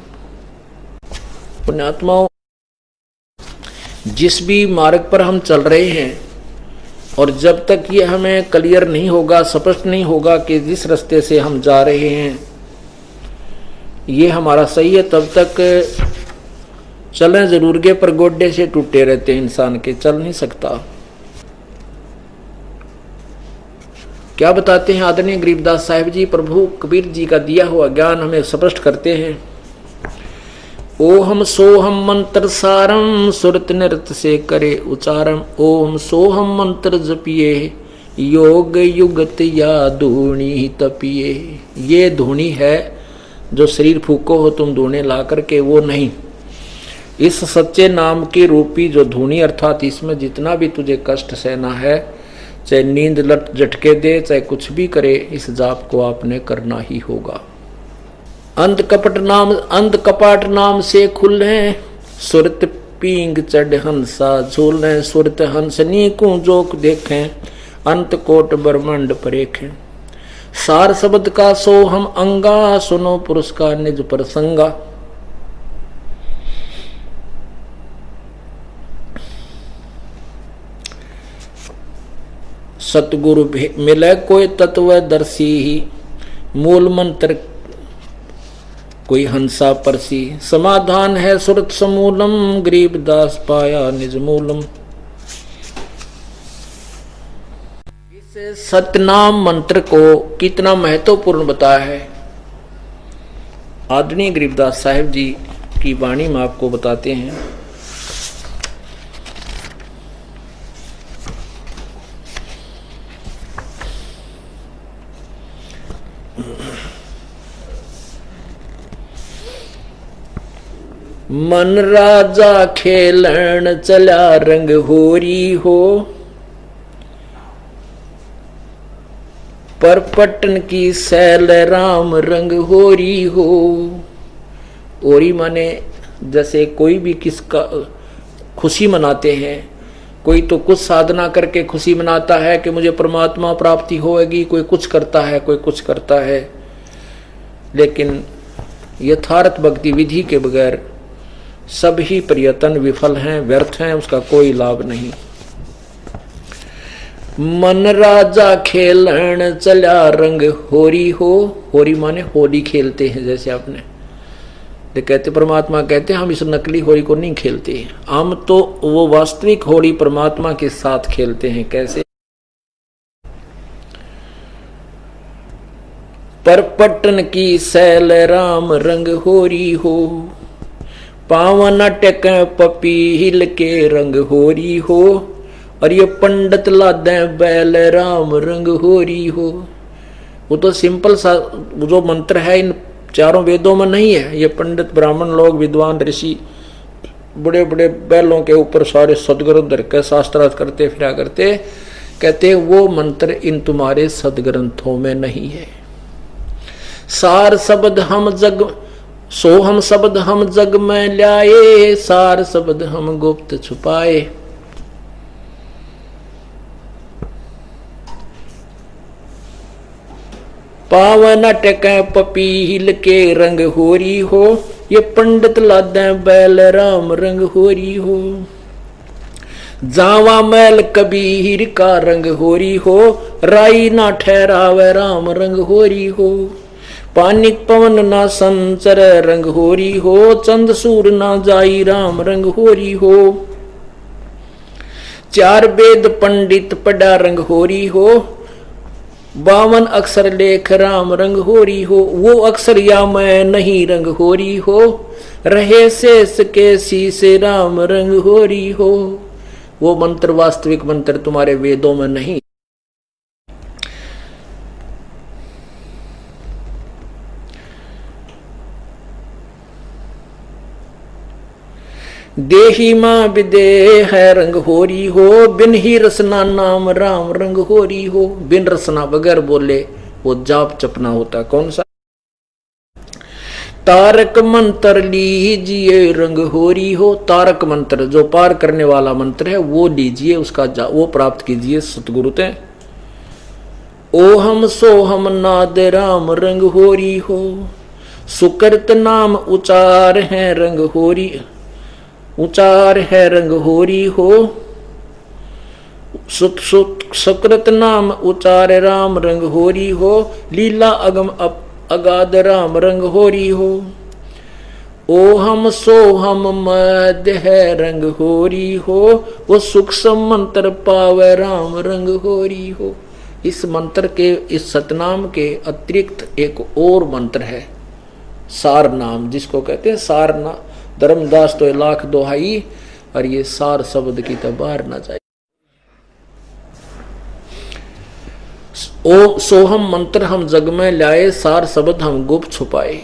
पुण्यात्माओं, जिस भी मार्ग पर हम चल रहे हैं और जब तक ये हमें क्लियर नहीं होगा, स्पष्ट नहीं होगा कि जिस रास्ते से हम जा रहे हैं ये हमारा सही है, तब तक चलें जरूर के पर गोड्डे से टूटे रहते हैं इंसान के, चल नहीं सकता। क्या बताते हैं आदरणीय गरीबदास साहिब जी? प्रभु कबीर जी का दिया हुआ ज्ञान हमें स्पष्ट करते हैं। ओहम सोहम मंत्र सारम, सुरत नृत से करे उचारम। ओम सोहम मंत्र जपिए, योग युगत या धूणी तपिए। ये धूणी है जो शरीर फूको हो तुम धूने ला करके, वो नहीं। इस सच्चे नाम की रूपी जो धुनी, अर्थात इसमें जितना भी तुझे कष्ट सहना है, चाहे नींद लट झटके दे, चाहे कुछ भी करे, इस जाप को आपने करना ही होगा। अंध कपाट नाम से खुले, सुरत पींग चढ़ हंसा झूलें, सुरत हंसनी को जोक देखें, अंत कोट ब्रह्मांड परेखें। सार शब्द का सो हम अंगा, सुनो पुरुष का निज प्रसंगा। सतगुरु मिले कोई तत्वदर्शी ही, मूल मंत्र कोई हंसा परसी। समाधान है सुरत समूलम, गरीबदास पाया निज मूलम। इस सतनाम मंत्र को कितना महत्वपूर्ण बताया है आदरणीय गरीबदास साहिब जी की वाणी में आपको बताते हैं। मन राजा खेलन चला रंग होरी हो, पर पटन की सैल राम रंग होरी हो। होरी माने जैसे कोई भी किसका खुशी मनाते हैं, कोई तो कुछ साधना करके खुशी मनाता है कि मुझे परमात्मा प्राप्ति होगी, कोई कुछ करता है, कोई कुछ करता है, लेकिन यथार्थ भक्ति विधि के बगैर सभी प्रयत्न विफल हैं, व्यर्थ हैं, उसका कोई लाभ नहीं। मन राजा खेलन चला रंग होरी हो, होरी माने होली खेलते हैं, जैसे आपने तो कहते परमात्मा कहते हैं हम इस नकली होली को नहीं खेलते, हम तो वो वास्तविक होली परमात्मा के साथ खेलते हैं। कैसे? पर पटन की सैल राम रंग होरी हो, पावन टक पपील के रंग होरी हो, और ये पंडित लादे बैल राम रंग होरी हो। वो तो सिंपल सा जो मंत्र है इन चारों वेदों में नहीं है। ये पंडित ब्राह्मण लोग, विद्वान ऋषि बड़े बड़े बैलों के ऊपर सारे सदग्रंथ धर के शास्त्रार्थ करते फिरा करते, कहते वो मंत्र इन तुम्हारे सदग्रंथों में नहीं है। सार शब्द हम जग सो हम शब्द हम जग में ल्याए, सार शब्द हम गुप्त छुपाए। पावन टके पपील के रंग होरी हो, ये पंडित लादे बैल राम रंग होरी हो। जावा मैल कबीर का रंग होरी हो, राई ना ठहरावे राम रंग होरी हो। पानिक पवन ना संचर रंग होरी हो, चंद सूर ना जाई राम रंग होरी हो। चार वेद पंडित पढ़ा रंग होरी हो, 52 अक्षर लेख राम रंग होरी हो। वो अक्षर या मैं नहीं रंग होरी हो, रहे शेष के शीशे राम रंग होरी हो। वो मंत्र वास्तविक मंत्र तुम्हारे वेदों में नहीं। देही मां विदेह है रंग होरी हो, बिन ही रसना नाम राम रंग होरी हो। बिन रसना बगैर बोले वो जाप चपना होता। कौन सा? तारक मंत्र लीजिए रंग होरी हो। तारक मंत्र जो पार करने वाला मंत्र है वो लीजिए, उसका वो प्राप्त कीजिए सतगुरु ते। ओ हम सो हम नाद राम रंग होरी हो, सुकृत नाम उचार है रंग होरी, उचार है रंग होरी हो। सुकृत नाम उचार राम रंग होरी हो, लीला अगम अगाध राम रंग होरी हो। ओ हम सो हम मद है रंग होरी हो, वो सूक्ष्म मंत्र पावे राम रंग होरी हो। इस मंत्र के, इस सतनाम के अतिरिक्त एक और मंत्र है सार नाम, जिसको कहते हैं सार नाम। धर्मदास तो लाख दोहाई, और ये सार शब्द की तो बाहर ना जाए। ओ सोहम मंत्र हम जग में लाए, सार शब्द हम गुप्त छुपाए।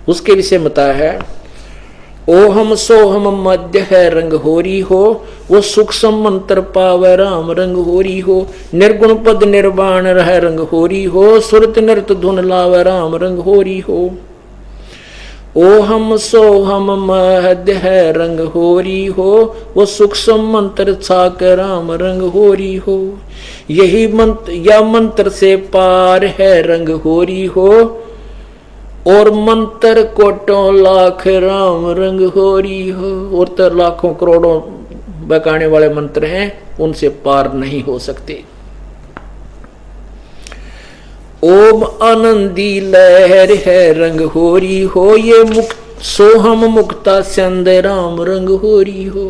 उसके विषय बताया है ओहम सोहम मध्य है रंग होरी हो, वो सूक्ष्म मंत्र पावे राम रंग होरी हो। निर्गुण पद निर्वाण रह रंग होरी हो, सुरत नृत धुन लावे राम रंग होरी हो। ओहम सोहम मध्य है रंग होरी हो, वो सूक्ष्म मंत्र छाक राम रंग होरी हो। यही मंत्र या मंत्र से पार है रंग होरी हो, और मंत्र कोटों लाख राम रंग होरी हो। और तो लाखों करोड़ों बकाने वाले मंत्र हैं, उनसे पार नहीं हो सकते। ओम आनंदी लहर है रंग होरी हो, ये मुक्त सोहम मुक्ता चंद राम रंग होरी हो।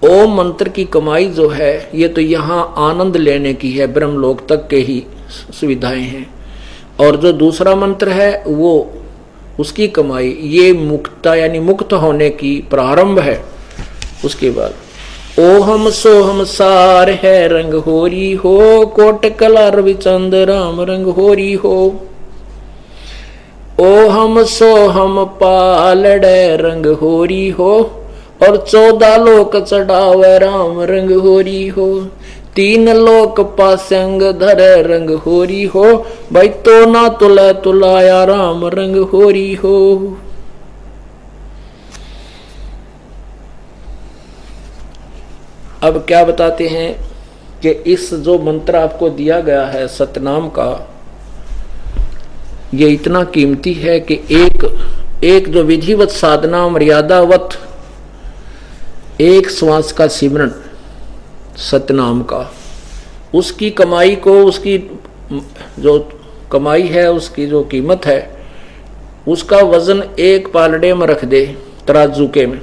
ओम मंत्र की कमाई जो है, ये तो यहाँ आनंद लेने की है, ब्रह्मलोक तक के ही सुविधाएं हैं। और जो दूसरा मंत्र है वो उसकी कमाई, ये मुक्ता यानी मुक्त होने की प्रारंभ है। उसके बाद ओहम सोहम सार है रंग होरी हो, कोट कला रविचंद राम रंग होरी हो। ओहम सोहम पालड़े रंग होरी हो, और 14 लोक चढ़ावे राम रंग होरी हो। 3 लोक पासंग धरे रंग होरी हो, भाई तो ना तुला तुलाया राम रंग होरी हो। अब क्या बताते हैं कि इस जो मंत्र आपको दिया गया है सतनाम का, ये इतना कीमती है कि एक जो विधिवत साधना मर्यादावत एक श्वास का सिमरन सतनाम का, उसकी कमाई को, उसकी जो कमाई है, उसकी जो कीमत है, उसका वजन एक पालड़े में रख दे, तराजू के में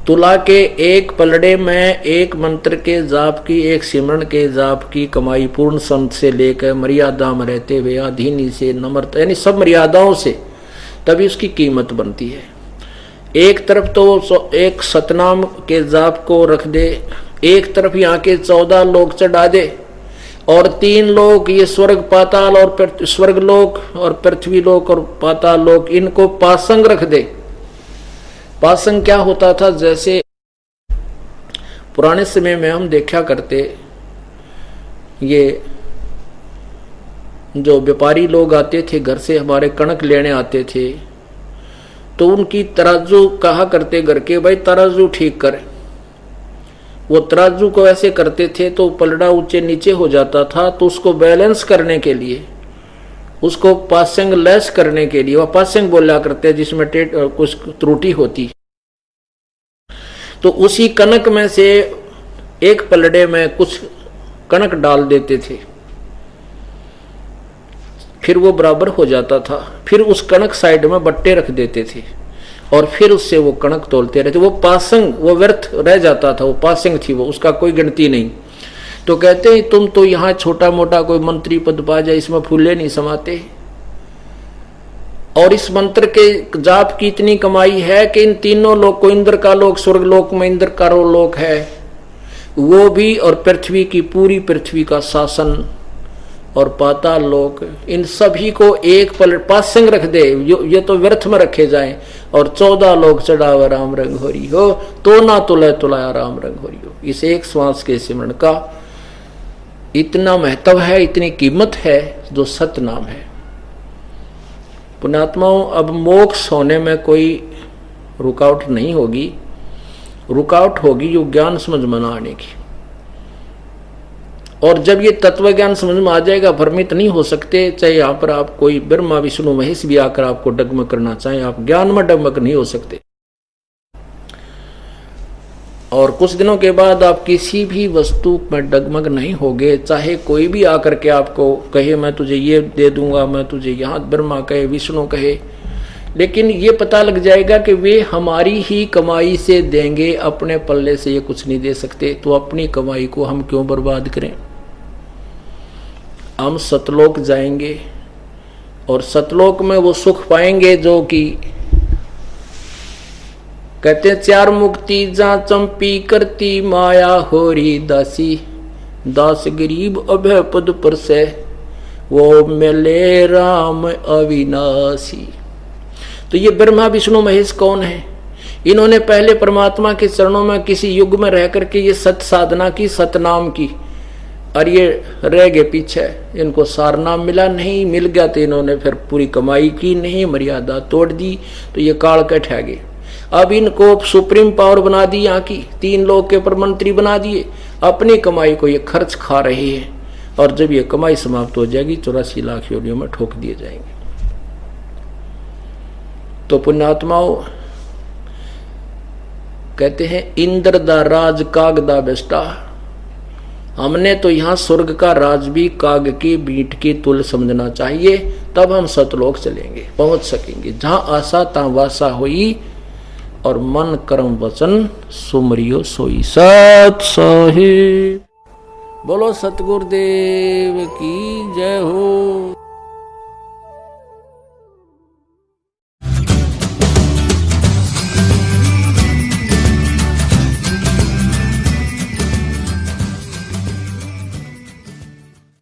तुला के एक पलड़े में एक मंत्र के जाप की, एक सिमरन के जाप की कमाई पूर्ण संत से लेकर मर्यादा में रहते हुए अधीनी से नम्रता यानी सब मर्यादाओं से, तभी उसकी कीमत बनती है। एक तरफ तो एक सतनाम के जाप को रख दे, एक तरफ यहाँ के 14 लोक चढ़ा दे, और 3 लोक ये स्वर्ग पाताल और स्वर्ग लोक और पृथ्वी लोक और पाताल लोक, इनको पासंग रख दे। पासंग क्या होता था, जैसे पुराने समय में हम देखा करते, ये जो व्यापारी लोग आते थे घर से हमारे कणक लेने आते थे, तो उनकी तराजू कहा करते घर के, भाई तराजू ठीक कर। वो तराजू को ऐसे करते थे तो पलड़ा ऊंचे नीचे हो जाता था, तो उसको बैलेंस करने के लिए, उसको पासंग लेस करने के लिए, वह पासंग बोला करते जिसमें कुछ त्रुटि होती, तो उसी कणक में से एक पलड़े में कुछ कणक डाल देते थे, फिर वो बराबर हो जाता था। फिर उस कणक साइड में बट्टे रख देते थे और फिर उससे वो कणक तोलते रहते। वो पासंग वो व्यर्थ रह जाता था, वो पासंग थी, वो उसका कोई गिनती नहीं। तो कहते हैं तुम तो यहाँ छोटा मोटा कोई मंत्री पद पा जाए, इसमें फूले नहीं समाते। और इस मंत्र के जाप की इतनी कमाई है कि इन तीनों लोक को, इंद्र का लोक, स्वर्ग लोक में इंद्र का लोक है वो भी, और पृथ्वी की पूरी पृथ्वी का शासन और पाताल लोक, इन सभी को एक पासंग रख दे, ये तो व्यर्थ में रखे जाएं, और 14 लोक चढ़ावा राम रंग होरी हो, तो ना तुला तुलाया राम रंग होरी हो। इस एक श्वास के सिमरण का इतना महत्व है, इतनी कीमत है, जो सतनाम है। पुण्यात्माओं, अब मोक्ष होने में कोई रुकावट नहीं होगी, रुकावट होगी जो ज्ञान समझ में न आने की। और जब ये तत्व ज्ञान समझ में आ जाएगा, भ्रमित नहीं हो सकते। चाहे यहाँ पर आप कोई ब्रह्मा विष्णु महेश भी आकर आपको डगमग करना चाहे, आप ज्ञान में डगमग नहीं हो सकते। और कुछ दिनों के बाद आप किसी भी वस्तु में डगमग नहीं होगे, चाहे कोई भी आकर के आपको कहे मैं तुझे ये दे दूंगा, मैं तुझे यहाँ, ब्रह्मा कहे, विष्णु कहे, लेकिन ये पता लग जाएगा कि वे हमारी ही कमाई से देंगे, अपने पल्ले से ये कुछ नहीं दे सकते। तो अपनी कमाई को हम क्यों बर्बाद करें। हम सतलोक जाएंगे और सतलोक में वो सुख पाएंगे जो कि कहते हैं 4 मुक्ति जा चंपी करती माया होरी दासी, दास गरीब अभय पद पर से वो मिले राम अविनाशी। तो ये ब्रह्मा विष्णु महेश कौन है? इन्होंने पहले परमात्मा के चरणों में किसी युग में रह करके ये सत साधना की, सतनाम की, और ये रह गए पीछे। इनको सार नाम मिला नहीं, मिल गया तो इन्होंने फिर पूरी कमाई की नहीं, मर्यादा तोड़ दी, तो ये काल के ठह गए। अब इनको सुप्रीम पावर बना दी, यहाँ की 3 लोग के पर मंत्री बना दिए, अपनी कमाई को ये खर्च खा रहे हैं, और जब ये कमाई समाप्त हो जाएगी 84 लाख योनियों में ठोक दिए जाएंगे। तो पुण्यात्माओं कहते हैं, इंद्र दा राज काग दा बेस्टा। हमने तो यहाँ स्वर्ग का राज भी काग की बीट की तुल समझना चाहिए, तब हम सतलोक चलेंगे, पहुंच सकेंगे। जहां आशा तहां वासा हुई, और मन कर्म वचन सुमरियो सोई सत साहिब। बोलो सतगुरुदेव की जय हो।